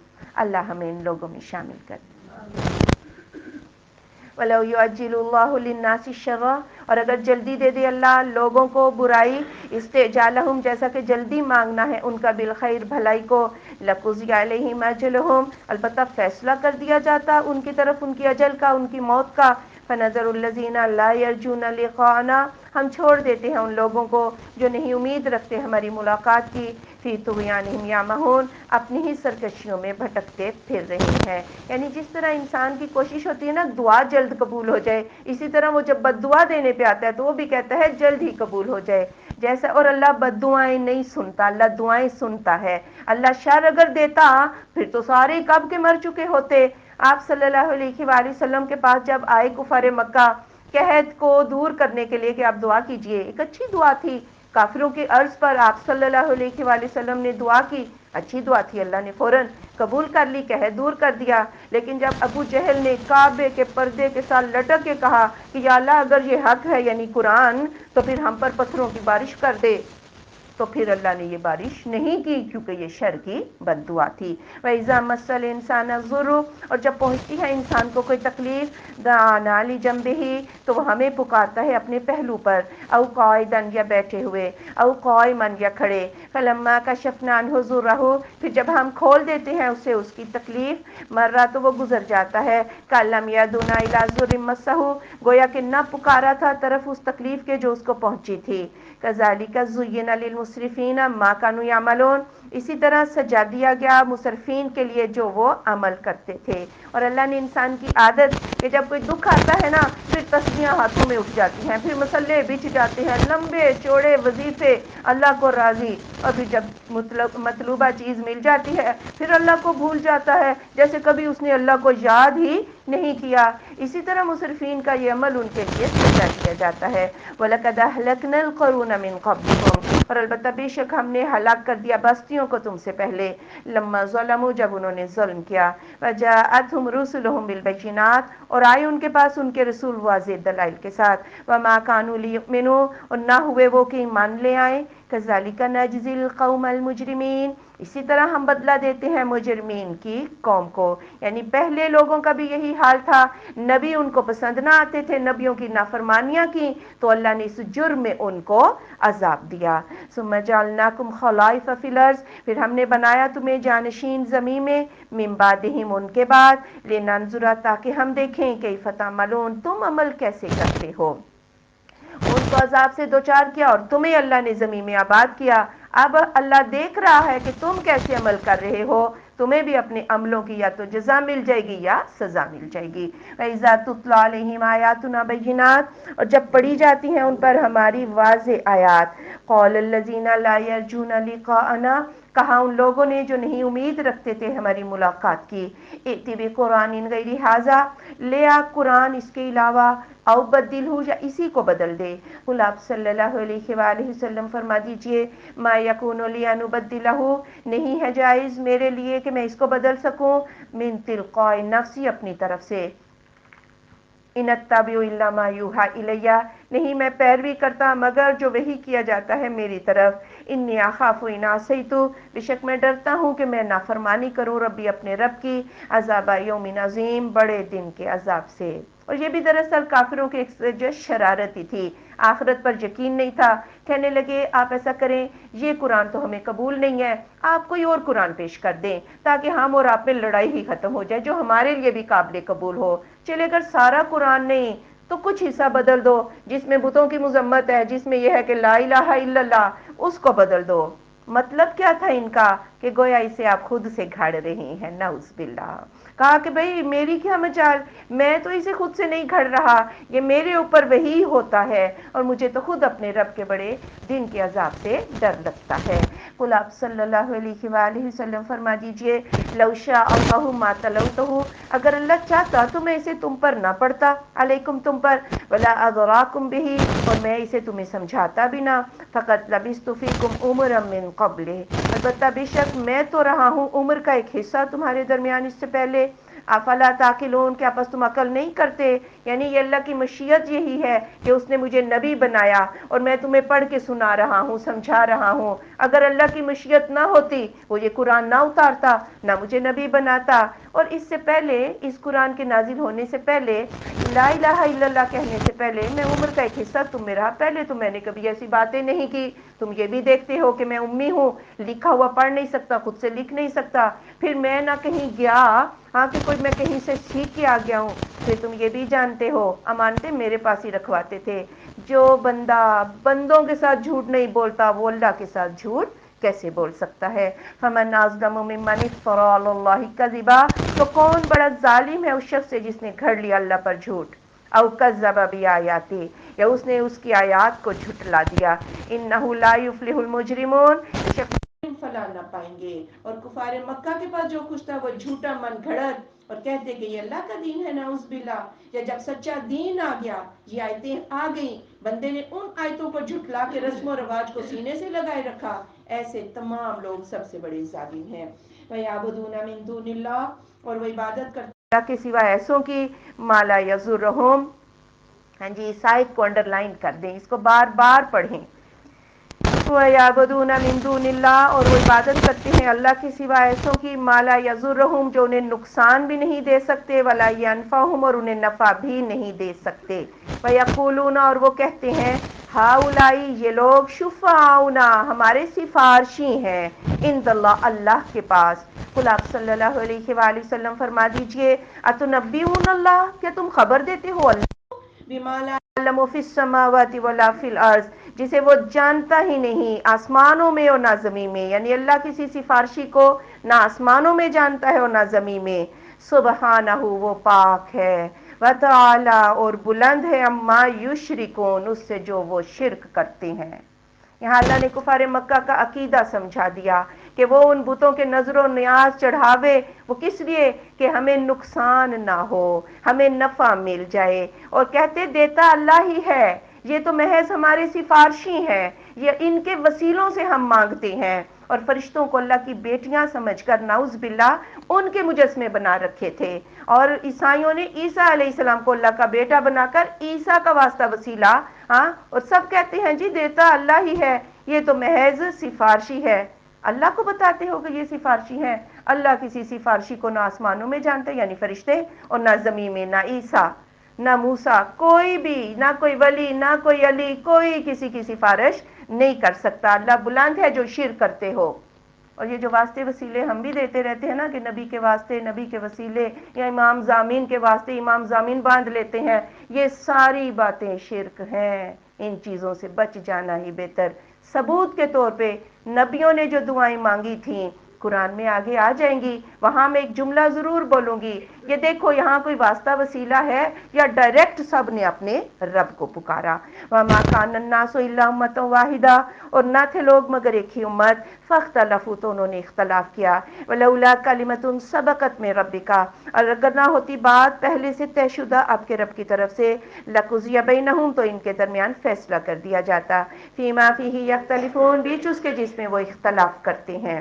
اللہ ہمیں ان لوگوں میں شامل کر۔ وَلَوْ يُعَجِّلُ اللَّهُ لِلنَّاسِ الشَّرَّ، اور اگر جلدی دے دے اللہ لوگوں کو برائی، استعجالہم، جیسا کہ جلدی مانگنا ہے ان کا، بالخیر بھلائی کو، لَقُضِیَ عَلَیہم أَجَلُہم، البتہ فیصلہ کر دیا جاتا ان کی طرف ان کی اجل کا، ان کی موت کا، فَنَذَرُ الَّذِینَ لَا يَرْجُونَ لِقَاءَنَا، ہم چھوڑ دیتے ہیں ان لوگوں کو جو نہیں امید رکھتے ہماری ملاقات کی، فی طغیانہم یعمہون، اپنی ہی سرکشیوں میں بھٹکتے پھر رہے ہیں۔ یعنی جس طرح انسان کی کوشش ہوتی ہے نا دعا جلد قبول ہو جائے، اسی طرح وہ جب بد دعا دینے پہ آتا ہے تو وہ بھی کہتا ہے جلد ہی قبول ہو جائے جیسا۔ اور اللہ بد دعائیں نہیں سنتا، اللہ دعائیں سنتا ہے۔ اللہ شر اگر دیتا پھر تو سارے کب کے مر چکے ہوتے۔ آپ صلی اللہ علیہ وآلہ وسلم کے پاس جب آئے کفار مکہ قحط کو دور کرنے کے لیے کہ آپ دعا کیجئے، ایک اچھی دعا تھی، کافروں کے عرض پر آپ صلی اللہ علیہ وآلہ وسلم نے دعا کی، اچھی دعا تھی، اللہ نے فوراً قبول کر لی، قحط دور کر دیا۔ لیکن جب ابو جہل نے کعبے کے پردے کے ساتھ لٹک کے کہا کہ یا اللہ اگر یہ حق ہے یعنی قرآن تو پھر ہم پر پتھروں کی بارش کر دے، تو پھر اللہ نے یہ بارش نہیں کی کیونکہ یہ شر کی بد دعا تھی۔ وَإِذَا مَسَّ الْإِنسَانَ الضُّرُّ، اور جب پہنچتی ہے انسان کو کوئی تکلیف، دعانا لِجَنبِهِ، تو وہ ہمیں پکارتا ہے اپنے پہلو پر، او قاعداً، یا بیٹھے ہوئے، او قائماً، یا کھڑے، فَلَمَّا كَشَفْنَا عَنْهُ ضُرَّهُ، پھر جب ہم کھول دیتے ہیں اسے اس کی تکلیف، مرہ، تو وہ گزر جاتا ہے، كَلَّمْ يَدُنَا إِلَى ضُرٍّ مَسَّهُ، گویا کہ نہ پکارا تھا طرف اس تکلیف کے جو اس کو پہنچی تھی۔ كَذَلِكَ زُيِّنَ لِلْمُسْرِفِينَ مَا كَانُوا يَعْمَلُونَ، اسی طرح سجا دیا گیا مسرفین کے لیے جو وہ عمل کرتے تھے۔ اور اللہ نے انسان کی عادت کہ جب کوئی دکھ آتا ہے نا پھر تسبیحاں ہاتھوں میں اٹھ جاتی ہیں، پھر مسلح بچھ جاتے ہیں، لمبے چوڑے وظیفے، اللہ کو راضی، اور پھر جب مطلوبہ چیز مل جاتی ہے پھر اللہ کو بھول جاتا ہے جیسے کبھی اس نے اللہ کو یاد ہی نہیں کیا۔ اسی طرح مسرفین کا یہ عمل ان کے لیے سجا کیا جاتا ہے۔ وَلَقَدْ أَهْلَكْنَا الْقُرُونَ مِنْ قَبْلِكُمْ، اور البتہ بے شک ہم نے ہلاک کر دیا بستیوں کو تم سے پہلے، لما ظلموا، جب انہوں نے ظلم کیا، وجاءتهم رسلهم بالبينات، اور آئے ان کے پاس ان کے رسول واضح دلائل کے ساتھ، وما كانوا ليؤمنوا، اور نہ ہوئے وہ کہ ایمان لے آئیں، کذالک نجزی القوم المجرمین، اسی طرح ہم بدلہ دیتے ہیں مجرمین کی قوم کو، یعنی پہلے لوگوں کا بھی یہی حال تھا، نبی ان کو پسند نہ آتے تھے، نبیوں کی نافرمانیاں کی تو اللہ نے اس جرم میں ان کو عذاب دیا۔ ثم جعلناکم خلائف فی الارض، پھر ہم نے بنایا تمہیں جانشین زمین میں، من بعدہم ان کے بعد، لننظر تاکہ ہم دیکھیں کیف تعملون تم عمل کیسے کرتے ہو۔ ان کو عذاب سے دوچار کیا اور تمہیں اللہ نے زمین میں آباد کیا، اب اللہ دیکھ رہا ہے کہ تم کیسے عمل کر رہے ہو، تمہیں بھی اپنے عملوں کی یا تو جزا مل جائے گی یا سزا مل جائے گی۔ وَإِذَا تُتْلَىٰ عَلَيْهِمْ آيَاتُنَا بَيِّنَاتٍ، اور جب پڑھی جاتی ہیں ان پر ہماری واضح آیات، قَالَ الَّذِينَ لَا يَرْجُونَ لِقَاءَنَا، کہا ان لوگوں نے جو نہیں امید رکھتے تھے ہماری ملاقات کی، ائْتِ بِقُرْآنٍ غَيْرِ هَٰذَا، لے آ قرآن اس کے علاوہ، او بدلہ یا اسی کو بدل دے۔ قل آپ صلی اللہ علیہ وآلہ وسلم فرما دیجئے، ما یکون لی ان ابدلہ، نہیں ہے جائز میرے لیے کہ میں اس کو بدل سکوں، من تلقاء نفسی اپنی طرف سے، ان اتبع الا ما یوحی الیہ، نہیں میں پیروی کرتا مگر جو وحی کیا جاتا ہے میری طرف، انی اخاف ان عصیت، بے شک میں ڈرتا ہوں کہ میں نافرمانی کروں ربی اپنے رب کی، عذاب یوم عظیم، بڑے دن کے عذاب سے۔ اور یہ بھی دراصل کافروں کی ایک جو شرارت ہی تھی، آخرت پر یقین نہیں تھا، کہنے لگے آپ ایسا کریں، یہ قرآن تو ہمیں قبول نہیں ہے، آپ کوئی اور قرآن پیش کر دیں تاکہ ہم اور آپ میں لڑائی ہی ختم ہو جائے، جو ہمارے لیے بھی قابل قبول ہو، چلے اگر سارا قرآن نہیں تو کچھ حصہ بدل دو، جس میں بتوں کی مذمت ہے، جس میں یہ ہے کہ لا الہ الا اللہ، اس کو بدل دو۔ مطلب کیا تھا ان کا کہ گویا اسے آپ خود سے گھڑ رہے ہیں، نعوذ باللہ۔ کہا کہ بھئی میری کیا مجال، میں تو اسے خود سے نہیں گھڑ رہا، یہ میرے اوپر وہی ہوتا ہے اور مجھے تو خود اپنے رب کے بڑے دن کے عذاب سے ڈر لگتا ہے۔ قل آپ صلی اللہ علیہ وآلہ وسلم فرما دیجئے، لو شاء اللہ ما تلوتہ، اگر اللہ چاہتا تو میں اسے تم پر نہ پڑھتا، علیکم تم پر، ولا اذراکم بہ، اور میں اسے تمہیں سمجھاتا بھی نہ، فقط لبثت فیکم عمرا من قبل، البتہ بے شک میں تو رہا ہوں عمر کا ایک حصہ تمہارے درمیان اس سے پہلے، افلا تعقلون، کیا پس تم عقل نہیں کرتے؟ یعنی یہ اللہ کی مشیت یہی ہے کہ اس نے مجھے نبی بنایا اور میں تمہیں پڑھ کے سنا رہا ہوں، سمجھا رہا ہوں، اگر اللہ کی مشیت نہ ہوتی وہ یہ قرآن نہ اتارتا، نہ مجھے نبی بناتا۔ اور اس سے پہلے، اس قرآن کے نازل ہونے سے پہلے، لا الہ الا اللہ کہنے سے پہلے میں عمر کا ایک حصہ تم میں رہا، پہلے تو میں نے کبھی ایسی باتیں نہیں کی، تم یہ بھی دیکھتے ہو کہ میں امی ہوں، لکھا ہوا پڑھ نہیں سکتا، خود سے لکھ نہیں سکتا، پھر میں نہ کہیں گیا، ہاں کہ کوئی میں کہیں سے سیکھ کے آ گیا ہوں، پھر تم یہ بھی جانتے ہو امانتیں میرے پاس ہی رکھواتے تھے، جو بندہ بندوں کے ساتھ جھوٹ نہیں بولتا وہ اللہ کے ساتھ جھوٹ کیسے بول سکتا ہے؟ فمن اظلم ممن افترى علی اللہ کذبا، تو کون بڑا ظالم ہے اس شخص سے جس نے گھڑ لیا اللہ پر جھوٹ، او کذب بآیاتی، یا اس نے اس کی آیات کو جھٹلا دیا، انہ لا یفلح المجرمون، فلاح نہ پائیں گے۔ اور کفار مکہ کے پاس جو کچھ تھا وہ جھوٹا من گھڑت، اور کہتے کہ یہ اللہ کا دین ہے، نعوذ باللہ، یا جب سچا دین آ گیا، یہ آیتیں آ گئیں، بندے نے ان آیتوں کو جھٹلا کے رسم و رواج کو سینے سے لگائے رکھا، ایسے تمام لوگ سب سے بڑے ظالم ہیں۔ وَيَعْبُدُونَ مِن دُونِ اللَّهِ، اور وہ عبادت کرتے ہیں اللہ کے سوا ایسوں کی، مَا لَا يَضُرُّهُمْ، ہاں جی اس آیت کو انڈر لائن کر دیں، اس کو بار بار پڑھیں۔ وَيَعْبُدُونَ مِن دُونِ اللَّهِ، اور وہ عبادت کرتے ہیں اللہ کے سوا ایسوں کی، مَا لَا يَضُرُّهُمْ، جو انہیں نقصان بھی نہیں دے سکتے، وَلَا يَنفَعُهُمْ، اور انہیں نفع بھی نہیں دے سکتے۔ وَيَقُولُونَ، اور وہ کہتے ہیں، ہؤلاء، یہ لوگ، شفعاؤنا، ہمارے سفارشی ہیں، عند اللہ، اللہ کے پاس۔ قل آپ صلی اللہ علیہ وآلہ وسلم فرما دیجئے، اتنبئون اللہ، کیا تم خبر دیتے ہو اللہ بما لا يعلم في السماوات ولا في الارض، جسے وہ جانتا ہی نہیں آسمانوں میں اور نہ زمین میں، یعنی اللہ کسی سفارشی کو نہ آسمانوں میں جانتا ہے اور نہ زمین میں، سبحانہ، وہ پاک ہے، وتعالی، اور بلند ہے، اما یشرکون، اس سے جو وہ شرک کرتے ہیں۔ یہاں اللہ نے کفار مکہ کا عقیدہ سمجھا دیا کہ وہ ان بتوں کے نظر و نیاز چڑھاوے، وہ کس لیے کہ ہمیں نقصان نہ ہو، ہمیں نفع مل جائے، اور کہتے دیتا اللہ ہی ہے، یہ تو محض ہمارے سفارشی ہیں، یہ ان کے وسیلوں سے ہم مانگتے ہیں، اور فرشتوں کو اللہ کی بیٹیاں سمجھ کر نعوذ باللہ ان کے مجسمے بنا رکھے تھے، اور عیسائیوں نے عیسیٰ علیہ السلام کو اللہ کا بیٹا بنا کر عیسیٰ کا واسطہ وسیلہ، ہاں، اور سب کہتے ہیں جی دیتا اللہ ہی ہے، یہ تو محض سفارشی ہے. اللہ کو بتاتے ہو کہ یہ سفارشی ہیں. اللہ کسی سفارشی کو نہ آسمانوں میں جانتے یعنی فرشتے، اور نہ زمین میں، نہ عیسیٰ نہ موسیٰ، کوئی بھی، نہ کوئی ولی نہ کوئی علی، کوئی کسی کی سفارش نہیں کر سکتا. اللہ بلند ہے جو شرک کرتے ہو. اور یہ جو واسطے وسیلے ہم بھی دیتے رہتے ہیں نا کہ نبی کے واسطے، نبی کے وسیلے، یا امام ضامین کے واسطے امام ضامین باندھ لیتے ہیں، یہ ساری باتیں شرک ہیں. ان چیزوں سے بچ جانا ہی بہتر. ثبوت کے طور پہ نبیوں نے جو دعائیں مانگی تھیں قرآن میں آگے آ جائیں گی. وہاں میں ایک جملہ ضرور بولوں گی، یہ دیکھو یہاں کوئی واسطہ وسیلہ ہے یا ڈائریکٹ سب نے اپنے رب کو پکارا. وَمَا كَانَ النَّاسُ إِلَّا أُمَّةً وَاحِدَةً، اور نہ تھے لوگ مگر ایک ہی امت. فَاخْتَلَفُوا، تو انہوں نے اختلاف کیا. وَلَوْلَا كَلِمَةٌ سَبَقَتْ مِن رَبِّكَ، اور اگر نہ ہوتی بات پہلے سے طے شدہ آپ کے رب کی طرف سے، لَقُضِيَ بَيْنَهُمْ، تو ان کے درمیان فیصلہ کر دیا جاتا. فِيمَا فِيهِ يَخْتَلِفُونَ، بیچ اس کے جس میں وہ اختلاف کرتے ہیں.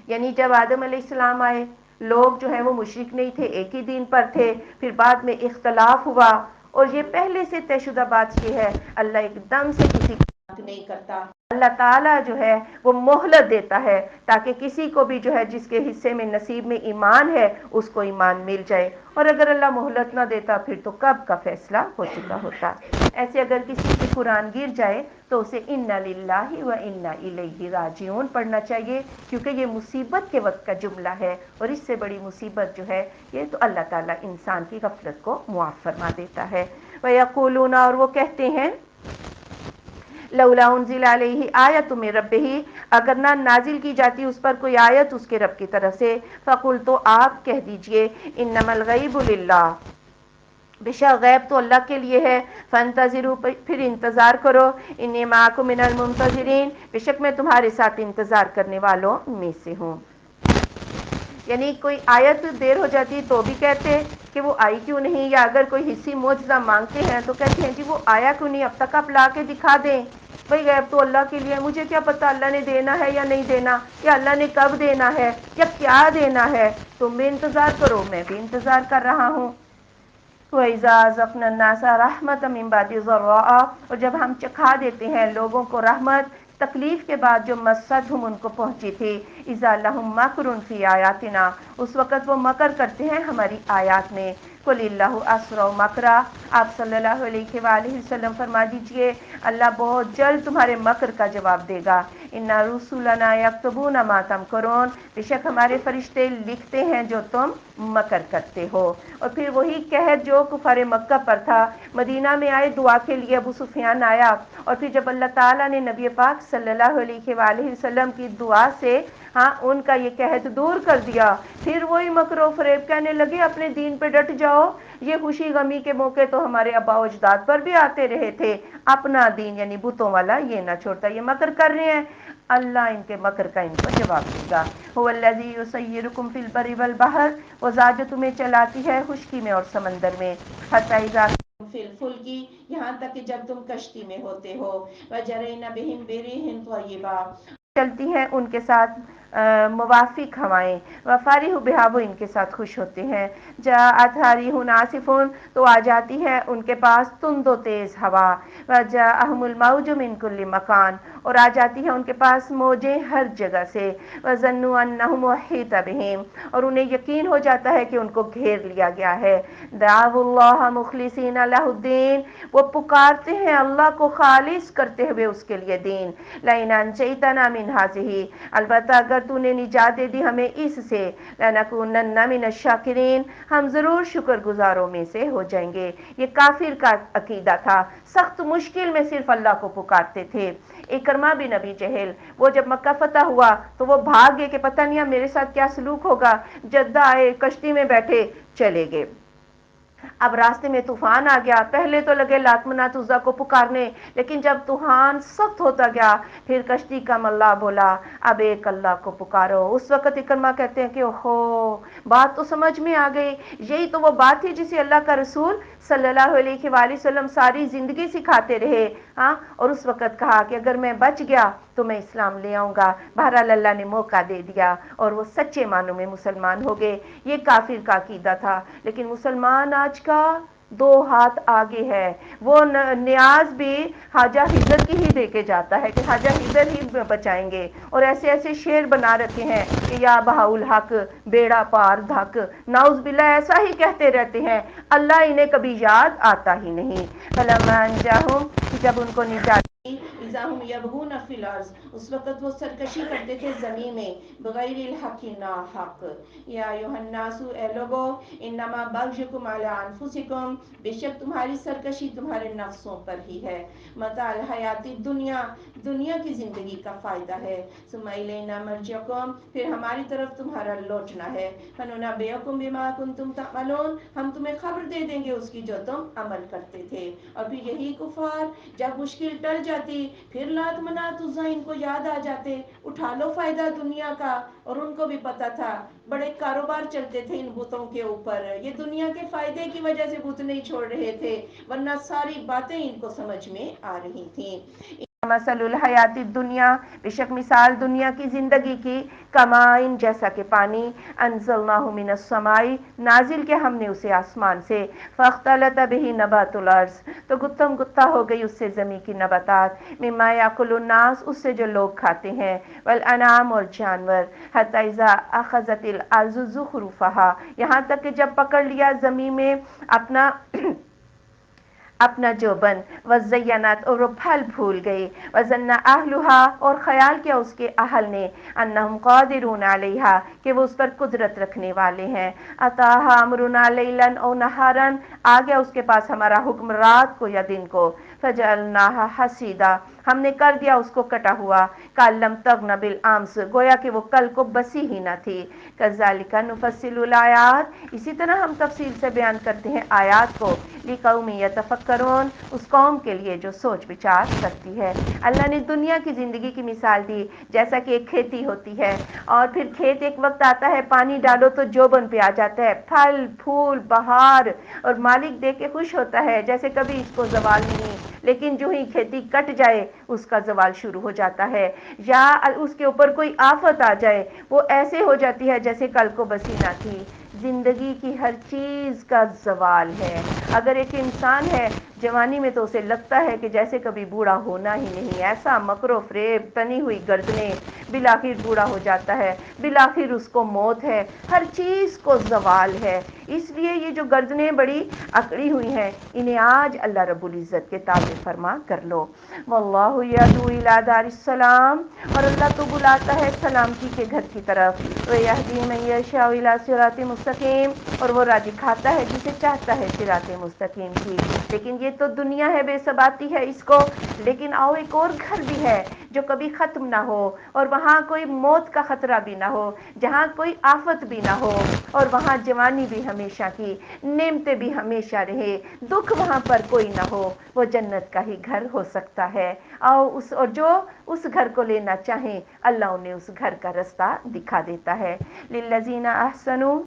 یعنی جب آدم علیہ السلام آئے، لوگ جو ہیں وہ مشرک نہیں تھے، ایک ہی دین پر تھے. پھر بعد میں اختلاف ہوا، اور یہ پہلے سے طے شدہ بات یہ ہے، اللہ ایک دم سے کسی کی بات نہیں کرتا. اللہ تعالیٰ جو ہے وہ مہلت دیتا ہے تاکہ کسی کو بھی جو ہے جس کے حصے میں نصیب میں ایمان ہے اس کو ایمان مل جائے. اور اگر اللہ مہلت نہ دیتا پھر تو کب کا فیصلہ ہو چکا ہوتا. ایسے اگر کسی کی قرآن گر جائے تو اسے اِنَّا لِلَّهِ وَإِنَّا إِلَيْهِ راجعون پڑھنا چاہیے، کیونکہ یہ مصیبت کے وقت کا جملہ ہے، اور اس سے بڑی مصیبت جو ہے یہ تو اللہ تعالیٰ انسان کی غفلت کو معاف فرما دیتا ہے. وَيَقُولُونَ، اور وہ کہتے ہیں، لولا انزل علیہ آیۃ من ربہ، اگر نہ نازل کی جاتی اس پر کوئی آیت اس کے رب کی طرف سے. فقل، تو آپ کہہ دیجئے، انما الغیب للہ، بے شک غیب تو اللہ کے لیے ہے. فانتظروا، پھر انتظار کرو. انی معکم من المنتظرین، بے شک میں تمہارے ساتھ انتظار کرنے والوں میں سے ہوں. یعنی کوئی آیت دیر ہو جاتی تو بھی کہتے کہ وہ آئی کیوں نہیں، یا اگر کوئی حصی معجزہ مانگتے ہیں تو کہتے ہیں جی وہ آیا کیوں نہیں، اب تک آپ لا کے دکھا دیں. بھئی غیب تو اللہ کے لیے، مجھے کیا پتا اللہ نے دینا ہے یا نہیں دینا، یا اللہ نے کب دینا ہے، یا کیا دینا ہے. تم بھی انتظار کرو، میں بھی انتظار کر رہا ہوں. وَإِذَا أَذَقْنَا النَّاسَ رَحْمَةً مِّن بَعْدِ ضَرَّاءَ، اور جب ہم چکھا دیتے ہیں لوگوں کو رحمت تکلیف کے بعد جو مَسَّتْهُمْ ان کو پہنچی تھی. اِذَا لَهُمْ مَكْرٌ فِي آیَاتِنَا، اس وقت وہ مکر کرتے ہیں ہماری آیات میں. قُلِ اللَّهُ أَسْرَعُ مَكْرًا، آپ صلی اللہ علیہ وآلہ وسلم فرما دیجئے اللہ بہت جلد تمہارے مکر کا جواب دے گا. اِنَّ رُسُلَنَا يَكْتُبُونَ مَا تَمْكُرُونَ، بے شک ہمارے فرشتے لکھتے ہیں جو تم مکر کرتے ہو. اور پھر وہی قحط جو کفار مکہ پر تھا، مدینہ میں آئے دعا کے لیے، ابو سفیان آیا، اور پھر جب اللہ تعالیٰ نے نبی پاک صلی اللہ علیہ وآلہ وسلم کی دعا سے ان کا یہ قحط دور کر دیا، پھر وہی مکر و فریب، کہنے لگے اپنے دین پہ ڈٹ جاؤ. یہ خوشی غمی کے موقع تو ہمارے آباء و اجداد پر بھی آتے رہے تھے، اپنا دین یعنی بتوں والا یہ نہ چھوڑتا. یہ مکر کر رہے ہیں، اللہ ان کے مکر کا ان کو جواب دے گا. هو الذی یسیرکم فی البر والبحر، وہ ذات جو تمہیں چلاتی ہے خشکی میں اور سمندر میں. حتی اذا فی الفلک، یہاں تک کہ جب تم کشتی میں ہوتے ہو. وجرین بہم بریح طیبہ، چلتی ہیں ان کے ساتھ موافق ہوائیں. وفارح بہا، وہ ان کے ساتھ خوش ہوتے ہیں. جاءت ریح عاصف، تو آ جاتی ہے ان کے پاس تند و تیز ہوا. وجاءہم الموج من کل مکان، اور آ جاتی ہے ان کے پاس موجیں ہر جگہ سے. وظنوا انہم احیط بہم، اور انہیں یقین ہو جاتا ہے کہ ان کو گھیر لیا گیا ہے. دعوا اللہ مخلصین لہ الدین، وہ پکارتے ہیں اللہ کو خالص کرتے ہوئے اس کے لیے دین. لئن انجیتنا من ہذہ، البتہ اگر تو نے نجات دے دی ہمیں اس سے. لنکونن من الشاکرین، ہم ضرور شکر گزاروں میں سے ہو جائیں گے. یہ کافر کا عقیدہ تھا، سخت مشکل میں صرف اللہ کو پکارتے تھے. اکرمہ بن ابی جہل، وہ جب مکہ فتح ہوا تو وہ بھاگ گئے کہ پتہ نہیں اب میرے ساتھ کیا سلوک ہوگا. جدہ آئے، کشتی میں بیٹھے، چلے گئے. اب راستے میں طوفان آ گیا. پہلے تو لگے لات منات عزا کو پکارنے، لیکن جب طوفان سخت ہوتا گیا پھر کشتی کا ملا بولا اب ایک اللہ کو پکارو. اس وقت اکرمہ کہتے ہیں کہ اوہو، بات تو سمجھ میں آ گئی، یہی تو وہ بات تھی جسے اللہ کا رسول صلی اللہ علیہ وآلہ وسلم ساری زندگی سکھاتے رہے. اور اس وقت کہا کہ اگر میں بچ گیا تو میں اسلام لے آؤں گا. بہرحال اللہ نے موقع دے دیا اور وہ سچے معنوں میں مسلمان ہو گئے. یہ کافر کا عقیدہ تھا، لیکن مسلمان آج کا دو ہاتھ آگے ہے، وہ نیاز بھی خواجہ حضر کی ہی دے کے جاتا ہے کہ خواجہ حضر ہی بچائیں گے، اور ایسے ایسے شعر بنا رکھے ہیں کہ یا بہاء الحق بیڑا پار دھک، نعوذ باللہ ایسا ہی کہتے رہتے ہیں، اللہ انہیں کبھی یاد آتا ہی نہیں۔ فلما انجاہم، جب ان کو نجات اذا هم یبغون فی الارض، اس وقت وہ سرکشی کرتے تھے زمین میں، بغیر الحق ناحق۔ یا ایھا الناس، اے لوگو، انما بغیکم علی انفسکم، بے شک تمہاری سرکشی تمہارے نفسوں پر ہی ہے، متاع الحیات الدنیا، دنیا کی زندگی کا فائدہ ہے، ثم الینا مرجعکم، پھر ہماری طرف تمہارا لوٹنا ہے، فننبئکم بما کنتم تعملون، ہم تمہیں خبر دے دیں گے اس کی جو تم عمل کرتے تھے۔ اور پھر یہی کفار جب مشکل ٹل جاتی، پھر لات منات عزا ان کو یاد آ جاتے، اٹھا لو فائدہ دنیا کا، اور ان کو بھی پتا تھا بڑے کاروبار چلتے تھے ان بتوں کے اوپر، یہ دنیا کے فائدے کی وجہ سے بت نہیں چھوڑ رہے تھے، ورنہ ساری باتیں ان کو سمجھ میں آ رہی تھیں۔ مثل الحیات الدنیا، بے شک مثال دنیا کی زندگی کی، کمائن جیسا کہ پانی، انزلناہ من السماء، نازل کیا ہم نے اسے آسمان سے، فاختلط بہ نبات الارض، تو گتم گتا ہو گئی اس سے زمین کی نباتات، مما یاکل الناس، اس سے جو لوگ کھاتے ہیں، والانعام، اور جانور، حتی اذا اخذت الارض زخرفها، یہاں تک کہ جب پکڑ لیا زمین میں اپنا جوبن، وزینت، اور وہ پھل پھول گئی، وظن اہلها، اور خیال کیا اس کے اہل نے، انہم قادرون علیہا، کہ وہ اس پر قدرت رکھنے والے ہیں، اتاہا امرنا لیلا او نہارا، آ گیا اس کے پاس ہمارا حکم رات کو یا دن کو، فجعلناہا حصیدا، ہم نے کر دیا اس کو کٹا ہوا، کأن لم تغن بالامس، گویا کہ وہ کل کو بسی ہی نہ تھی، کذالک نفصل الآیات، اسی طرح ہم تفصیل سے بیان کرتے ہیں آیات کو، لقوم یتفکرون، اس قوم کے لیے جو سوچ بچار کرتی ہے۔ اللہ نے دنیا کی زندگی کی مثال دی، جیسا کہ ایک کھیتی ہوتی ہے، اور پھر کھیت ایک وقت آتا ہے پانی ڈالو تو جوبن پہ آ جاتا ہے، پھل پھول بہار، اور مالک دیکھ کے خوش ہوتا ہے جیسے کبھی اس کو زوال نہیں، لیکن جو ہی کھیتی کٹ جائے اس کا زوال شروع ہو جاتا ہے، یا اس کے اوپر کوئی آفت آ جائے وہ ایسے ہو جاتی ہے جیسے کل کو بسی نہ تھی۔ زندگی کی ہر چیز کا زوال ہے، اگر ایک انسان ہے جوانی میں تو اسے لگتا ہے کہ جیسے کبھی بوڑھا ہونا ہی نہیں، ایسا مکر و فریب، تنی ہوئی گردنیں، بالآخر بوڑھا ہو جاتا ہے، بالآخر اس کو موت ہے، ہر چیز کو زوال ہے، اس لیے یہ جو گردنیں بڑی اکڑی ہوئی ہیں انہیں آج اللہ رب العزت کے تابع فرما کر لو۔ واللہ یدعو الی دار السلام، اور اللہ تو بلاتا ہے سلامتی کے گھر کی طرف، ویہدی من یشاء الی صراط مستقیم، اور وہ راہ دکھاتا ہے جسے چاہتا ہے صراط مستقیم کی۔ لیکن یہ تو دنیا ہے، بے ثباتی ہے اس کو، لیکن آؤ ایک اور گھر بھی ہے جو کبھی ختم نہ ہو، اور وہاں کوئی موت کا خطرہ بھی نہ ہو، جہاں کوئی آفت بھی نہ ہو، اور وہاں جوانی بھی ہمیشہ کی، نعمتیں بھی ہمیشہ رہے، دکھ وہاں پر کوئی نہ ہو، وہ جنت کا ہی گھر ہو سکتا ہے۔ آؤ اور جو اس گھر کو لینا چاہیں اللہ انہیں اس گھر کا رستہ دکھا دیتا ہے۔ للذین احسنوا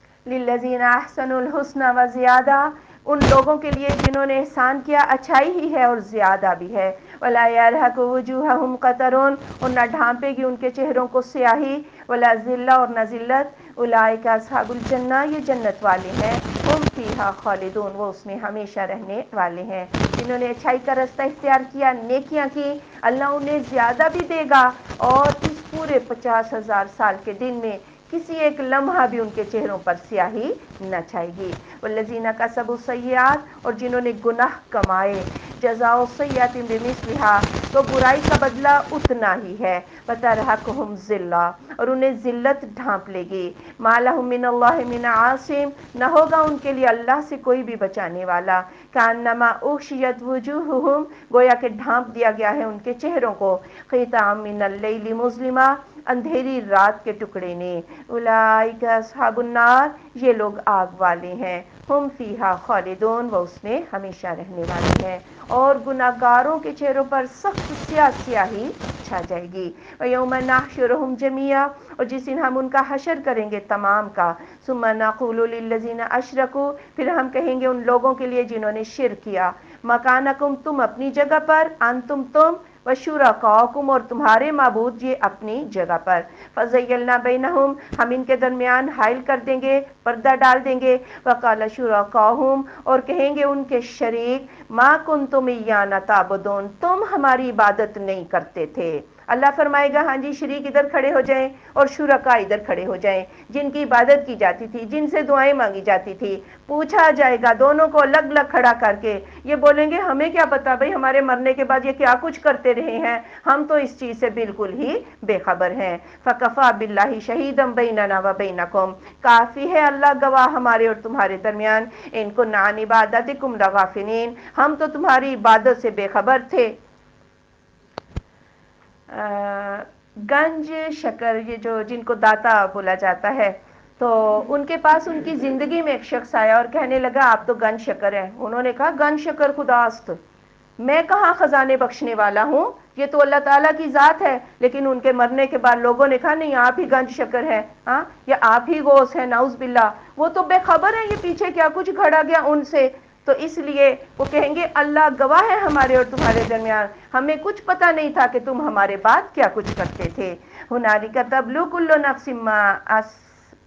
الحسنی وزیادہ، ان لوگوں کے لیے جنہوں نے احسان کیا اچھائی ہی ہے اور زیادہ بھی ہے، ولا یرہق وجوہہم قتر، اور نہ ڈھانپے گی ان کے چہروں کو سیاہی، ولا ذلہ، اور نہ ذلت، اولئک اصحاب الجنہ، یہ جنت والے ہیں، ہم فیہا خالدون، وہ اس میں ہمیشہ رہنے والے ہیں۔ جنہوں نے اچھائی کا رستہ اختیار کیا، نیکیاں کی، اللہ انہیں زیادہ بھی دے گا، اور اس پورے 50,000 سال کے دن میں کسی ایک لمحہ بھی ان کے چہروں پر سیاہی نہ چھائے گی۔ والذین کسبوا السیئات، اور جنہوں نے گناہ کمائے، جزاء سیئۃ بمثلھا، تو برائی کا بدلہ اتنا ہی ہے، وترہقہم ذلہ، اور انہیں ذلت ڈھانپ لے گی، ما لہم من اللہ من عاصم، نہ ہوگا ان کے لیے اللہ سے کوئی بھی بچانے والا، کأنما اغشیت وجوہہم، گویا کہ ڈھانپ دیا گیا ہے ان کے چہروں کو، قطعا من اللیل مظلما، اندھیری رات کے ٹکڑے نے، اولئک اصحاب النار، یہ لوگ آگ والے ہیں، ہم فیہا خالدون، وہ اس میں ہمیشہ رہنے والے ہیں، اور گناہگاروں کے چہروں پر سخت سیاہ سیاہی چھا جائے گی۔ وَيَوْمَ نَحْشُرُهُمْ جَمِيعًا، اور جس دن ہم ان کا حشر کریں گے تمام کا، ثُمَّ نَقُولُ لِلَّذِينَ أَشْرَكُوا، پھر ہم کہیں گے ان لوگوں کے لیے جنہوں نے شرک کیا، مکانکم، تم اپنی جگہ پر، انتم تم، وشرکاءکم اور تمہارے معبود یہ اپنی جگہ پر، فزیلنا بینہم ہم ان کے درمیان حائل کر دیں گے، پردہ ڈال دیں گے، وقال شرکاءہم اور کہیں گے ان کے شریک ما کنتم ایانا تعبدون تم ہماری عبادت نہیں کرتے تھے۔ اللہ فرمائے گا ہاں جی شریک ادھر کھڑے ہو جائیں اور شرکاء ادھر کھڑے ہو جائیں، جن کی عبادت کی جاتی تھی، جن سے دعائیں مانگی جاتی تھی، پوچھا جائے گا دونوں کو الگ الگ کھڑا کر کے، یہ بولیں گے ہمیں کیا پتا بھئی ہمارے مرنے کے بعد یہ کیا کچھ کرتے رہے ہیں، ہم تو اس چیز سے بالکل ہی بے خبر ہیں۔ فَكَفَى بِاللَّهِ شَهِيدًا بَيْنَنَا وَبَيْنَكُمْ کافی ہے اللہ گواہ ہمارے اور تمہارے درمیان، ان كُنَّا عَنْ عِبَادَتِكُمْ لَغَافِلِينَ ہم تو تمہاری عبادت سے بے خبر تھے۔ گنج شکر یہ جو جن کو داتا بولا جاتا ہے، تو ان کے پاس ان کی زندگی میں ایک شخص آیا اور کہنے لگا آپ تو گنج شکر ہیں۔ انہوں نے کہا گنج شکر خداست، میں کہاں خزانے بخشنے والا ہوں، یہ تو اللہ تعالیٰ کی ذات ہے۔ لیکن ان کے مرنے کے بعد لوگوں نے کہا نہیں آپ ہی گنج شکر ہیں، ہاں یا آپ ہی غوث ہیں، نعوذ باللہ، وہ تو بے خبر ہیں یہ پیچھے کیا کچھ گھڑا گیا ان سے۔ تو اس لیے وہ کہیں گے اللہ گواہ ہے ہمارے اور تمہارے درمیان، ہمیں کچھ پتہ نہیں تھا کہ تم ہمارے بعد کیا کچھ کرتے تھے۔ ہنالک تبلو کل نفس ما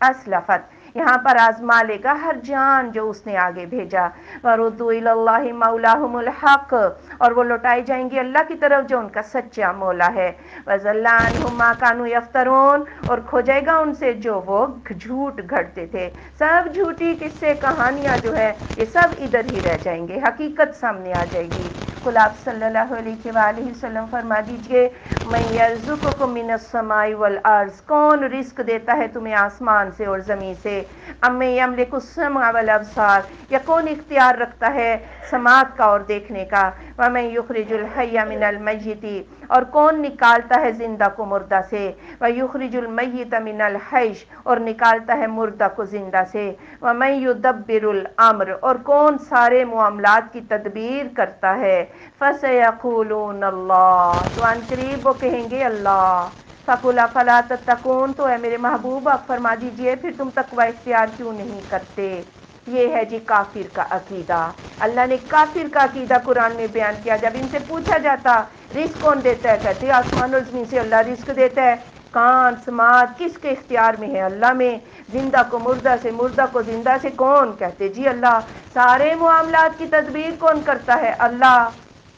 اسلفت یہاں پر آزما لے گا ہر جان جو اس نے آگے بھیجا۔ وردوا الی اللہ مولاہم الحق اور وہ لوٹائے جائیں گے اللہ کی طرف جو ان کا سچا مولا ہے۔ وضل عنہم ما کانوا یفترون اور کھو جائے گا ان سے جو وہ جھوٹ گھڑتے تھے۔ سب جھوٹی قصے کہانیاں جو ہے یہ سب ادھر ہی رہ جائیں گے، حقیقت سامنے آ جائے گی۔ قل آپ صلی اللہ علیہ وآلہ وسلم فرما دیجئے من یرزقکم من السماء والارض کون رزق دیتا ہے تمہیں آسمان سے اور زمین سے، امن یملک السمع والابصار یا کون اختیار رکھتا ہے سماعت کا اور دیکھنے کا، ومن یخرج الحی من المیت اور کون نکالتا ہے زندہ کو مردہ سے، ویخرج المیت من الحی اور نکالتا ہے مردہ کو زندہ سے، ومن یدبر الامر اور کون سارے معاملات کی تدبیر کرتا ہے، فسیقولون اللہ تو ان قریب وہ کہیں گے اللہ۔ فَقُلْ أَفَلَا تَتَّقُونَ تو اے میرے محبوب آپ فرما دیجئے پھر تم تقوی اختیار کیوں نہیں کرتے۔ یہ ہے جی کافر کا عقیدہ، اللہ نے کافر کا عقیدہ قرآن میں بیان کیا۔ جب ان سے پوچھا جاتا رزق کون دیتا ہے، کہتے آسمان اور زمین سے اللہ رزق دیتا ہے، کان سماعت کس کے اختیار میں ہے، اللہ میں، زندہ کو مردہ سے، مردہ کو زندہ سے کون، کہتے جی اللہ، سارے معاملات کی تدبیر کون کرتا ہے اللہ،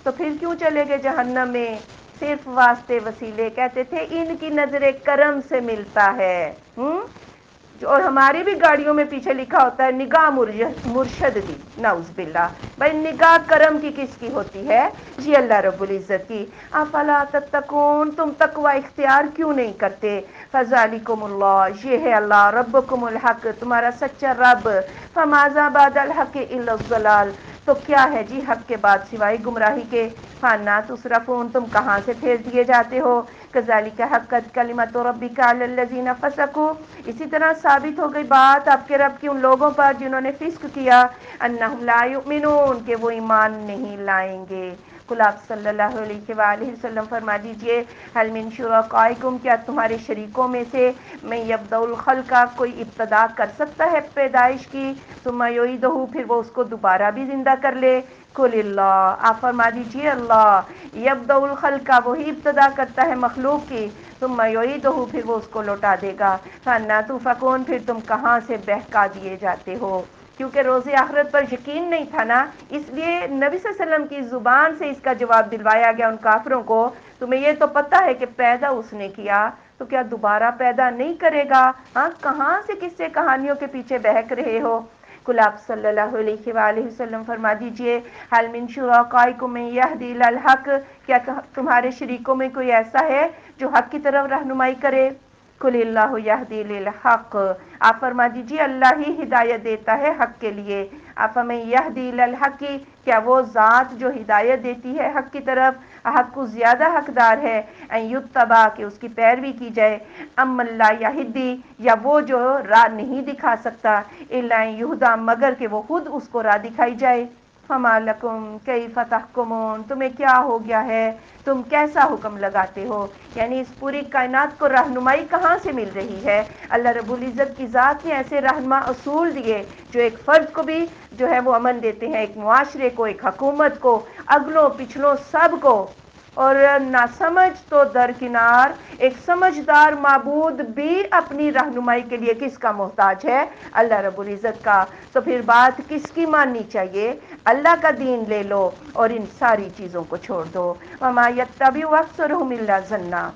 تو پھر کیوں چلے گئے جہنم میں، صرف واسطے وسیلے، کہتے تھے ان کی نظر کرم سے ملتا ہے، اور ہماری بھی گاڑیوں میں پیچھے لکھا ہوتا ہے نگاہ مرشد دی، نعوذ باللہ، بھائی نگاہ کرم کی کس کی ہوتی ہے، جی اللہ رب العزت کی۔ افلا تتقون تم تقوی اختیار کیوں نہیں کرتے، فذالکم اللہ یہ ہے اللہ، ربکم الحق تمہارا سچا رب، فماذا بعد الحق الا الضلال تو کیا ہے جی حق کے بعد سوائے گمراہی کے، فانا تصرفون تم کہاں سے پھیر دیے جاتے ہو، کذالک حقت کلمۃ ربک علی الذین فسقوا اسی طرح ثابت ہو گئی بات آپ کے رب کی ان لوگوں پر جنہوں نے فسق کیا، انہم لا یؤمنون کہ وہ ایمان نہیں لائیں گے۔ قل آپ صلی اللہ علیہ وآلہ وسلم فرما دیجئے هل من شرکائکم کیا تمہارے شریکوں میں سے میں یبدأ الخلق کوئی ابتدا کر سکتا ہے پیدائش کی، ثم یعیدہ پھر وہ اس کو دوبارہ بھی زندہ کر لے، قل اللہ آپ فرما دیجئے اللہ یبدأ الخلق وہی ابتدا کرتا ہے مخلوق کی، ثم یعیدہ پھر وہ اس کو لوٹا دے گا، فانا تؤفکون پھر تم کہاں سے بہکا دیے جاتے ہو، کیونکہ روز آخرت پر یقین نہیں تھا نا، اس لیے نبی صلی اللہ علیہ وسلم کی زبان سے اس کا جواب دلوایا گیا ان کافروں کو، تمہیں یہ تو پتہ ہے کہ پیدا اس نے کیا تو کیا دوبارہ پیدا نہیں کرے گا، ہاں کہاں سے کس سے کہانیوں کے پیچھے بہک رہے ہو۔ قل آپ صلی اللہ علیہ وآلہ وسلم فرما دیجئے هل من شرکائکم من یہدی الی الحق کیا تمہارے شریکوں میں کوئی ایسا ہے جو حق کی طرف رہنمائی کرے، قل اللہ یہدی للحق آپ فرما دیجئے اللہ ہی ہدایت دیتا ہے حق کے لیے، افمن یہدی الی الحق کیا وہ ذات جو ہدایت دیتی ہے حق کی طرف حق کو زیادہ حقدار ہے ان یتبع کہ اس کی پیروی کی جائے، ام لا یہدی یا وہ جو راہ نہیں دکھا سکتا، الا ان یہدی مگر کہ وہ خود اس کو راہ دکھائی جائے، فما لکم کیف تحکمون تمہیں کیا ہو گیا ہے، تم کیسا حکم لگاتے ہو، یعنی اس پوری کائنات کو رہنمائی کہاں سے مل رہی ہے، اللہ رب العزت کی ذات نے ایسے رہنما اصول دیے جو ایک فرد کو بھی جو ہے وہ امن دیتے ہیں، ایک معاشرے کو، ایک حکومت کو، اگلوں پچھلوں سب کو، اور نہ سمجھ تو درکنار، ایک سمجھدار معبود بھی اپنی رہنمائی کے لیے کس کا محتاج ہے؟ اللہ رب العزت کا۔ تو پھر بات کس کی ماننی چاہیے؟ اللہ کا دین لے لو اور ان ساری چیزوں کو چھوڑ دو۔ وما یتبع اکثرهم الا ظنا،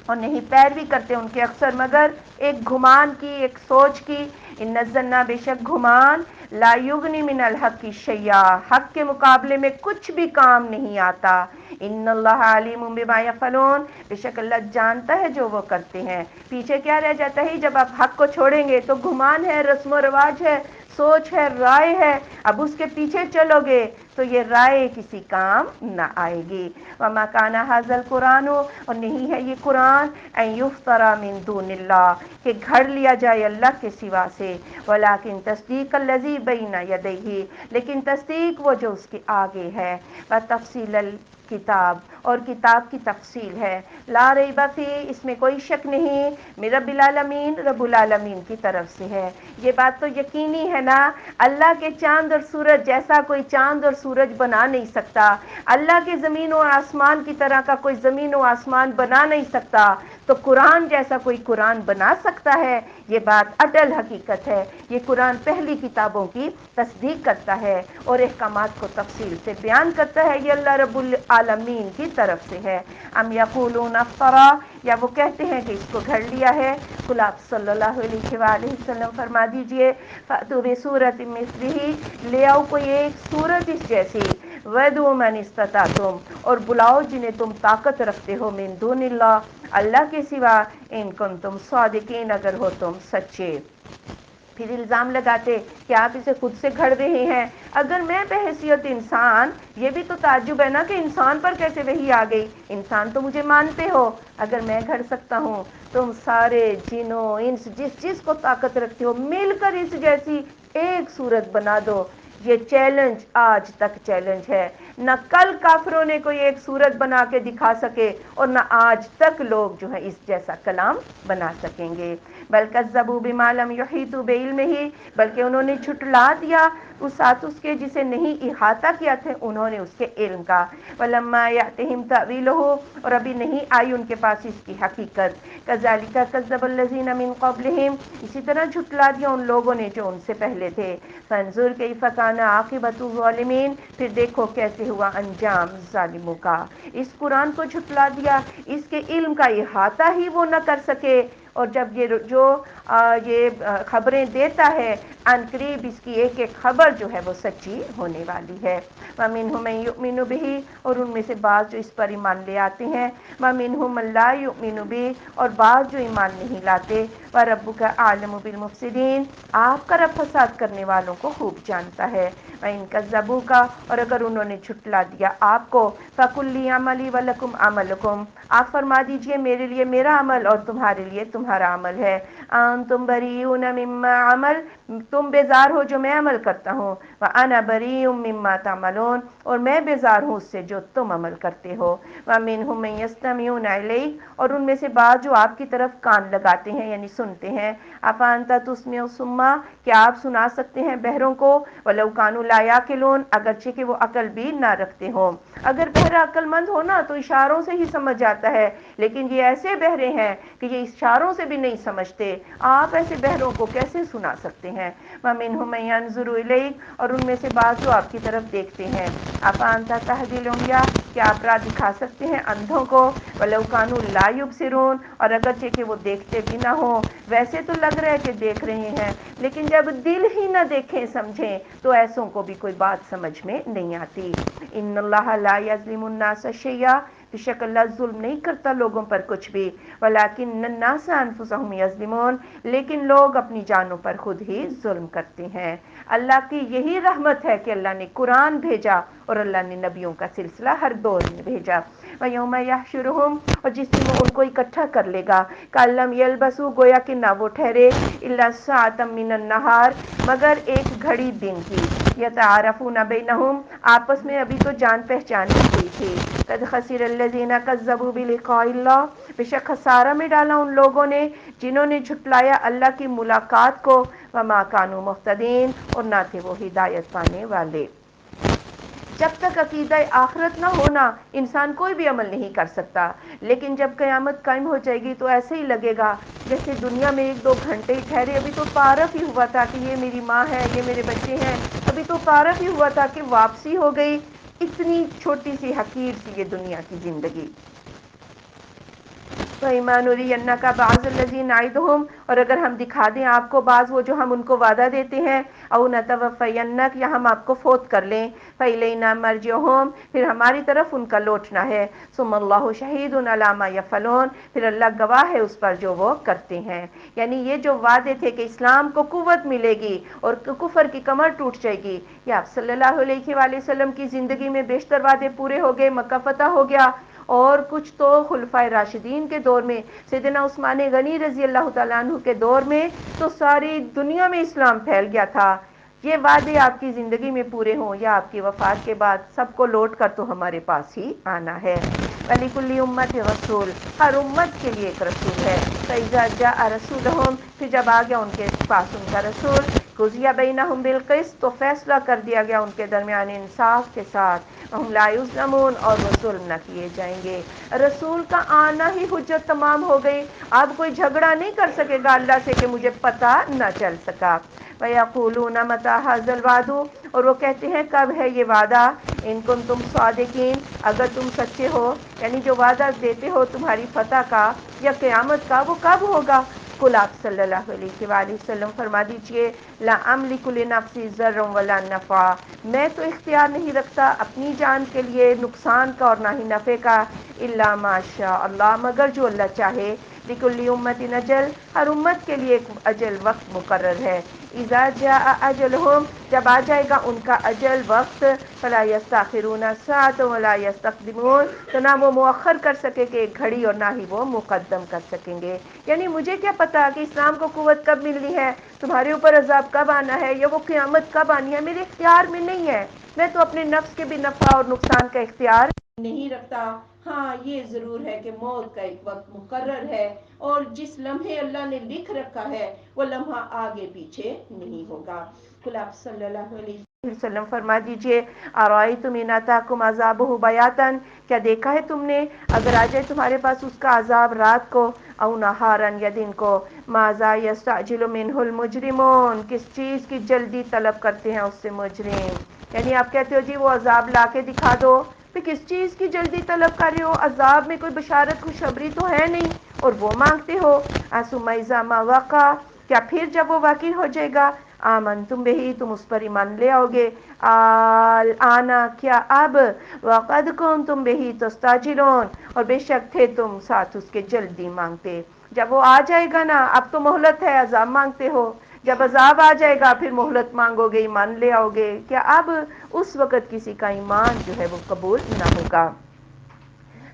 اور نہیں پیروی کرتے ان کے اکثر مگر ایک گمان کی، ایک سوچ کی۔ ان الظن، بے شک گمان، لا یغنی من الحق شیئا، حق کے مقابلے میں کچھ بھی کام نہیں آتا۔ ان اللہ علیم بما یفعلون، بے شک اللہ جانتا ہے جو وہ کرتے ہیں۔ پیچھے کیا رہ جاتا ہے جب آپ حق کو چھوڑیں گے؟ تو گمان ہے، رسم و رواج ہے، سوچ ہے، رائے ہے۔ اب اس کے پیچھے چلو گے تو یہ رائے کسی کام نہ آئے گی۔ وما کان ھذا القرآن، اور نہیں ہے یہ قرآن، ان یفتری من دون اللہ، کہ گھڑ لیا جائے اللہ کے سوا سے، ولکن تصدیق الذی بین یدیہ، لیکن تصدیق وہ جو اس کے آگے ہے، وتفصیل الکتاب، اور کتاب کی تفصیل ہے، لا ریب فیہ، اس میں کوئی شک نہیں، من رب العالمین، رب العالمین کی طرف سے ہے۔ یہ بات تو یقینی ہے نا، اللہ کے چاند اور سورج جیسا کوئی چاند اور سورج بنا نہیں سکتا، اللہ کے زمین و آسمان کی طرح کا کوئی زمین و آسمان بنا نہیں سکتا، تو قرآن جیسا کوئی قرآن بنا سکتا ہے؟ یہ بات اٹل حقیقت ہے۔ یہ قرآن پہلی کتابوں کی تصدیق کرتا ہے اور احکامات کو تفصیل سے بیان کرتا ہے، یہ اللہ رب العالمین کی طرف سے ہے۔ ام یقولون افطرا، یا وہ کہتے ہیں کہ اس کو گھڑ لیا ہے؟ قل آپ صلی اللہ علیہ وآلہ وسلم فرما دیجئے، فأتوا بسورۃ مثلہ، لے آؤ کوئی ایک سورت اس جیسی، وَادْعُوا مَنِ اسْتَطَعْتُمْ، اور بلاؤ جنہیں تم طاقت رکھتے ہو، من دون اللہ، اللہ کے سوا، ان کنتم صادقین، اگر ہو تم سچے۔ پھر الزام لگاتے کہ آپ اسے خود سے گھڑ رہے ہیں۔ اگر میں بحیثیت انسان، یہ بھی تو تعجب ہے نا کہ انسان پر کیسے وحی آ گئی؟ انسان تو مجھے مانتے ہو، اگر میں گھڑ سکتا ہوں، تم سارے جنوں انس جس جس کو طاقت رکھتے ہو مل کر اس جیسی ایک صورت بنا دو۔ یہ چیلنج آج تک چیلنج ہے، نہ کل کافروں نے کوئی ایک صورت بنا کے دکھا سکے، اور نہ آج تک لوگ جو ہے اس جیسا کلام بنا سکیں گے۔ بل کذبوا بما لم یحیطوا بعلمہ، بلکہ انہوں نے جھٹلا دیا اس ساتھ اس کے جسے نہیں احاطہ کیا تھا انہوں نے اس کے علم کا۔ ولما یأتہم تأویلہ، اور ابھی نہیں آئی ان کے پاس اس کی حقیقت۔ کذالک کذب الذین من قبلہم، اسی طرح جھٹلا دیا ان لوگوں نے جو ان سے پہلے تھے۔ فانظر کیف کان عاقبۃ الظالمین، پھر دیکھو کیسے ہوا انجام ظالموں کا۔ اس قرآن کو جھٹلا دیا، اس کے علم کا احاطہ ہی وہ نہ کر سکے، اور جب یہ جو یہ خبریں دیتا ہے، ان قریب اس کی ایک ایک خبر جو ہے وہ سچی ہونے والی ہے۔ وَمِنْهُم مَّن يُؤْمِنُ بِهِ، اور ان میں سے بعض جو اس پر ایمان لے آتے ہیں، وَمِنْهُم مَّن لَّا يُؤْمِنُ بِهِ، اور بعض جو ایمان نہیں لاتے۔ وَرَبُّكَ أَعْلَمُ بِالْمُفْسِدِينَ، آپ کا رب فساد کرنے والوں کو خوب جانتا ہے۔ وَإِن كَذَّبُوكَ، اور اگر انہوں نے جھٹلا دیا آپ کو، فَقُل لِّي عَمَلِي وَلَكُمْ عَمَلُكُمْ، آپ فرما دیجئے میرے لیے میرا عمل اور تمہارے لیے تمہارا عمل ہے۔ أَنتُمْ بَرِيئُونَ مِمَّا أَعْمَلُ، تم بیزار ہو جو میں عمل کرتا ہوں، وَأَنَا بَرِيءٌ مِّمَّا تَعْمَلُونَ، اور میں بیزار ہوں اس سے جو تم عمل کرتے ہو۔ وَمِنْهُم مَّن يَسْتَمِعُونَ إِلَيْكَ، اور ان میں سے بعض جو آپ کی طرف کان لگاتے ہیں یعنی سنتے ہیں۔ أَفَأَنْتَ تُسْمِعُ الصُّمَّ، کیا آپ سنا سکتے ہیں بہروں کو؟ وَلَوْ كَانُوا لَا يَعْقِلُونَ، اگرچہ کہ وہ عقل بھی نہ رکھتے ہوں۔ اگر بہرا عقل مند ہو نا تو اشاروں سے ہی سمجھ جاتا ہے، لیکن یہ ایسے بہرے ہیں کہ یہ اشاروں سے بھی نہیں سمجھتے، آپ ایسے بہروں کو کیسے سنا سکتے ہیں؟ وَمِنْهُم مَّن يَنظُرُ إِلَيْكَ، اور ان میں سے بعض جو آپ کی طرف دیکھتے ہیں۔ أَفَأَنْتَ تَهْدِي الْعُمْيَ، کیا آپ راہ دکھا سکتے ہیں اندھوں کو؟ وَلَوْ كَانُوا لَا يُبْصِرُونَ، اور اگرچہ کہ وہ دیکھتے بھی نہ ہوں، ویسے تو لگ رہا ہے کہ دیکھ رہے ہیں، لیکن جب دل ہی نہ دیکھیں سمجھیں تو ایسوں کو بھی کوئی بات سمجھ میں نہیں آتی۔ ان اللہ لا یظلم الناس شیئا، بے شک اللہ ظلم نہیں کرتا لوگوں پر کچھ بھی، ولکن الناس انفسهم یظلمون، لیکن لوگ اپنی جانوں پر خود ہی ظلم کرتے ہیں۔ اللہ کی یہی رحمت ہے کہ اللہ نے قرآن بھیجا اور اللہ نے نبیوں کا سلسلہ ہر دور میں بھیجا۔ وَيَوْمَ يَحْشُرُهُمْ، اور جس دن وہ ان کو اکٹھا کر لے گا، کَأَن لَّمْ يَلْبَثُوا، گویا کہ نہ وہ ٹھہرے، إِلَّا سَاعَةً مِّنَ النَّهَارِ، مگر ایک گھڑی دن کی، يَتَعَارَفُونَ بَيْنَهُمْ، آپس میں ابھی تو جان پہچان ہی ہوئی تھی۔ قَدْ خَسِرَ الَّذِينَ كَذَّبُوا بِلِقَاءِ اللَّهِ، بے شک خسارہ میں ڈالا ان لوگوں نے جنہوں نے جھٹلایا اللہ کی ملاقات کو، وَمَا كَانُوا مُهْتَدِينَ، اور نہ تھے وہ ہدایت پانے والے۔ جب تک عقیدہ آخرت نہ ہونا انسان کوئی بھی عمل نہیں کر سکتا، لیکن جب قیامت قائم ہو جائے گی تو ایسے ہی لگے گا جیسے دنیا میں ایک دو گھنٹے ہی ٹھہرے، ابھی تو تعارف ہی ہوا تھا کہ یہ میری ماں ہے، یہ میرے بچے ہیں، ابھی تو تعارف ہی ہوا تھا کہ واپسی ہو گئی۔ اتنی چھوٹی سی حقیر سی یہ دنیا کی زندگی۔ وَإِمَّا نُرِيَنَّكَ بَعْضَ الَّذِي نَعِدُهُمْ، اور اگر ہم دکھا دیں آپ کو بعض وہ جو ہم ان کو وعدہ دیتے ہیں، أَوْ نَتَوَفَّيَنَّكَ، یا ہم آپ کو فوت کر لیں، فَإِلَيْنَا مَرْجِعُهُمْ، پھر ہماری طرف ان کا لوٹنا ہے، ثُمَّ اللَّهُ شَهِيدٌ عَلَىٰ مَا يَفْعَلُونَ، پھر اللہ گواہ ہے اس پر جو وہ کرتے ہیں۔ یعنی یہ جو وعدے تھے کہ اسلام کو قوت ملے گی اور کفر کی کمر ٹوٹ جائے گی، یہ آپ صلی اللہ علیہ وآلہ وسلم کی زندگی میں بیشتر وعدے پورے ہو گئے، مکہ فتح ہو گیا، اور کچھ تو خلفائے راشدین کے دور میں، سیدنا عثمان غنی رضی اللہ تعالیٰ عنہ کے دور میں تو ساری دنیا میں اسلام پھیل گیا تھا۔ یہ وعدے آپ کی زندگی میں پورے ہوں یا آپ کی وفات کے بعد، سب کو لوٹ کر تو ہمارے پاس ہی آنا ہے۔ وَلِكُلِّ أُمَّةٍ رَسُولٌ، ہر امت کے لیے ایک رسول ہے۔ فَإِذَا جَاءَ رَسُولُهُمْ، پھر جب آ گیا ان کے پاس ان کا رسول، قُضِيَ بَيْنَهُمْ بِالْقِسْطِ، تو فیصلہ کر دیا گیا ان کے درمیان انصاف کے ساتھ، وَهُمْ لَا يُظْلَمُونَ، اور وہ ظلم نہ کیے جائیں گے۔ رسول کا آنا ہی حجت تمام ہو گئی، اب کوئی جھگڑا نہیں کر سکے گا اللہ سے کہ مجھے پتہ نہ چل سکا۔ وَيَقُولُونَ مَتَىٰ هَٰذَا الْوَعْدُ، اور وہ کہتے ہیں کب ہے یہ وعدہ، ان کنتم صادقین، اگر تم سچے ہو، یعنی جو وعدہ دیتے ہو تمہاری فتح کا یا قیامت کا، وہ کب ہوگا؟ قل، آپ صلی اللہ علیہ وآلہ وسلم فرما دیجئے، لا املک لنفسی ضرا ولا نفعا، میں تو اختیار نہیں رکھتا اپنی جان کے لیے نقصان کا اور نہ ہی نفع کا، الا ما شاء اللہ، مگر جو اللہ چاہے، لکل امت اجل، ہر امت کے لیے ایک اجل وقت مقرر ہے، اذا جاء اجلہم، جب آ جائے گا ان کا اجل وقت، فلا یستاخرون ساعۃ ولا یستقدمون، تو نہ وہ مؤخر کر سکے کہ ایک گھڑی اور نہ ہی وہ مقدم کر سکیں گے۔ یعنی مجھے کیا پتا کہ اسلام کو قوت کب ملنی ہے، تمہارے اوپر عذاب کب آنا ہے، یا وہ قیامت کب آنی ہے، میرے اختیار میں نہیں ہے، میں تو اپنے نفس کے بھی نفع اور نقصان کا اختیار نہیں رکھتا۔ ہاں یہ ضرور ہے کہ موت کا ایک وقت مقرر ہے، اور جس لمحے اللہ نے لکھ رکھا ہے وہ لمحہ آگے پیچھے نہیں ہوگا۔ قل، آپ صلی اللہ علیہ وسلم فرما دیجئے، ارأیتم ان اتاکم عذابہ بیاتن، کیا دیکھا ہے تم نے اگر آ جائے تمہارے پاس اس کا عذاب رات کو، او نہارن، یا دن کو، ماذا یستعجل منہ المجرمون، کس چیز کی جلدی طلب کرتے ہیں اس سے مجرم۔ یعنی آپ کہتے ہو جی وہ عذاب لا کے دکھا دو، پھر کس چیز کی جلدی طلب کر رہے ہو، عذاب میں کوئی بشارت خوشخبری تو ہے نہیں اور وہ مانگتے ہو۔ ثم اذا ما وقع، کیا پھر جب وہ واقع ہو جائے گا، آمنتم بہ، تم اس پر ایمان لے آؤ گے، آنا، کیا اب، وقد کنتم بہ تستعجلون، اور بے شک تھے تم ساتھ اس کے جلدی مانگتے۔ جب وہ آ جائے گا نا، اب تو مہلت ہے، عذاب مانگتے ہو، جب عذاب آ جائے گا پھر مہلت مانگو گے، ایمان لے آؤ گے، کیا اب اس وقت کسی کا ایمان جو ہے وہ قبول نہ ہوگا۔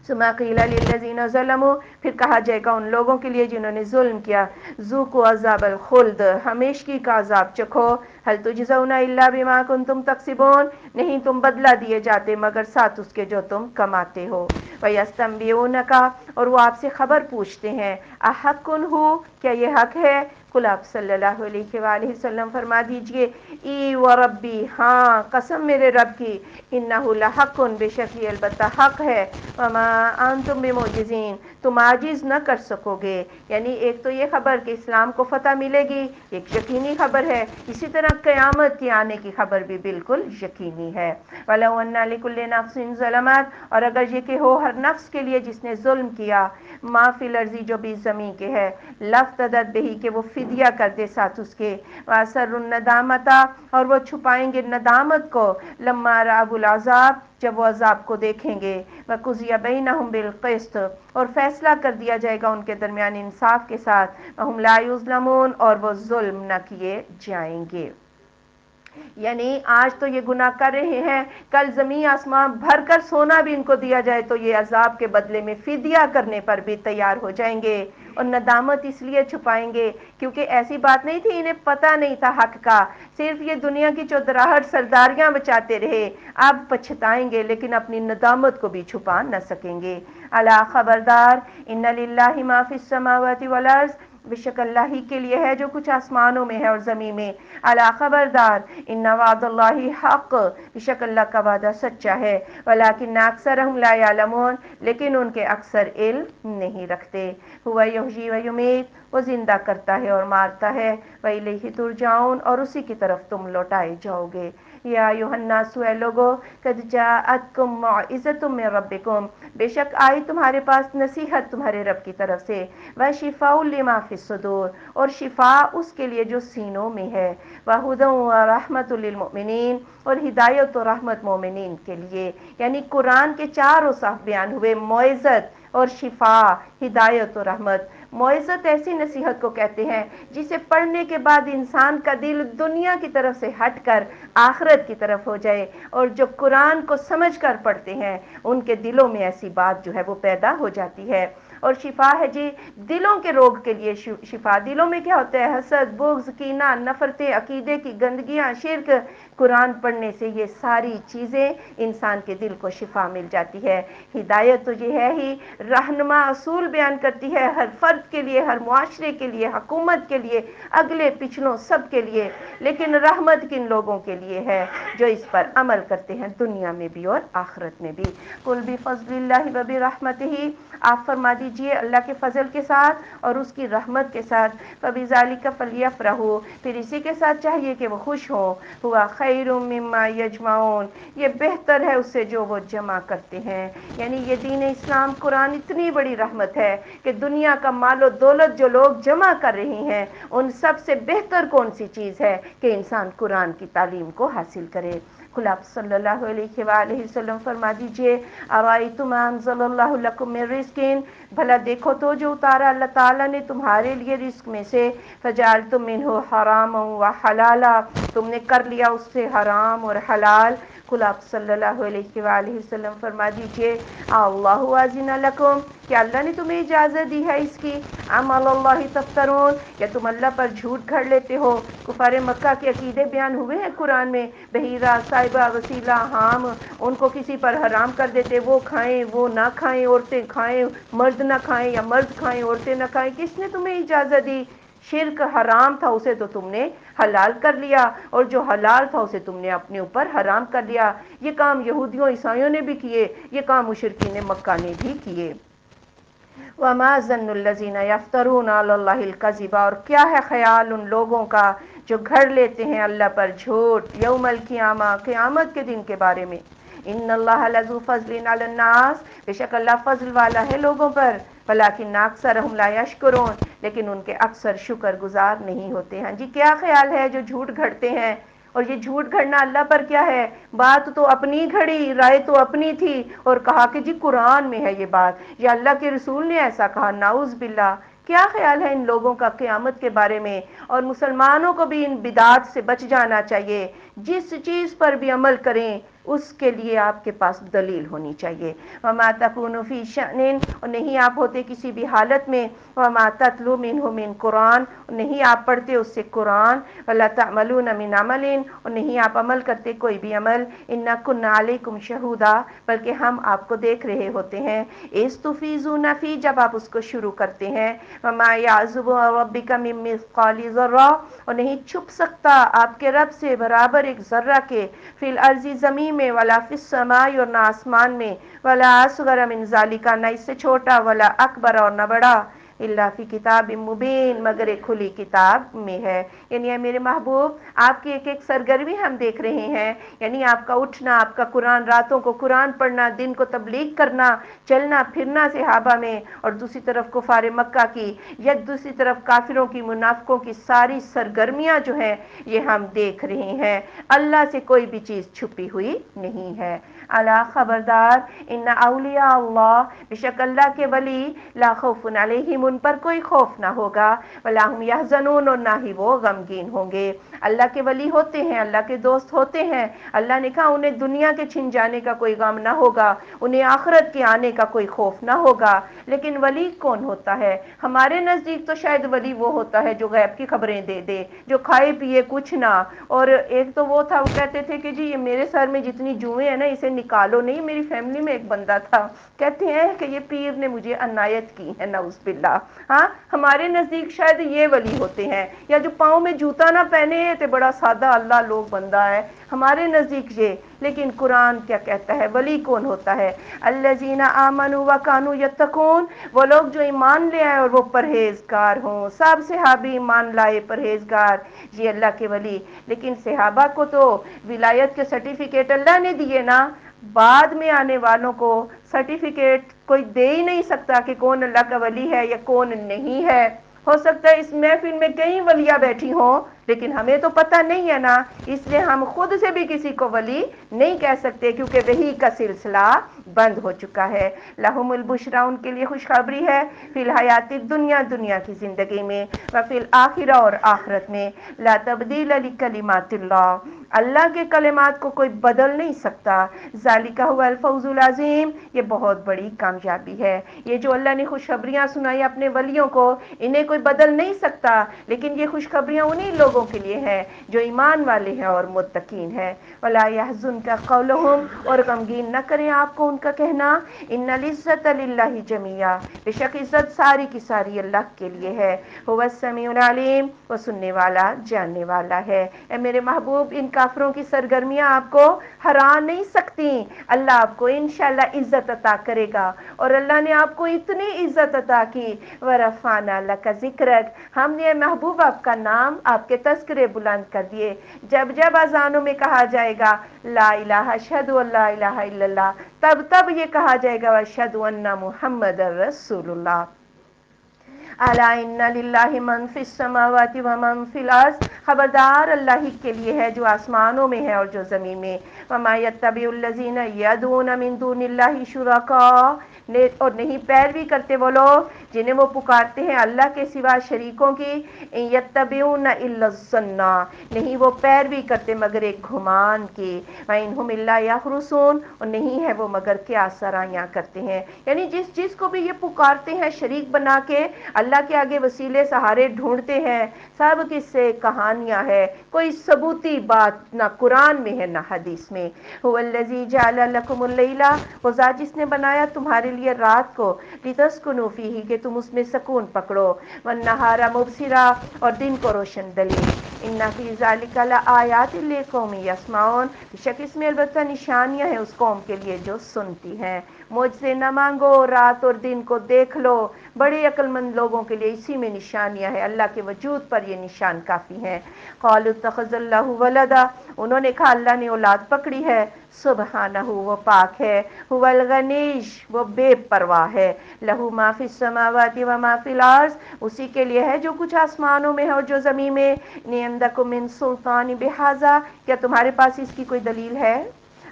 ثم قیل للذین ظلموا، پھر کہا جائے گا ان لوگوں کے لیے جنہوں نے ظلم کیا، ذوقوا عذاب الخلد، ہمیشگی کا عذاب چکھو، هل تجزون الا بما کنتم تکسبون، نہیں تم بدلہ دیے جاتے مگر ساتھ اس کے جو تم کماتے ہو۔ وَيَسْتَنْبِئُونَكَ، اور وہ آپ سے خبر پوچھتے ہیں، احق ہو، کیا یہ حق ہے؟ قل، آپ صلی اللہ علیہ وآلہ وسلم فرما دیجئے، ای وربی، ہاں قسم میرے رب کی، انہ لحق، بے شک یہ البتہ حق ہے، وما انتم بمعجزین، تم عاجز نہ کر سکو گے۔ یعنی ایک تو یہ خبر کہ اسلام کو فتح ملے گی ایک یقینی خبر ہے، اسی طرح قیامت کے آنے کی خبر بھی بالکل یقینی ہے۔ وَلَوْ أَنَّ لِكُلِّ نَفْسٍ ظَلَمَتْ، اور اگر یہ کہ ہو ہر نفس کے لیے جس نے ظلم کیا، ما فی الارض، جو بھی زمین کے ہے، لَفْتَدَتْ بِهِ، کہ وہ فدیہ کر دے ساتھ اس کے، وَأَسَرُّوا النَّدَامَةَ، اور وہ چھپائیں گے ندامت کو، لَمَّا رَأَوُا الْعَذَابَ، جب وہ عذاب کو دیکھیں گے، وَقُضِیَ بَیْنَهُم بِالْقِسْطِ، اور فیصلہ کر دیا جائے گا ان کے درمیان انصاف کے ساتھ، وَهُمْ لَا يُظْلَمُونَ، اور وہ ظلم نہ کیے جائیں گے۔ یعنی آج تو یہ گناہ کر رہے ہیں، کل زمین آسمان بھر کر سونا بھی ان کو دیا جائے تو یہ عذاب کے بدلے میں فدیہ کرنے پر بھی تیار ہو جائیں گے، اور ندامت اس لیے چھپائیں گے کیونکہ ایسی بات نہیں تھی انہیں پتہ نہیں تھا حق کا، صرف یہ دنیا کی چودراہٹ سرداریاں بچاتے رہے، اب پچھتائیں گے لیکن اپنی ندامت کو بھی چھپا نہ سکیں گے۔ الا، خبردار، ان للہ ما فی السماوات والارض، بے شک اللہ ہی کے لیے ہے جو کچھ آسمانوں میں ہے اور زمین میں. الا خبردار ان وعد اللہ حق، بے شک اللہ کا وعدہ سچا ہے. ولکن اکثرهم لا یعلمون، لیکن ان کے اکثر علم نہیں رکھتے. هو یحیی و یمیت، وہ زندہ کرتا ہے اور مارتا ہے. وَإِلَيْهِ تُرْجَعُونَ، اور اسی کی طرف تم لوٹائے جاؤ گے. یا ایھا الناس، اے لوگو، قد جاءتکم موعظۃ من ربکم، بے شک آئی تمہارے پاس نصیحت تمہارے رب کی طرف سے. وشفاء لما فی الصدور، اور شفا اس کے لیے جو سینوں میں ہے. وہدی ورحمۃ للمؤمنین، اور ہدایت و رحمت مومنین کے لیے. یعنی قرآن کے چاروں صف بیان ہوئے، موعظت اور شفا، ہدایت و رحمت. موعظت ایسی نصیحت کو کہتے ہیں جسے پڑھنے کے بعد انسان کا دل دنیا کی طرف سے ہٹ کر آخرت کی طرف ہو جائے، اور جو قرآن کو سمجھ کر پڑھتے ہیں ان کے دلوں میں ایسی بات جو ہے وہ پیدا ہو جاتی ہے. اور شفا ہے جی دلوں کے روگ کے لیے شفا. دلوں میں کیا ہوتا ہے؟ حسد، بغض، کینہ، نفرتیں، عقیدے کی گندگیاں، شرک. قرآن پڑھنے سے یہ ساری چیزیں انسان کے دل کو شفا مل جاتی ہے. ہدایت تو یہ ہے ہی، رہنما اصول بیان کرتی ہے ہر فرد کے لیے، ہر معاشرے کے لیے، حکومت کے لیے، اگلے پچھلوں سب کے لیے. لیکن رحمت کن لوگوں کے لیے ہے؟ جو اس پر عمل کرتے ہیں دنیا میں بھی اور آخرت میں بھی. قل بفضل اللہ وبرحمتہ، آپ فرما دیجئے اللہ کے فضل کے ساتھ اور اس کی رحمت کے ساتھ. فبذلک فلیفرحوا، پھر اسی کے ساتھ چاہیے کہ وہ خوش ہوں. ھو خیر مما یجمعون، یہ بہتر ہے اس سے جو وہ جمع کرتے ہیں. یعنی یہ دین اسلام قرآن اتنی بڑی رحمت ہے کہ دنیا کا مال و دولت جو لوگ جمع کر رہے ہیں ان سب سے بہتر کون سی چیز ہے کہ انسان قرآن کی تعلیم کو حاصل کرے. قل آپ صلی اللہ علیہ وآلہ وسلم فرما دیجئے ارأیتم ما انزل اللہ لکم من رزق، بھلا دیکھو تو جو اتارا اللہ تعالیٰ نے تمہارے لیے رزق میں سے. فجعلتم منہ حراما وحلالا، تم نے کر لیا اس سے حرام اور حلال. قل آپ صلی اللہ علیہ وآلہ وسلم فرما دیجئے اللہ اذن لکم، کہ اللہ نے تمہیں اجازت دی ہے اس کی. ام علی اللہ تفترون، یا تم اللہ پر جھوٹ گھڑ لیتے ہو. کفار مکہ کے عقیدے بیان ہوئے ہیں قرآن میں. بحیرہ، صاحبہ، وسیلہ، حام، ان کو کسی پر حرام کر دیتے، وہ کھائیں وہ نہ کھائیں، عورتیں کھائیں مرد نہ کھائیں، یا مرد کھائیں عورتیں نہ کھائیں. کس نے تمہیں اجازت دی؟ شرک حرام تھا اسے تو تم نے حلال کر لیا، اور جو حلال تھا اسے تم نے اپنے اوپر حرام کر لیا. یہ کام یہودیوں عیسائیوں نے بھی کیے، یہ کام مشرکین مکہ نے بھی کیے. وما ظن الذین یفترون علی اللہ الکذب، اور کیا ہے خیال ان لوگوں کا جو گھڑ لیتے ہیں اللہ پر جھوٹ. یوم القیامہ، قیامت کے دن کے بارے میں. ان اللہ لذو فضل علی الناس، بے شک اللہ فضل والا ہے لوگوں پر. ولکن اکثرهم لا یشکرون، لیکن ان کے اکثر شکر گزار نہیں ہوتے ہیں. جی کیا خیال ہے جو جھوٹ گھڑتے ہیں؟ اور یہ جھوٹ گھڑنا اللہ پر کیا ہے؟ بات تو اپنی گھڑی، رائے تو اپنی تھی، اور کہا کہ جی قرآن میں ہے یہ بات، یا اللہ کے رسول نے ایسا کہا. نعوذ باللہ. کیا خیال ہے ان لوگوں کا قیامت کے بارے میں؟ اور مسلمانوں کو بھی ان بدعات سے بچ جانا چاہیے. جس چیز پر بھی عمل کریں اس کے لیے آپ کے پاس دلیل ہونی چاہیے. وما تکون فی شأن، اور نہیں آپ ہوتے کسی بھی حالت میں. وما تتلو منہ من قرآن، نہیں آپ پڑھتے اس سے قرآن. ولا تعملون من عمل، اور نہیں آپ عمل کرتے کوئی بھی عمل. انا کنا علیکم شہودا، بلکہ ہم آپ کو دیکھ رہے ہوتے ہیں. اذ تفیضون فی، جب آپ اس کو شروع کرتے ہیں. وما یعزب عن ربک من مثقال ذرہ، اور نہیں چھپ سکتا آپ کے رب سے برابر ایک ذرہ کے. فی الارض، زمین میں. ولا فی السماء، اور نہ آسمان میں. ولا اصغر من ذالک، نہ اس سے چھوٹا. ولا اکبر، اور نہ بڑا. الا فی کتاب مبین، مگر ایک کھلی کتاب میں ہے. یعنی اے میرے محبوب، آپ کی ایک ایک سرگرمی ہم دیکھ رہے ہیں. یعنی آپ کا اٹھنا، آپ کا قرآن، راتوں کو قرآن پڑھنا، دن کو تبلیغ کرنا، چلنا پھرنا صحابہ میں، اور دوسری طرف کفار مکہ کی، یا دوسری طرف کافروں کی، منافقوں کی ساری سرگرمیاں جو ہیں یہ ہم دیکھ رہے ہیں. اللہ سے کوئی بھی چیز چھپی ہوئی نہیں ہے. الا خبردار ان اولیاء اللہ، بے شک اللہ کے ولی، لا خوف علیہم، ان پر کوئی خوف نہ ہوگا. ولا هم یحزنون، اور نہ ہی وہ غمگین ہوں گے. اللہ کے ولی ہوتے ہیں، اللہ کے دوست ہوتے ہیں. اللہ نے کہا انہیں دنیا کے چھن جانے کا کوئی غم نہ ہوگا، انہیں آخرت کے آنے کا کوئی خوف نہ ہوگا. لیکن ولی کون ہوتا ہے؟ ہمارے نزدیک تو شاید ولی وہ ہوتا ہے جو غیب کی خبریں دے دے، جو کھائے پیے کچھ نہ. اور ایک تو وہ تھا، وہ کہتے تھے کہ جی یہ میرے سر میں جتنی جوئیں ہیں نا اسے نکالو نہیں. میری فیملی میں ایک بندہ تھا، کہتے ہیں کہ یہ پیر نے مجھے عنایت کی ہے، نعوذ باللہ. ہاں ہمارے نزدیک شاید یہ ولی ہوتے ہیں، یا جو پاؤں میں جوتا نہ پہنے تے بڑا سادہ اللہ لوگ بندہ ہے ہمارے نزدیک یہ، لیکن قرآن کیا کہتا ہے ولی کون ہوتا ہے؟ الذین آمنوا وکانوا یتقون، وہ لوگ جو ایمان لے آئے اور وہ پرہیزگار ہوں۔ سب صحابی ایمان لائے پرہیزگار، یہ اللہ کے ولی۔ لیکن صحابہ کو تو ولایت کے سرٹیفکیٹ اللہ نے دیے نا، بعد میں آنے والوں کو سرٹیفکیٹ کوئی دے ہی نہیں سکتا کہ کون اللہ کا ولی ہے یا کون نہیں ہے۔ ہو سکتا ہے اس محفل میں کئی ولیاں بیٹھی ہوں لیکن ہمیں تو پتہ نہیں ہے نا، اس لیے ہم خود سے بھی کسی کو ولی نہیں کہہ سکتے، کیونکہ وحی کا سلسلہ بند ہو چکا ہے۔ لہم البشریٰ، ان کے لیے خوشخبری ہے، فی الحیات الدنیا، دنیا کی زندگی میں، وفی الآخرہ، اور آخرت میں، لا تبدیل لکلمات اللہ، اللہ کے کلمات کو کوئی بدل نہیں سکتا، ذالک ھو الفوز العظیم، یہ بہت بڑی کامیابی ہے۔ یہ جو اللہ نے خوشخبریاں سنائی اپنے ولیوں کو، انہیں کوئی بدل نہیں سکتا، لیکن یہ خوشخبریاں انہی لوگوں کے لیے ہیں جو ایمان والے ہیں اور متقین ہیں۔ ولا يحزنك قولهم، اور غمگین نہ کریں آپ کو ان کا کہنا، ان العزت للہ جمیعا، بے شک عزت ساری کی ساری اللہ کے لیے ہے، هو السمیع العلیم، وہ سننے والا جاننے والا ہے۔ اے میرے محبوب، ان کافروں کی سرگرمیاں آپ کو ہرا نہیں سکتی، اللہ آپ کو انشاءاللہ عزت عطا کرے گا، اور اللہ نے آپ کو اتنی عزت عطا کی، ورفعنا لک ذکرک، ہم نے محبوب آپ کا نام، آپ کے تذکرے بلند کر دیے۔ جب جب اذانوں میں کہا جائے گا لا الہ اشہد ان لا الہ الا اللہ، تب تب یہ کہا جائے گا واشہد ان محمد رسول اللہ۔ الا ان للہ من فی السماوات و من فی الارض، خبردار اللہ ہی کے لیے ہے جو آسمانوں میں ہے اور جو زمین میں، وما یتبع الذین یدعون من دون اللہ شرکاء، اور نہیں پیروی کرتے وہ لوگ جنہیں وہ پکارتے ہیں اللہ کے سوا شریکوں کی، ان یتبعون الا الظن، نہیں وہ پیروی کرتے مگر ایک گمان کی، وَإِنْهُمْ إِلَّا يَخْرُصُونَ، اور نہیں ہے وہ مگر کیا سرایاں کرتے ہیں۔ یعنی جس چیز کو بھی یہ پکارتے ہیں شریک بنا کے، اللہ کے آگے وسیلے سہارے ڈھونڈتے ہیں، سب کس سے کہانیاں ہے، کوئی ثبوتی بات نہ قرآن میں ہے نہ حدیث میں۔ هُوَ الَّذِي جَعَلَ لَكُمُ اللَّيْلَ، وہ ذات جس نے بنایا تمہارے لیے رات کو، لِتَسْكُنُوا فِيهِ، کہ تم اس میں سکون پکڑو، وَالنَّهَارَ مُبْصِرًا، اور دن کو روشن دلیل، إِنَّ فِي ذَلِكَ لَآيَاتٍ لِقَوْمٍ يَسْمَعُونَ، بے شک اس میں البتہ نشانیاں ہیں اس قوم کے لیے جو سنتی ہیں۔ مجھ سے نہ مانگو، رات اور دن کو دیکھ لو، بڑے عقل مند لوگوں کے لیے اسی میں نشانیاں ہیں، اللہ کے وجود پر یہ نشان کافی ہیں۔ قالوا اتخذ اللہ ولدا، انہوں نے کہا اللہ نے اولاد پکڑی ہے، سبحانہ وہ پاک ہے، هو الغنی، وہ بے پرواہ ہے، لہ ما فی السماوات و ما فی الارض، اسی کے لیے ہے جو کچھ آسمانوں میں ہے اور جو زمین میں، ان عندکم من سلطان بہذا، کیا تمہارے پاس اس کی کوئی دلیل ہے؟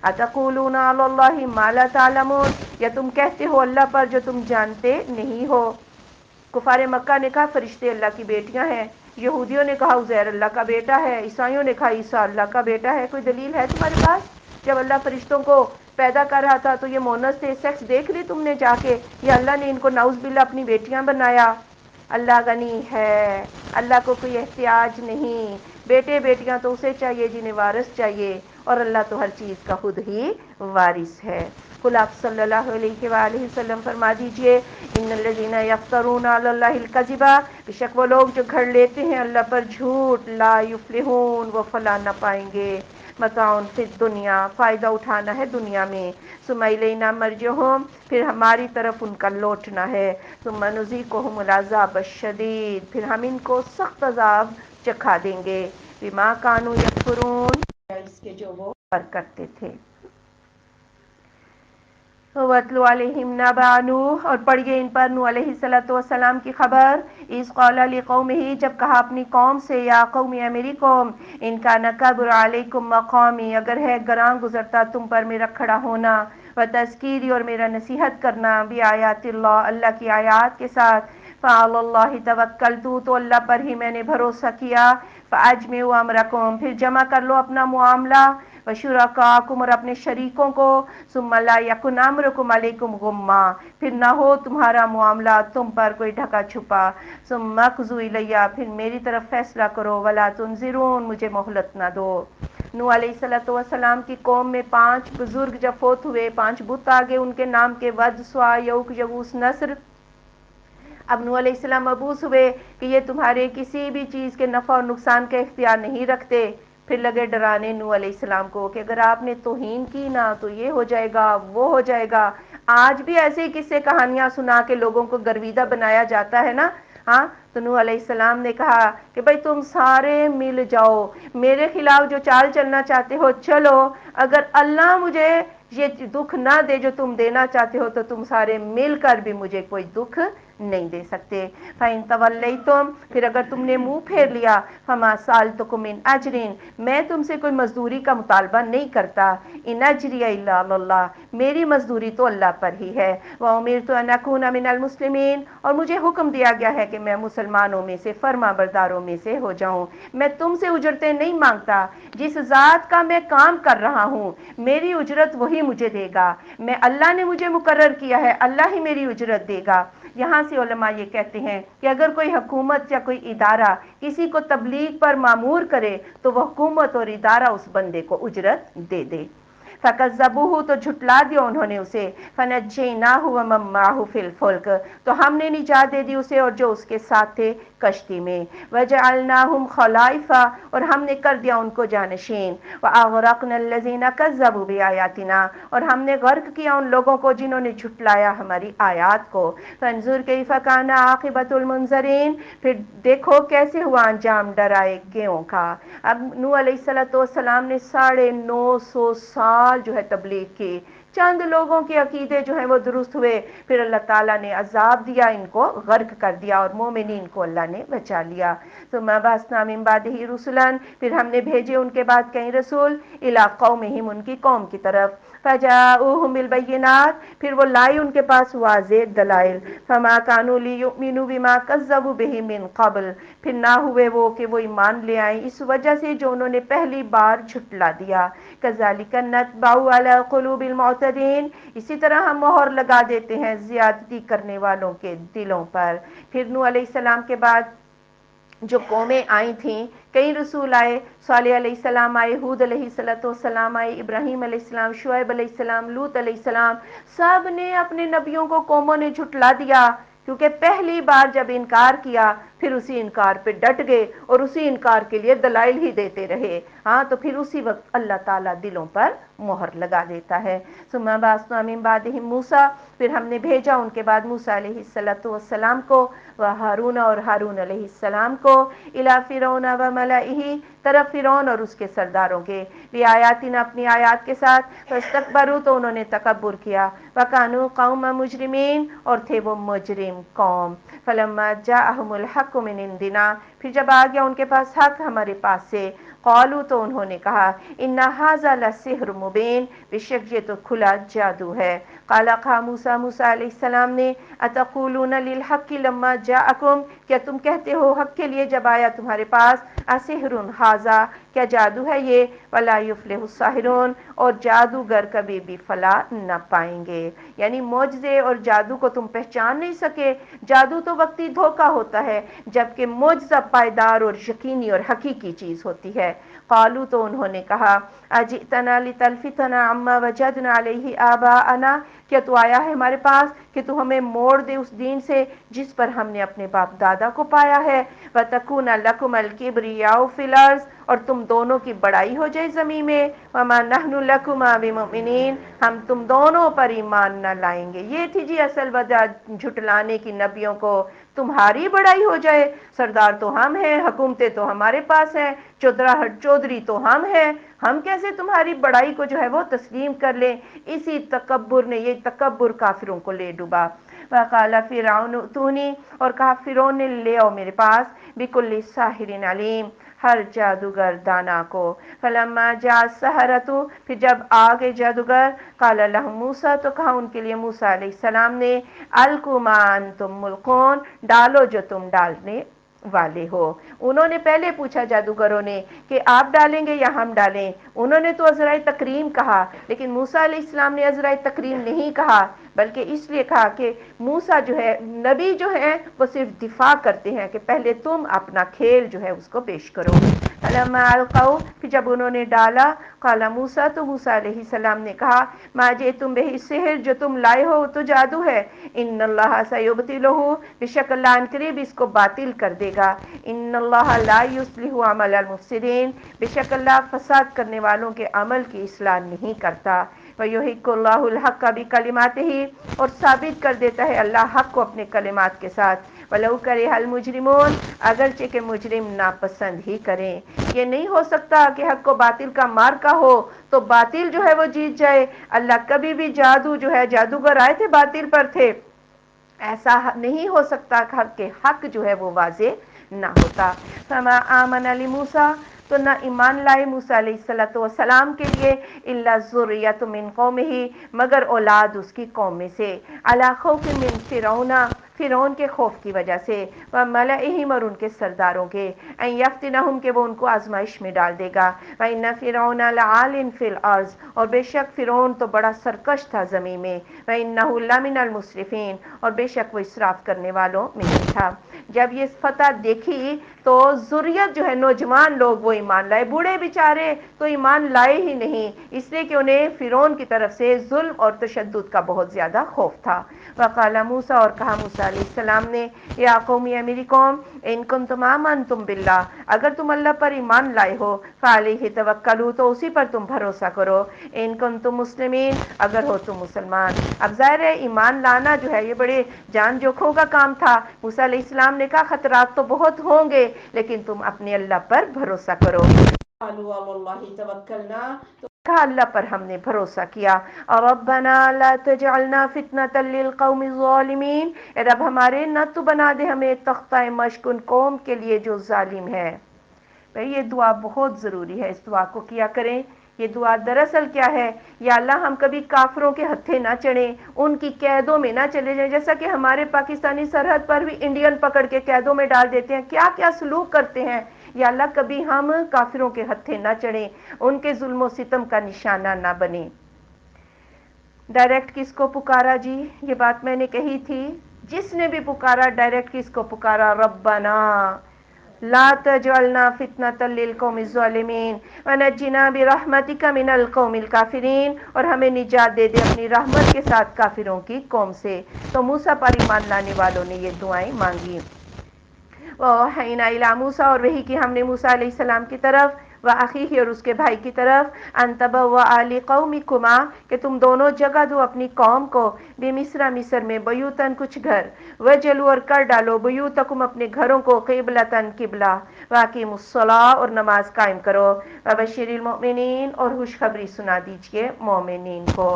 اتقولون علی اللہ ما لا تعلمون، یا تم کہتے ہو اللہ پر جو تم جانتے نہیں ہو۔ کفار مکہ نے کہا فرشتے اللہ کی بیٹیاں ہیں، یہودیوں نے کہا عزیر اللہ کا بیٹا ہے، عیسائیوں نے کہا عیسیٰ اللہ کا بیٹا ہے، کوئی دلیل ہے تمہارے پاس؟ جب اللہ فرشتوں کو پیدا کر رہا تھا تو یہ مونس تھے، سیکس دیکھ لی تم نے جا کے، یا اللہ نے ان کو نعوذ باللہ اپنی بیٹیاں بنایا؟ اللہ غنی ہے، اللہ کو کوئی احتیاج نہیں، بیٹے بیٹیاں تو اسے چاہیے جنہیں وارث چاہیے، اور اللہ تو ہر چیز کا خود ہی وارث ہے۔ قل آپ صلی اللہ علیہ وآلہ وسلم فرما دیجئے، ان الذین یفترون علی اللہ الکذب، بے شک وہ لوگ جو گھڑ لیتے ہیں اللہ پر جھوٹ، لا یفلحون، وہ فلاح نہ پائیں گے، متاع فی الدنیا، فائدہ اٹھانا ہے دنیا میں، ثم الینا مرجعہم، پھر ہماری طرف ان کا لوٹنا ہے، ثم نذیقہم العذاب الشدید، پھر ہم ان کو سخت عذاب چکھا دیں گے، بما کانوا یکفرون، اس کے جو وہ کرتے تھے۔ وَاتْلُ عَلَيْهِمْ نَبَأَ نُوحٍ، اور پڑھیے ان پر نوح علیہ السلام کی خبر، اذ قال لقومہ، جب کہا اپنی قوم سے، یا قوم، یا میری قوم، ان کان کبر علیکم مقامی، اگر ہے گراں گزرتا تم پر میرا کھڑا ہونا، وتذکیری، اور میرا نصیحت کرنا، بآیات اللہ، اللہ کی آیات کے ساتھ، فعلی اللہ توکلت، تو اللہ پر ہی میں نے بھروسہ کیا، فاجمعوا امرکم، پھر جمع کر لو اپنا معاملہ، وشرکاءکم، اور اپنے شریکوں کو، ثم لا یکن امرکم علیکم غمہ، پھر نہ ہو تمہارا معاملہ تم پر کوئی ڈھکا چھپا، ثم اقضوا الیہ، پھر میری طرف فیصلہ کرو، ولا تنظرون، مجھے مہلت نہ دو۔ نوح علیہ السلام کی قوم میں 5 بزرگ جب فوت ہوئے، 5 بت آگے ان کے نام کے، ود، سوا، یعوق، یغوث، نصر، اب نوح علیہ السلام مبعوث ہوئے کہ یہ تمہارے کسی بھی چیز کے نفع اور نقصان کا اختیار نہیں رکھتے، پھر لگے ڈرانے نوح علیہ السلام کو کہ اگر آپ نے توہین کی نا تو یہ ہو جائے گا، وہ ہو جائے گا۔ آج بھی ایسے ہی قصے کہانیاں سنا کے لوگوں کو گرویدہ بنایا جاتا ہے نا، ہاں، تو نوح علیہ السلام نے کہا کہ بھئی تم سارے مل جاؤ، میرے خلاف جو چال چلنا چاہتے ہو چلو، اگر اللہ مجھے یہ دکھ نہ دے جو تم دینا چاہتے ہو تو تم سارے مل کر بھی مجھے کوئی دکھ نہیں دے سکتے۔ فَإِن تَوَلَّيْتُمْ، پھر اگر تم نے منہ پھیر لیا، فَمَا سَأَلْتُكُم مِّنْ أَجْرٍ، میں تم سے کوئی مزدوری کا مطالبہ نہیں کرتا، إِنْ أَجْرِيَ إِلَّا عَلَى اللَّهِ، میری مزدوری تو اللہ پر ہی ہے، وَأُمِرْتُ أَنْ أَكُونَ مِنَ الْمُسْلِمِينَ، اور مجھے حکم دیا گیا ہے کہ میں مسلمانوں میں سے، فرما برداروں میں سے ہو جاؤں۔ میں تم سے اجرتیں نہیں مانگتا، جس ذات کا میں کام کر رہا ہوں میری اجرت وہی مجھے دے گا، میں اللہ نے مجھے مقرر کیا ہے، اللہ ہی میری اجرت دے گا۔ یہاں سے علماء یہ کہتے ہیں کہ اگر کوئی حکومت یا کوئی ادارہ کسی کو تبلیغ پر مامور کرے تو وہ حکومت اور ادارہ اس بندے کو اجرت دے دے۔ فَكَذَّبُوهُ، تو جھٹلا دیا انہوں نے اسے، فَنَجَّيْنَاهُ وَمَن مَّعَهُ فِي الْفُلْكِ، تو ہم نے نجات دے دی اسے اور جو اس کے ساتھ تھے کشتی میں، وَجَعَلْنَاهُمْ خَلَائِفَ، اور ہم نے کر دیا ان کو جانشین، وَأَغْرَقْنَا الَّذِينَ كَذَّبُوا بِآيَاتِنَا، اور ہم نے غرق کیا ان لوگوں کو جنہوں نے جھٹلایا ہماری آیات کو۔ فَانظُرْ كَيْفَ كَانَ عَاقِبَةُ الْمُنذَرِينَ، پھر دیکھو کیسے ہوا انجام ڈرائے گیوں کا۔ اب نوح علیہ السلام نے 950 سال جو ہے تبلیغ کی، چند لوگوں کے عقیدے جو ہیں وہ درست ہوئے، پھر اللہ تعالیٰ نے عذاب دیا، ان کو غرق کر دیا اور مومنین کو اللہ نے بچا لیا۔ ثم بعثنا من بعده رسلا، پھر ہم نے بھیجے ان کے بعد کئی رسول، الی قومہم، ان کی قوم کی طرف، فجاؤہم بالبینات، پھر وہ لائے ان کے پاس واضح دلائل، فما كانوا لیؤمنوا بما كذبوا به من قبل، پھر نہ ہوئے وہ کہ وہ ایمان لے آئیں اس وجہ سے جو انہوں نے پہلی بار جھٹلا دیا۔ کذالک نطبع علی قلوب المعتدین، اسی طرح ہم مہر لگا دیتے ہیں زیادتی کرنے والوں کے دلوں پر۔ پھر نوح علیہ السلام کے بعد جو قومیں آئی تھیں، کئی رسول آئے، صالح علیہ السلام آئے، ہود علیہ السلام آئے، ابراہیم علیہ السلام، شعیب علیہ السلام، لوط علیہ السلام، سب نے اپنے نبیوں کو قوموں نے جھٹلا دیا، کیونکہ پہلی بار جب انکار کیا پھر اسی انکار پہ ڈٹ گئے اور اسی انکار کے لیے دلائل ہی دیتے رہے، ہاں، تو پھر اسی وقت اللہ تعالیٰ دلوں پر مہر لگا دیتا ہے۔ ثم بعثنا من بعدہم موسیٰ، پھر ہم نے بھیجا ان کے بعد موسیٰ علیہ السلام کو، وہارون، اور ہارون علیہ السلام کو، الی فرعون وملئہ، طرف فرعون اور اس کے سرداروں کے، بآیاتنا، اپنی آیات کے ساتھ، فاستکبروا، تو انہوں نے تکبر کیا، وکانوا قوما مجرمین، اور تھے وہ مجرم قوم۔ فلما جاءہم الحق من عندنا، پھر جب آ گیا ان کے پاس حق ہمارے پاس سے، قالوا، تو انہوں نے کہا، ان ھذا لسحر مبین، بے شک یہ تو کھلا جادو ہے۔ قال، کہا موسیٰ علیہ السلام نے، اتقولون للحق لما جاءکم، کیا تم کہتے ہو حق کے لیے جب آیا تمہارے پاس، اسحر ھذا، کیا جادو ہے یہ، ولا یفلح الساحرون، اور جادوگر کبھی بھی فلاح نہ پائیں گے۔ یعنی معجزے اور جادو کو تم پہچان نہیں سکے، جادو تو وقتی دھوکہ ہوتا ہے، جبکہ معجزہ پائیدار اور یقینی اور حقیقی چیز ہوتی ہے۔ قالوا، تو انہوں نے کہا، اجئتنا لتلفتنا عما وجدنا علیہ آباءنا، کیا تو آیا ہے ہمارے پاس کہ تو ہمیں موڑ دے اس دین سے جس پر ہم نے اپنے باپ دادا کو پایا ہے، وَتَكُونَ لَكُمَ الْكِبْرِيَاءُ فِي الْأَرْضِ، اور تم دونوں کی بڑائی ہو جائے زمین میں، وَمَا نَحْنُ لَكُمَا بِمُؤْمِنِينَ، ہم تم دونوں پر ایمان نہ لائیں گے۔ یہ تھی جی اصل وجہ جھٹلانے کی نبیوں کو، تمہاری بڑائی ہو جائے، سردار تو ہم ہیں، حکومتیں تو ہمارے پاس ہیں، چودھری تو ہم ہیں، ہم کیسے تمہاری بڑائی کو جو ہے وہ تسلیم کر لیں۔ اسی تکبر نے، یہ تکبر کافروں کو لے ڈوبا۔ وقال فرعون ائتونی، اور کہا فرعون نے، لے آؤ میرے پاس، بکل ساحر علیم، ہر جادوگر دانا کو۔ فلما جاء السحرۃ، پھر جب آ گئے جادوگر، قال لهم موسیٰ، تو کہا ان کے لیے موسیٰ علیہ السلام نے، القوا ما انتم ملقون، ڈالو جو تم ڈالنے والے ہو۔ انہوں نے پہلے پوچھا جادوگروں نے کہ آپ ڈالیں گے یا ہم ڈالیں، انہوں نے تو عذرائے تکریم کہا، لیکن موسیٰ علیہ السلام نے عذرائے تکریم نہیں کہا، بلکہ اس لیے کہا کہ موسیٰ جو ہے، نبی جو ہیں وہ صرف دفاع کرتے ہیں کہ پہلے تم اپنا کھیل جو ہے اس کو پیش کرو۔ فلما القوا، پھر جب انہوں نے ڈالا، قال موسیٰ، تو موسیٰ علیہ السلام نے کہا، ما جئتم بہ السحر، جو تم لائے ہو تو جادو ہے، ان اللہ سیبطلہ، بے شک اللہ ان قریب اس کو باطل کر دے گا، ان اللہ لا یصلح عمل المفسدین، بے شک اللہ فساد کرنے والوں کے عمل کی اصلاح نہیں کرتا، وَيُحِقُّ اللَّهُ الْحَقَّ بِكَلِمَاتِهِ، اور ثابت کر دیتا ہے اللہ حق کو اپنے کلمات کے ساتھ، وَلَوْ كَرِهَ الْمُجْرِمُونَ، اگرچہ کہ مجرم ناپسند ہی کریں، یہ نہیں ہو سکتا کہ حق کو باطل کا مارکا ہو تو باطل جو ہے وہ جیت جائے، اللہ کبھی بھی جادو جو ہے، جادوگر آئے تھے باطل پر تھے، ایسا نہیں ہو سکتا کہ حق جو ہے وہ واضح نہ ہوتا، فما آمن لموسیٰ، تو نہ ایمان لائے موسیٰ علیہ السلام کے لیے، الا ذریۃ من قومہ، مگر اولاد اس کی قوم میں سے، علی خوف من فرعون، فرعون کے خوف کی وجہ سے، وملئہم، اور ان کے سرداروں کے، ان یفتنہم، کہ وہ ان کو آزمائش میں ڈال دے گا، وان فرعون لعال فی الارض، اور بے شک فرعون تو بڑا سرکش تھا زمین میں، وانہ لمن المسرفین، اور بے شک وہ اسراف کرنے والوں میں سے تھا۔ جب یہ فتح دیکھی تو ذریت جو ہے نوجوان لوگ وہ ایمان لائے، بوڑھے بیچارے تو ایمان لائے ہی نہیں، اس لیے کہ انہیں فرعون کی طرف سے ظلم اور تشدد کا بہت زیادہ خوف تھا۔ وقال موسیٰ، اور کہا موسیٰ علیہ السلام نے، یا قوم، یا میری قوم، ان کنتم آمنتم باللہ، اگر تم اللہ پر ایمان لائے ہو، فعلیہ توکلوا، تو اسی پر تم بھروسہ کرو، ان کنتم مسلمین، اگر ہو تم مسلمان۔ اب ظاہر ہے ایمان لانا جو ہے یہ بڑے جان جوکھوں کا کام تھا، موسیٰ علیہ السلام نے کہا خطرات تو بہت ہوں گے لیکن تم اپنے اللہ پر بھروسہ کرو، قالوا علی اللہ توکلنا، تو کہا اللہ پر ہم نے بھروسہ کیا، اور ربنا لا تجعلنا فتنة للقوم الظالمین، اے رب ہمارے نہ تو بنا دے ہمیں تختہ مشق ان قوم کے لیے جو ظالم ہے۔ بھئی یہ دعا بہت ضروری ہے، اس دعا کو کیا کریں۔ یہ دعا دراصل کیا ہے، یا اللہ ہم کبھی کافروں کے ہتھے نہ چڑھیں، ان کی قیدوں میں نہ چلے جائیں، جیسا کہ ہمارے پاکستانی سرحد پر بھی انڈین پکڑ کے قیدوں میں ڈال دیتے ہیں، کیا کیا سلوک کرتے ہیں، یا اللہ کبھی ہم کافروں کے ہتھے نہ چڑھیں، ان کے ظلم و ستم کا نشانہ نہ بنیں۔ ڈائریکٹ کس کو پکارا جی، یہ بات میں نے کہی تھی، جس نے بھی پکارا ڈائریکٹ کس کو پکارا، ربنا لا تجعلنا فتنة للقوم الظالمین ونجنا برحمتک من القوم الکافرین، اور ہمیں نجات دے دے اپنی رحمت کے ساتھ کافروں کی قوم سے۔ تو موسیٰ پر ایمان لانے والوں نے یہ دعائیں مانگی۔ وَأَوْحَيْنَا إِلَىٰ موسیٰ، اور وحی کی ہم نے موسیٰ علیہ السلام کی طرف، وَأَخِيهِ، اور اس کے بھائی کی طرف، أَن تَبَوَّآ لِقَوْمِكُمَا، کہ تم دونوں جگہ دو اپنی قوم کو، بِمِصْرَ، مصر میں، بیوتاً کچھ گھر، وَجَلُوا، اور کر ڈالو، بیوتکم اپنے گھروں کو، قِبْلَةً قبلہ، وَأَقِیمُوا الصَّلَاةَ، اور نماز قائم کرو، وَبَشِّرِ الْمُؤْمِنِينَ، اور خوشخبری سنا دیجئے مومنین کو۔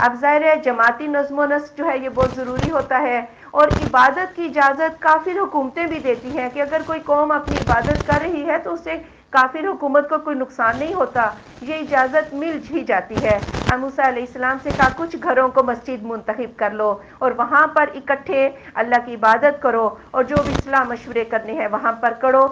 اب ظاہر ہے جماعتی نظم و نسق جو ہے یہ بہت ضروری ہوتا ہے، اور عبادت کی اجازت کافر حکومتیں بھی دیتی ہیں کہ اگر کوئی قوم اپنی عبادت کر رہی ہے تو اسے کافر حکومت کو کوئی نقصان نہیں ہوتا، یہ اجازت مل ہی جاتی ہے۔ موسیٰ علیہ السلام سے کہا کچھ گھروں کو مسجد منتخب کر لو اور وہاں پر اکٹھے اللہ کی عبادت کرو، اور جو بھی اصلاح مشورے کرنے ہیں وہاں پر کرو،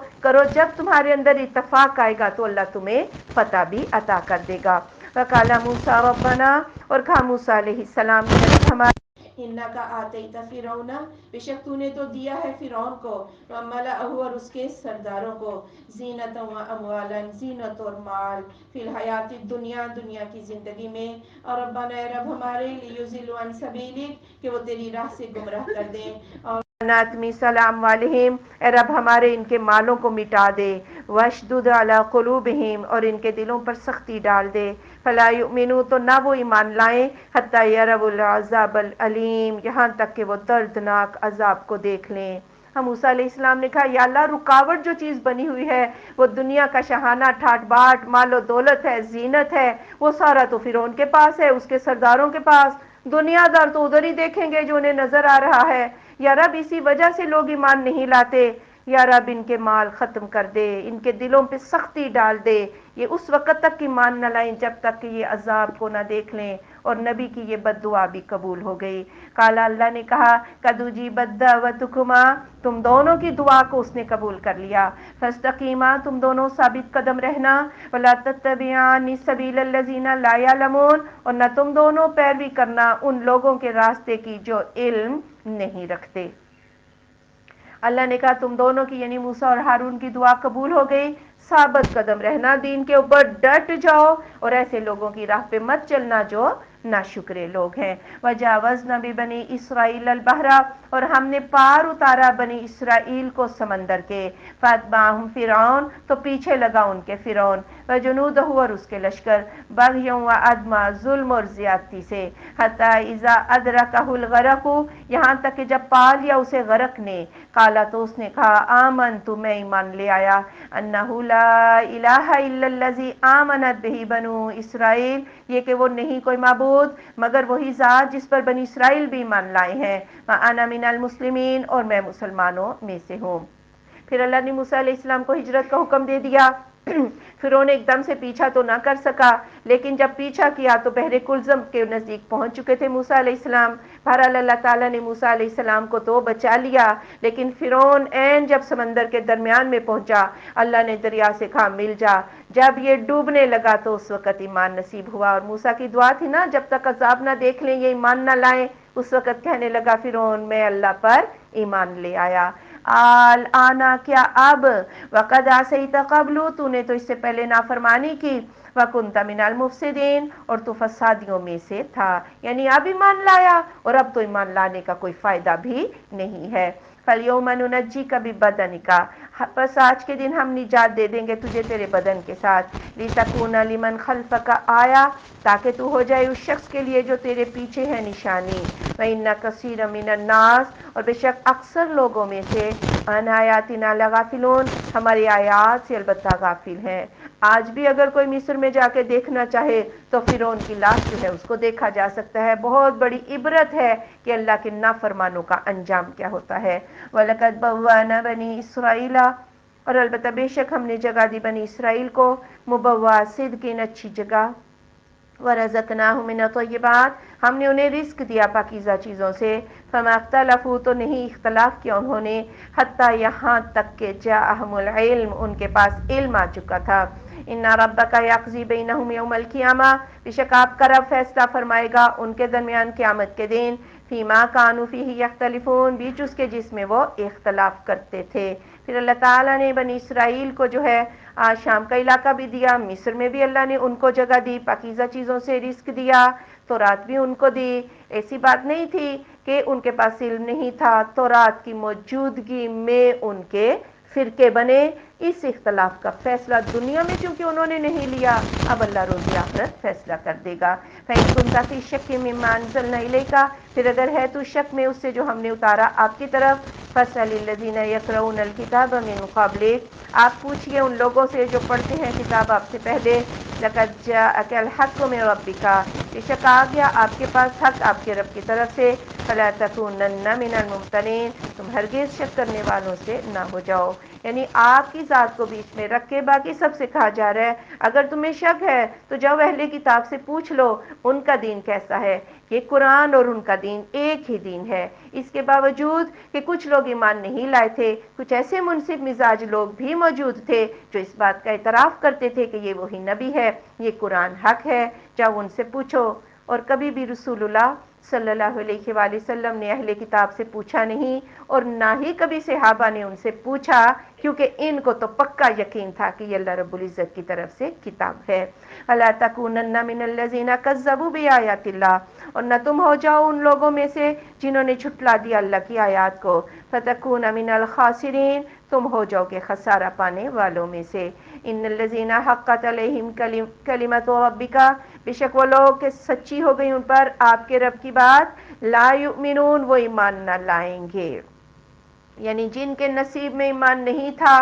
جب تمہارے اندر اتفاق آئے گا تو اللہ تمہیں فتح بھی عطا کر دے گا۔ وقال موسیٰ ربنا، اور کہا موسیٰ علیہ السلام نے، ہمارے انک آتیت فرعون، بے شک تو نے تو دیا ہے فرعون کو، وملأہ، اور اس کے سرداروں کو، زینت و اموالا، زینت اور مال، فی الحیات الدنیا، دنیا کی زندگی میں، اور ربنا، اے رب ہمارے، لیضلوا عن سبیلک، کہ وہ تیری راہ سے گمراہ کر دیں، اور ناتمی سلام والہم، اے رب ہمارے ان کے مالوں کو مٹا دے، واشدد علی قلوبہم، اور ان کے دلوں پر سختی ڈال دے، فلا یؤمنوا، تو نہ وہ ایمان لائیں، حتی یروا العذاب العلیم، یہاں تک کہ وہ دردناک عذاب کو دیکھ لیں۔ ہم موسیٰ علیہ السلام نے کہا یا اللہ رکاوٹ جو چیز بنی ہوئی ہے وہ دنیا کا شہانہ ٹھاٹ باٹ، مال و دولت ہے، زینت ہے، وہ سارا تو فرعون کے پاس ہے، اس کے سرداروں کے پاس، دنیا دار تو ادھر ہی دیکھیں گے جو انہیں نظر آ رہا ہے، یا رب اسی وجہ سے لوگ ایمان نہیں لاتے، یا رب ان کے مال ختم کر دے، ان کے دلوں پہ سختی ڈال دے، یہ اس وقت تک ایمان نہ لائیں جب تک کہ یہ عذاب کو نہ دیکھ لیں، اور نبی کی یہ بد دعا بھی قبول ہو گئی۔ کالا، اللہ نے کہا قد اجیبت دعوتکما، تم دونوں کی دعا کو اس نے قبول کر لیا، فاستقیما، تم دونوں ثابت قدم رہنا، ولا تتبعان سبیل الذین لا یعلمون، اور نہ تم دونوں پیروی کرنا ان لوگوں کے راستے کی جو علم نہیں رکھتے۔ اللہ نے کہا تم دونوں کی یعنی موسیٰ اور ہارون کی دعا قبول ہو گئی، ثابت قدم رہنا دین کے اوپر، ڈٹ جاؤ اور ایسے لوگوں کی راہ پہ مت چلنا جو ناشکرے لوگ ہیں۔ وجاوزنا ببنی اسرائیل البحر، اور ہم نے پار اتارا بنی اسرائیل کو سمندر کے، فاتبعہم فرعون، تو پیچھے لگا ان کے فرعون، وجنودہ، اور اس کے لشکر، بغیوں و ادما، ظلم اور زیادتی سے، حتی اذا ادرکہ الغرق، یہاں تک کہ جب پا لیا اسے غرق نے، قالا، تو اس نے کہا، آمنت، میں ایمان لے آیا، انہ لا الہ الا الذی آمنت بہ بنو اسرائیل، یہ کہ وہ نہیں کوئی معبود مگر وہی ذات جس پر بنی اسرائیل بھی ایمان لائے ہیں، وَأَنَا مِنَ الْمُسْلِمِينَ، اور میں مسلمانوں میں سے ہوں۔ پھر اللہ نے موسیٰ علیہ السلام کو ہجرت کا حکم دے دیا۔ فرعون ایک دم سے پیچھا تو نہ کر سکا، لیکن جب پیچھا کیا تو بحر کلزم کے نزدیک پہنچ چکے تھے موسیٰ علیہ السلام۔ بہرحال اللہ تعالیٰ نے موسیٰ علیہ السلام کو تو بچا لیا، لیکن فرعون عین جب سمندر کے درمیان میں پہنچا، اللہ نے دریا سے کہا مل جا، جب یہ ڈوبنے لگا تو اس وقت ایمان نصیب ہوا۔ اور موسیٰ کی دعا تھی نا، جب تک عذاب نہ دیکھ لیں یہ ایمان نہ لائیں، اس وقت کہنے لگا فرعون، میں اللہ پر ایمان لے آیا۔ آنا، کیا اب، وقد عصیت قبل، تو نے تو اس سے پہلے نافرمانی کی، وکنت من المفسدین، اور تو فسادیوں میں سے تھا، یعنی اب ایمان لایا اور اب تو ایمان لانے کا کوئی فائدہ بھی نہیں ہے۔ فَالْيَوْمَ نُنَجِّيكَ بِبَدَنِكَ، بس آج کے دن ہم نجات دے دیں گے تجھے تیرے بدن کے ساتھ، لِتَكُونَ لِمَنْ خَلْفَكَ آیا، تاکہ تو ہو جائے اس شخص کے لیے جو تیرے پیچھے ہے نشانی، وَإِنَّ كَثِيرًا مِنَ النَّاسِ، اور بے شک اکثر لوگوں میں سے، عَنْ آیَاتِنَا لَغَافِلُونَ، ہماری آیات سے البتہ غافل ہیں۔ آج بھی اگر کوئی مصر میں جا کے دیکھنا چاہے تو فرعون کی لاش جو ہے اس کو دیکھا جا سکتا ہے۔ بہت بڑی عبرت ہے کہ اللہ کے نافرمانوں کا انجام کیا ہوتا ہے۔ وَلَقَدْ بَوَّأْنَا بَنِي إِسْرَائِيلَ، اور البتہ بے شک ہم نے جگہ دی بنی اسرائیل کو، مبوّع صدق، اچھی جگہ، وَرَزَقْنَاهُم مِّنَ الطَّيِّبَاتِ، ہم نے انہیں رزق دیا پاکیزہ چیزوں سے، فَمَا اخْتَلَفُوا، تو نہیں اختلاف کیا انہوں نے، حتیٰ یہاں تک کہ جاءہم العلم، ان کے پاس علم آ چکا تھا۔ ان ربک یقضی بینہم یوم القیامہ، بے شک آپ کا رب فیصلہ فرمائے گا ان کے درمیان قیامت کے دن، فیما کانوا فیہ یختلفون، بیچ اس کے جس میں وہ اختلاف کرتے تھے۔ پھر اللہ تعالیٰ نے بنی اسرائیل کو جو ہے شام کا علاقہ بھی دیا، مصر میں بھی اللہ نے ان کو جگہ دی، پاکیزہ چیزوں سے رزق دیا، تورات بھی ان کو دی۔ ایسی بات نہیں تھی کہ ان کے پاس علم نہیں تھا، تورات کی موجودگی میں ان کے فرقے بنے۔ اس اختلاف کا فیصلہ دنیا میں چونکہ انہوں نے نہیں لیا، اب اللہ روز آخرت فیصلہ کر دے گا۔ فَإِن كُنتَ فِي شَكٍّ مِّمَّا أَنزَلْنَا إِلَيْكَ، پھر اگر ہے تو شک میں اس سے جو ہم نے اتارا آپ کی طرف، فَاسْأَلِ الَّذِينَ يَقْرَؤُونَ الْكِتَابَ مِن قَبْلِكَ، آپ پوچھئے ان لوگوں سے جو پڑھتے ہیں کتاب آپ سے پہلے، لَقَدْ جَاءَكَ الْحَقُّ مِن رَبِّكَ، بے شک آ گیا آپ کے پاس حق آپ کے رب کی طرف سے، فَلَا تَكُونَنَّ مِنَ الْمُمْتَرِينَ، تم ہرگز شک کرنے والوں سے نہ ہو جاؤ۔ یعنی آپ کی ذات کو بیچ میں رکھ کے باقی سب سے کہا جا رہا ہے اگر تمہیں شک ہے تو جاؤ اہل کتاب سے پوچھ لو ان کا دین کیسا ہے۔ یہ قرآن اور ان کا دین ایک ہی دین ہے، اس کے باوجود کہ کچھ لوگ ایمان نہیں لائے تھے، کچھ ایسے منصف مزاج لوگ بھی موجود تھے جو اس بات کا اعتراف کرتے تھے کہ یہ وہی نبی ہے، یہ قرآن حق ہے، جاؤ ان سے پوچھو۔ اور کبھی بھی رسول اللہ صلی اللہ علیہ وآلہ وسلم نے اہل کتاب سے پوچھا نہیں، اور نہ ہی کبھی صحابہ نے ان سے پوچھا، کیونکہ ان کو تو پکا یقین تھا کہ یہ اللہ رب العزت کی طرف سے کتاب ہے۔ وَلَا تَكُونَنَّ مِنَ الَّذِينَ كَذَّبُوا بِآيَاتِ اللَّهِ، اور نہ تم ہو جاؤ ان لوگوں میں سے جنہوں نے جھٹلا دیا اللہ کی آیات کو، فَتَكُونَ مِنَ الْخَاسِرِينَ، تم ہو جاؤ گے خسارہ پانے والوں میں سے۔ ان الذین حقت علیہم کلمۃ ربک، بے شک وہ لوگ کہ سچی ہو گئی ان پر آپ کے رب کی بات، لا یؤمنون، وہ ایمان نہ لائیں گے، یعنی جن کے نصیب میں ایمان نہیں تھا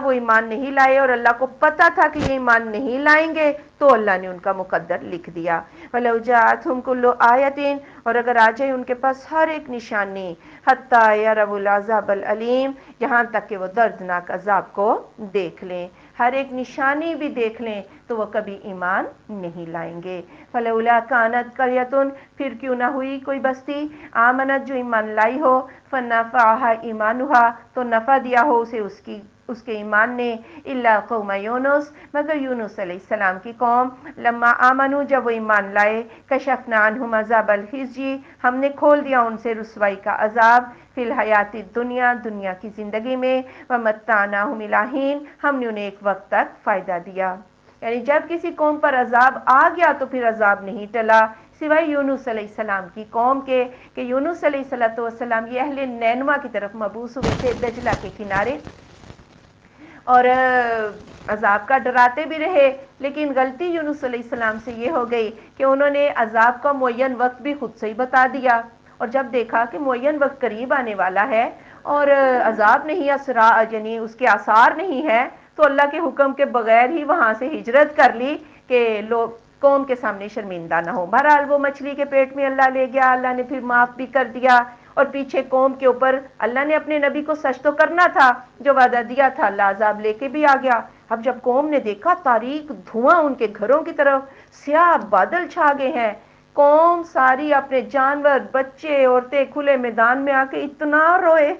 وہ ایمان نہیں لائے، اور اللہ کو پتا تھا کہ یہ ایمان نہیں لائیں گے تو اللہ نے ان کا مقدر لکھ دیا۔ وَلَوْ جَاءَتْهُمْ كُلُّ آیَةٍ، اور اگر آ جائے ان کے پاس ہر ایک نشانی، حَتَّى يَرَوُا الْعَذَابَ الْأَلِيمَ، یہاں تک کہ وہ دردناک عذاب کو دیکھ لیں، ہر ایک نشانی بھی دیکھ لیں تو وہ کبھی ایمان نہیں لائیں گے۔ فَلَوْلَا كَانَتْ قَرْيَةٌ، پھر کیوں نہ ہوئی کوئی بستی، آمنت جو ایمان لائی ہو، فَنَفَعَهَا ایمانُهَا، تو نفع دیا ہو اسے اس کی اس کے ایمان نے، الا قوم یونس، مگر یونس علیہ السلام کی قوم، لما آمنو، جب وہ ایمان لائے، کشفنا عنہم عذاب الخزی، ہم نے کھول دیا ان سے رسوائی کا عذاب، فی الحیات دنیا، دنیا کی زندگی میں، ومتعناہم الی حین، ہم نے انہیں ایک وقت تک فائدہ دیا۔ یعنی جب کسی قوم پر عذاب آ گیا تو پھر عذاب نہیں ٹلا، سوائے یونس علیہ السلام کی قوم کے، کہ یونس علیہ السلام یہ اہل نینوا کی طرف مبعوث ہوئے تھے، دجلہ کے کنارے، اور عذاب کا ڈراتے بھی رہے، لیکن غلطی یونس علیہ السلام سے یہ ہو گئی کہ انہوں نے عذاب کا معین وقت بھی خود سے ہی بتا دیا، اور جب دیکھا کہ معین وقت قریب آنے والا ہے اور عذاب نہیں، یعنی اس کے آثار نہیں ہے، تو اللہ کے حکم کے بغیر ہی وہاں سے ہجرت کر لی کہ لوگ قوم کے سامنے شرمندہ نہ ہو۔ بہرحال وہ مچھلی کے پیٹ میں اللہ لے گیا، اللہ نے پھر معاف بھی کر دیا، اور پیچھے قوم کے اوپر اللہ نے اپنے نبی کو سچ تو کرنا تھا، جو وعدہ دیا تھا، اللہ عذاب لے کے بھی آ گیا۔ اب جب قوم نے دیکھا تاریک دھواں ان کے گھروں کی طرف، سیاہ بادل چھا گئے ہیں، قوم ساری اپنے جانور، بچے، عورتیں کھلے میدان میں آ کے اتنا روئے،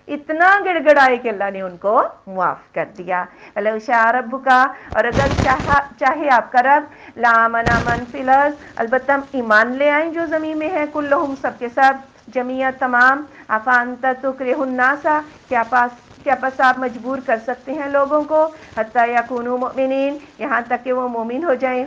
اتنا گڑ گڑائے کہ اللہ نے ان کو معاف کر دیا۔ وَلَوْ شَاءَ رَبُّكَ، اور اگر چاہے آپ کا رب، لَآمَنَ مَنْ فِي الْأَرْضِ، البتہ ایمان لے آئیں جو زمین میں ہیں، کلہم، سب کے سب، جمیع، تمام، أَفَأَنْتَ تُكْرِهُ النَّاسَ، کیا پس آپ مجبور کر سکتے ہیں لوگوں کو، حتیٰ یکونوا مؤمنین، یہاں تک کہ وہ مومن ہو جائیں۔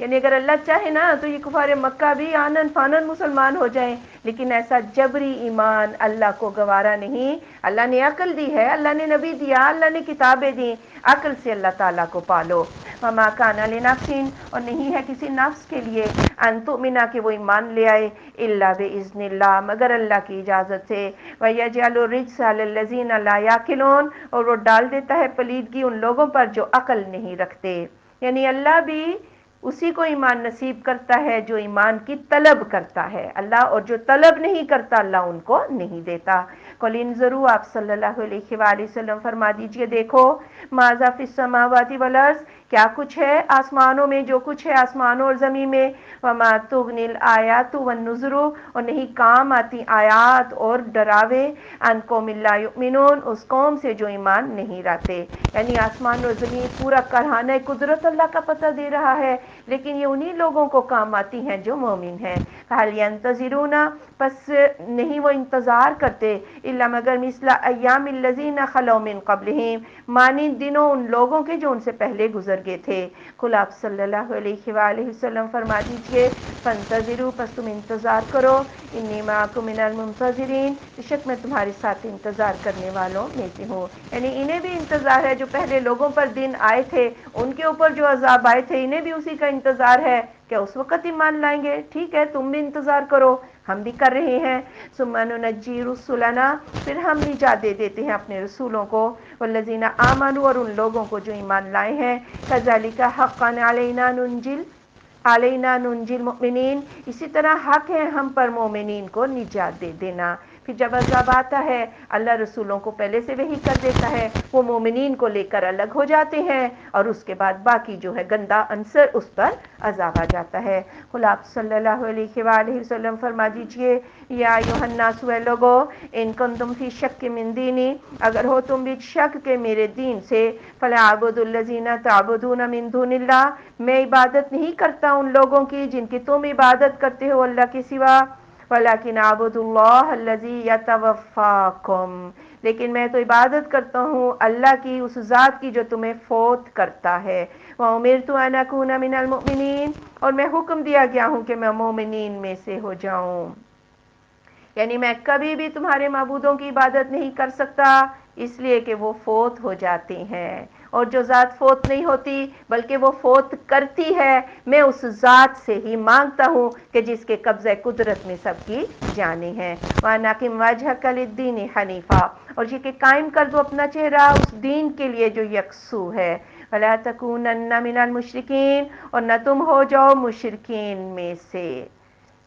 یعنی اگر اللہ چاہے نا تو یہ کفار مکہ بھی آنن فانن مسلمان ہو جائیں، لیکن ایسا جبری ایمان اللہ کو گوارا نہیں۔ اللہ نے عقل دی ہے، اللہ نے نبی دیا، اللہ نے کتابیں دی، عقل سے اللہ تعالیٰ کو پالو۔ وما کان لنفس، اور نہیں ہے کسی نفس کے لیے، ان تؤمن، کہ وہ ایمان لے آئے، الا باذن اللہ، مگر اللہ کی اجازت سے، ویجعل الرجس علی الذین لا یعقلون، اور وہ ڈال دیتا ہے پلیدگی ان لوگوں پر جو عقل نہیں رکھتے۔ یعنی اللہ بھی اسی کو ایمان نصیب کرتا ہے جو ایمان کی طلب کرتا ہے اللہ، اور جو طلب نہیں کرتا اللہ ان کو نہیں دیتا۔ قل انظروا، آپ صلی اللہ علیہ وآلہ وسلم فرما دیجئے، دیکھو، ماذا فی السماوات والارض، کیا کچھ ہے آسمانوں میں، جو کچھ ہے آسمانوں اور زمین میں، وما تغنی الآیات والنذر، اور نہیں کام آتی آیات اور ڈراوے، عن قوم لا یؤمنون، اس قوم سے جو ایمان نہیں رکھتے۔ یعنی آسمان اور زمین پورا کارخانہ قدرت اللہ کا پتہ دے رہا ہے، لیکن یہ انہی لوگوں کو کام آتی ہیں جو مومن ہیں۔ هل ينتظرون، پس نہیں وہ انتظار کرتے، الا مگر مثل ایام الذین خلو من قبلہم، مانند دنوں ان لوگوں کے جو ان سے پہلے گزر گئے تھے۔ قل، آپ صلی اللہ علیہ وآلہ وسلم فرما دیجئے، فانتظروا، پس تم انتظار کرو، انی معکم من المنتظرین، بے شک میں تمہارے ساتھ انتظار کرنے والوں میں سے ہوں۔ یعنی انہیں بھی انتظار ہے، جو پہلے لوگوں پر دن آئے تھے، ان کے اوپر جو عذاب آئے تھے، انہیں بھی اسی کا انتظار ہے کہ اس وقت ایمان لائیں گے۔ ٹھیک ہے، تم بھی انتظار کرو، ہم بھی کر رہے ہیں۔ ثم ننجی رسلنا، پھر ہم نجات دے دیتے ہیں اپنے رسولوں کو، والذین آمنوا، اور ان لوگوں کو جو ایمان لائے ہیں، کذالک حقا علینا ننجی المؤمنین، اسی طرح حق ہے ہم پر مومنین کو نجات دے دینا۔ پھر جب عذاب آتا ہے، اللہ رسولوں کو پہلے سے وحی کر دیتا ہے، وہ مومنین کو لے کر الگ ہو جاتے ہیں، اور اس کے بعد باقی جو ہے گندا عنصر، اس پر عذاب آ جاتا ہے۔ قل، آپ صلی اللہ علیہ وآلہ وسلم فرما دیجئے، یا ایھا الناس، اے لوگو، ان کنتم فی شک من دینی، اگر ہو تم بھی شک کے میرے دین سے، فلا اعبد الذین تعبدون من دون اللہ، میں عبادت نہیں کرتا ان لوگوں کی جن کی تم عبادت کرتے ہو اللہ کے سوا، ولکن اعبد اللہ الذی یتوفاکم، لیکن میں تو عبادت کرتا ہوں اللہ کی، اس ذات کی جو تمہیں فوت کرتا ہے۔ وَأُمِرْتُ أَنْ أَكُونَ مِنَ الْمُؤْمِنِينَ، اور میں حکم دیا گیا ہوں کہ میں مومنین میں سے ہو جاؤں۔ یعنی میں کبھی بھی تمہارے معبودوں کی عبادت نہیں کر سکتا، اس لیے کہ وہ فوت ہو جاتے ہیں، اور جو ذات فوت نہیں ہوتی بلکہ وہ فوت کرتی ہے، میں اس ذات سے ہی مانگتا ہوں کہ جس کے قبضہ قدرت میں سب کی جانیں ہیں۔ وَأَنْ أَقِمْ وَجْهَكَ لِلدِّينِ حَنِيفًا، اور یہ کہ قائم کر دو اپنا چہرہ اس دین کے لیے جو یکسو ہے۔ وَلَا تَكُونَنَّ مِنَ الْمُشْرِكِينَ، اور نہ تم ہو جاؤ مشرکین میں سے۔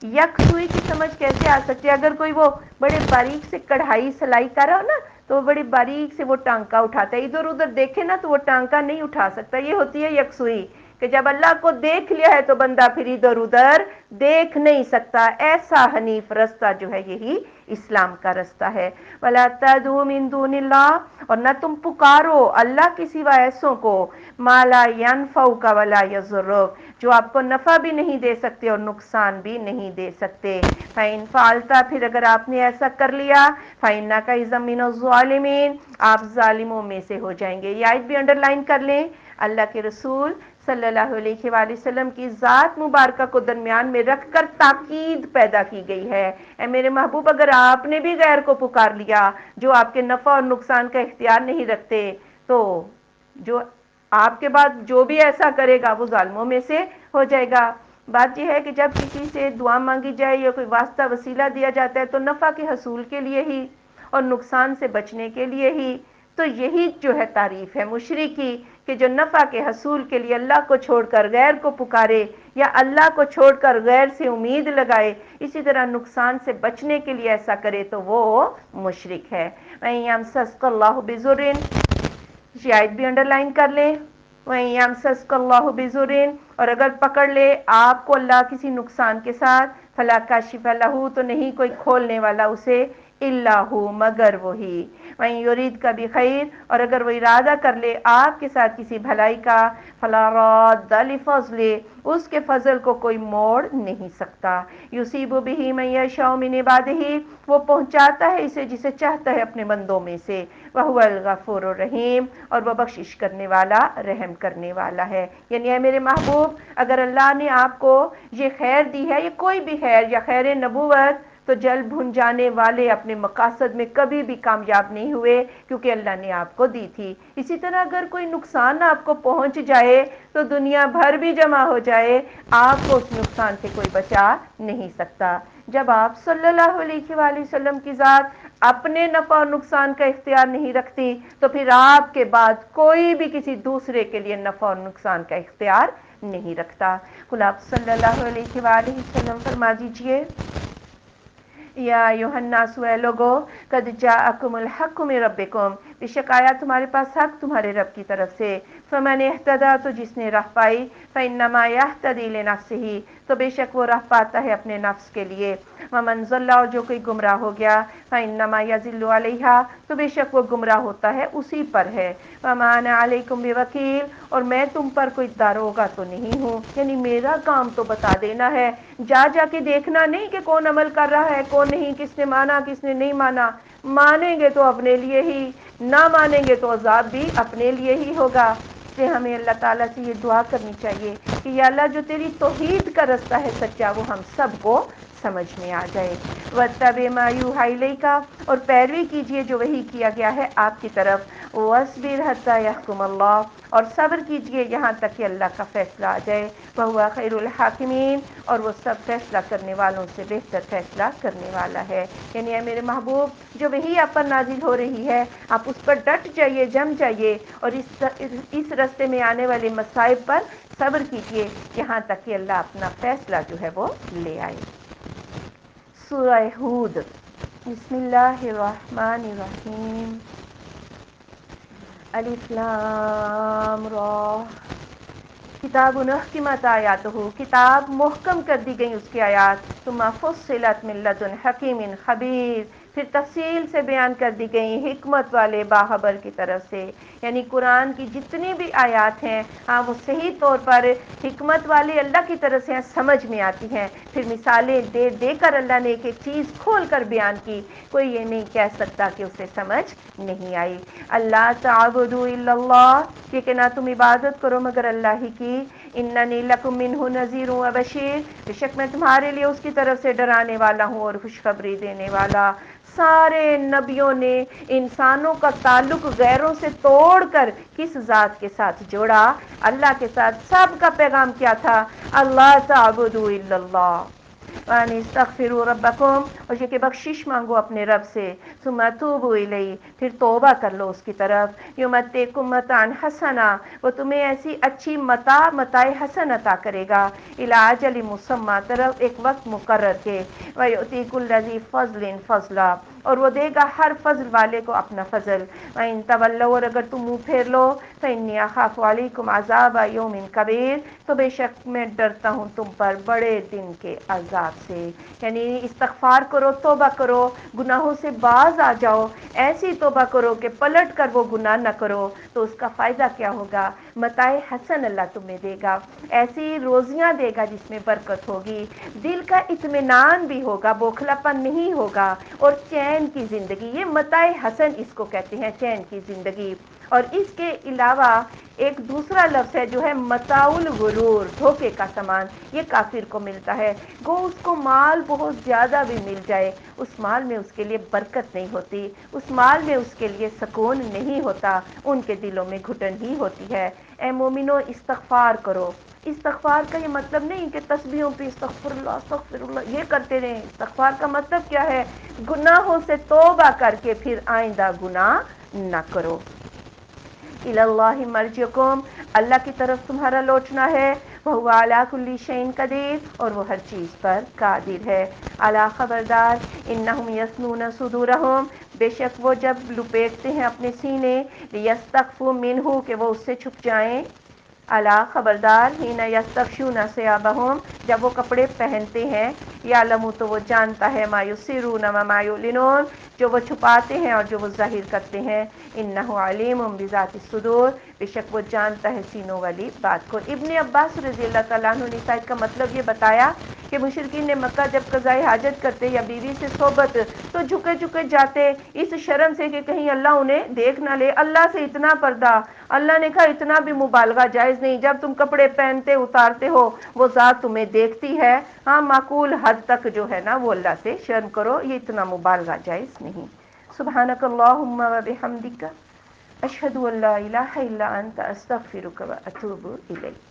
یکسوئی کی سمجھ کیسے آ سکتی ہے؟ اگر کوئی وہ بڑے باریک سے کڑھائی سلائی کر رہا ہو نا، تو وہ بڑی باریک سے وہ ٹانکا اٹھاتا ہے، ادھر ادھر دیکھے نا تو وہ ٹانکا نہیں اٹھا سکتا، یہ ہوتی ہے یکسوئی، کہ جب اللہ کو دیکھ لیا ہے تو بندہ پھر ادھر ادھر دیکھ نہیں سکتا. ایسا حنیف رستہ جو ہے یہی اسلام کا رستہ ہے. وَلَا تَدْعُوا مِن دُونِ اللَّهِ، اور نہ تم پکارو اللہ کے سوا ایسوں کو، مَا لَا يَنفَعُكَ وَلَا يَضُرُّكَ، جو آپ کو نفع بھی نہیں دے سکتے اور نقصان بھی نہیں دے سکتے. فَإِن فَعَلْتَ، پھر اگر آپ نے ایسا کر لیا، فَإِنَّكَ إِذًا مِّنَ الظَّالِمِينَ، آپ ظالموں میں سے ہو جائیں گے. یہ آیت بھی انڈر لائن کر لیں. اللہ کے رسول صلی اللہ علیہ وآلہ وسلم کی ذات مبارکہ کو درمیان میں رکھ کر تاکید پیدا کی گئی ہے. اے میرے محبوب، اگر آپ نے بھی غیر کو پکار لیا جو آپ کے نفع اور نقصان کا اختیار نہیں رکھتے، تو جو آپ کے بعد جو بھی ایسا کرے گا وہ ظالموں میں سے ہو جائے گا. بات یہ ہے کہ جب کسی سے دعا مانگی جائے یا کوئی واسطہ وسیلہ دیا جاتا ہے تو نفع کے حصول کے لیے ہی اور نقصان سے بچنے کے لیے ہی. تو یہی جو ہے تعریف ہے مشرک کی، کہ جو نفع کے حصول کے لیے اللہ کو چھوڑ کر غیر کو پکارے یا اللہ کو چھوڑ کر غیر سے امید لگائے، اسی طرح نقصان سے بچنے کے لیے ایسا کرے تو وہ مشرک ہے. وَإِن يَمْسَسْكَ اللَّهُ بِضُرٍّ، یہ آیت بھی انڈر لائن کر لیں. وَإِن يَمْسَسْكَ اللَّهُ بِضُرٍّ، اور اگر پکڑ لے آپ کو اللہ کسی نقصان کے ساتھ، فَلَا كَاشِفَ لَهُ، تو نہیں کوئی کھولنے والا اسے، إِلَّا هُ، مگر وہی. وَإِن يُرِيدْكَ بِخَيْرٍ، اور اگر وہ ارادہ کر لے آپ کے ساتھ کسی بھلائی کا، فَلَا رَادَّ لِفَضْلِهِ، اس کے فضل کو کوئی موڑ نہیں سکتا. يُصِيبُ بِهِ مَن يَشَاءُ مِنْ عِبَادِهِ، وہ پہنچاتا ہے اسے جسے چاہتا ہے اپنے بندوں میں سے. وَهُوَ الْغَفُورُ الرَّحِيمُ، اور وہ بخشش کرنے والا، رحم کرنے والا ہے. یعنی اے میرے محبوب، اگر اللہ نے آپ کو یہ خیر دی ہے، یہ کوئی بھی خیر یا خیر نبوت، تو جل بھن جانے والے اپنے مقاصد میں کبھی بھی کامیاب نہیں ہوئے، کیونکہ اللہ نے آپ کو دی تھی. اسی طرح اگر کوئی نقصان آپ کو پہنچ جائے تو دنیا بھر بھی جمع ہو جائے، آپ کو اس نقصان سے کوئی بچا نہیں سکتا. جب آپ صلی اللہ علیہ وآلہ وسلم کی ذات اپنے نفع اور نقصان کا اختیار نہیں رکھتی، تو پھر آپ کے بعد کوئی بھی کسی دوسرے کے لیے نفع اور نقصان کا اختیار نہیں رکھتا. قل آپ صلی اللہ علیہ وآلہ وسلم فرما دیجئے، یا ایھا الناس، اے لوگو، قد جاءکم الحق من ربکم، بے شک آیا تمہارے پاس حق تمہارے رب کی طرف سے. فمن اہتدی، تو جس نے راہ پائی، فانما یہتدی لنفسہ، تو بے شک وہ راہ پاتا ہے اپنے نفس کے لیے. ومن ضل، اور جو کوئی گمراہ ہو گیا، فانما یضل علیہا، تو بے شک وہ گمراہ ہوتا ہے اسی پر ہے. وما انا علیکم بوکیل، اور میں تم پر کوئی داروغہ تو نہیں ہوں، یعنی میرا کام تو بتا دینا ہے، جا جا کے دیکھنا نہیں کہ کون عمل کر رہا ہے کون نہیں، کس نے مانا کس نے نہیں مانا. مانیں گے تو اپنے لیے ہی، نہ مانیں گے تو عذاب بھی اپنے لیے ہی ہوگا. اس لیے ہمیں اللہ تعالیٰ سے یہ دعا کرنی چاہیے کہ یا اللہ، جو تیری توحید کا رستہ ہے سچا، وہ ہم سب کو سمجھ میں آ جائے. وَاتَّبِعْ مَا یوحیٰ الیک، اور پیروی کیجیے جو وحی کیا گیا ہے آپ کی طرف. وَاصْبِرْ حَتَّىٰ یَحْکُمَ اللَّهُ، اور صبر کیجیے یہاں تک کہ اللہ کا فیصلہ آ جائے. وَهُوَ خَیْرُ الْحَاکِمِینَ، اور وہ سب فیصلہ کرنے والوں سے بہتر فیصلہ کرنے والا ہے. یعنی اے میرے محبوب، جو وحی آپ پر نازل ہو رہی ہے، آپ اس پر ڈٹ جائیے، جم جائیے، اور اس رستے میں آنے والے مصائب پر صبر کیجیے یہاں تک کہ اللہ اپنا فیصلہ جو ہے وہ لے آئے. سورہ ہود، بسم اللہ الرحمن الرحیم. الف لام را، کتاب احکمت آیاتہ، کتاب محکم کر دی گئی اس کی آیات. ثم فصلت من لدن حکیم خبیر، پھر تفصیل سے بیان کر دی گئی حکمت والے باخبر کی طرف سے. یعنی قرآن کی جتنی بھی آیات ہیں، وہ صحیح طور پر حکمت والے اللہ کی طرف سے سمجھ میں آتی ہیں. پھر مثالیں دے دے کر اللہ نے ایک ایک چیز کھول کر بیان کی. کوئی یہ نہیں کہہ سکتا کہ اسے سمجھ نہیں آئی. اللہ تعبدوا الا اللہ، یہ کہ نہ تم عبادت کرو مگر اللہ ہی کی. اننی لکم منہ نذیر و بشیر، بے شک میں تمہارے لیے اس کی طرف سے ڈرانے والا ہوں اور خوشخبری دینے والا. سارے نبیوں نے انسانوں کا تعلق غیروں سے توڑ کر کس ذات کے ساتھ جوڑا؟ اللہ کے ساتھ. سب کا پیغام کیا تھا؟ اللہ تعبدوا الا اللہ، وَأَنِ اسْتَغْفِرُوا رَبَّكُمْ، اور یہ کہ بخشش مانگو اپنے رب سے، ثُمَّ تُوبُوا إِلَيْهِ، پھر توبہ کر لو اس کی طرف، يُمَتِّعْكُم مَتَاعًا حَسَنًا، وہ تمہیں ایسی اچھی متاع حسن عطا کرے گا، إِلَىٰ أَجَلٍ مُّسَمًّى، طرف ایک وقت مقرر کے، وَيُؤْتِي كُلَّ ذِي فَضْلٍ فَضْلًا، اور وہ دے گا ہر فضل والے کو اپنا فضل، وَإِن تَوَلَّوْا، اور اگر تم منہ پھیر لو، فَإِنِّي أَخَافُ عَلَيْكُمْ عَذَابَ يَوْمٍ كَبِيرٍ، تو بے شک میں ڈرتا ہوں تم پر بڑے دن کے عذاب سے، یعنی استغفار کرو، توبہ کرو، گناہوں سے باز آ جاؤ، ایسی توبہ کرو کہ پلٹ کر وہ گناہ نہ کرو، تو اس کا فائدہ کیا ہوگا؟ متاع حسن اللہ تمہیں دے گا، ایسی روزیاں دے گا جس میں برکت ہوگی، دل کا اطمینان بھی ہوگا، بوکھلا پن نہیں ہوگا، اور چین کی زندگی، یہ متاع حسن اس کو کہتے ہیں، چین کی زندگی۔ اور اس کے علاوہ ایک دوسرا لفظ ہے جو ہے متاع الغرور، دھوکے کا سامان، یہ کافر کو ملتا ہے، گو اس کو مال بہت زیادہ بھی مل جائے، اس مال میں اس کے لیے برکت نہیں ہوتی، اس مال میں اس کے لیے سکون نہیں ہوتا، ان کے دلوں میں گھٹن ہی ہوتی ہے۔ اے مومنو، استغفار کرو۔ استغفار کا یہ مطلب نہیں کہ تسبیحوں پہ استغفر اللہ یہ کرتے رہیں، استغفار کا مطلب کیا ہے؟ گناہوں سے توبہ کر کے پھر آئندہ گناہ نہ کرو۔ الی اللہ مرجعکم، اللہ کی طرف تمہارا لوٹنا ہے، وہو علی کل شیء قدیر، اور وہ ہر چیز پر قادر ہے۔ الا خبردار، انہم یثنون صدورہم، بے شک وہ جب لپیٹتے ہیں اپنے سینے، لیستخفوا منہ، کہ وہ اس سے چھپ جائیں، الا خبردار، حین یستغشون ثیابہم، جب وہ کپڑے پہنتے ہیں، یعلم تو وہ جانتا ہے، ما یسرون و ما یعلنون، جو وہ چھپاتے ہیں اور جو وہ ظاہر کرتے ہیں، انہ علیم بذات الصدور، بے شک وہ جانتا ہے سینوں والی بات کو۔ ابن عباس رضی اللہ تعالیٰ عنہ نے اس آیت کا مطلب یہ بتایا کہ مشرکین نے مکہ جب قضائے حاجت کرتے یا بیوی سے صحبت تو جھکے جھکے جاتے، اس شرم سے کہ کہیں اللہ انہیں دیکھ نہ لے، اللہ سے اتنا پردہ، اللہ نے کہا اتنا بھی مبالغہ جائز نہیں، جب تم کپڑے پہنتے اتارتے ہو وہ ذات تمہیں دیکھتی ہے، ہاں معقول حد تک جو ہے نا وہ اللہ سے شرم کرو، یہ اتنا مبالغہ جائز نہیں۔ سبحانک اللہم و بحمدک، اشہد ان لا الہ الا انت، استغفرک و اتوب الیک۔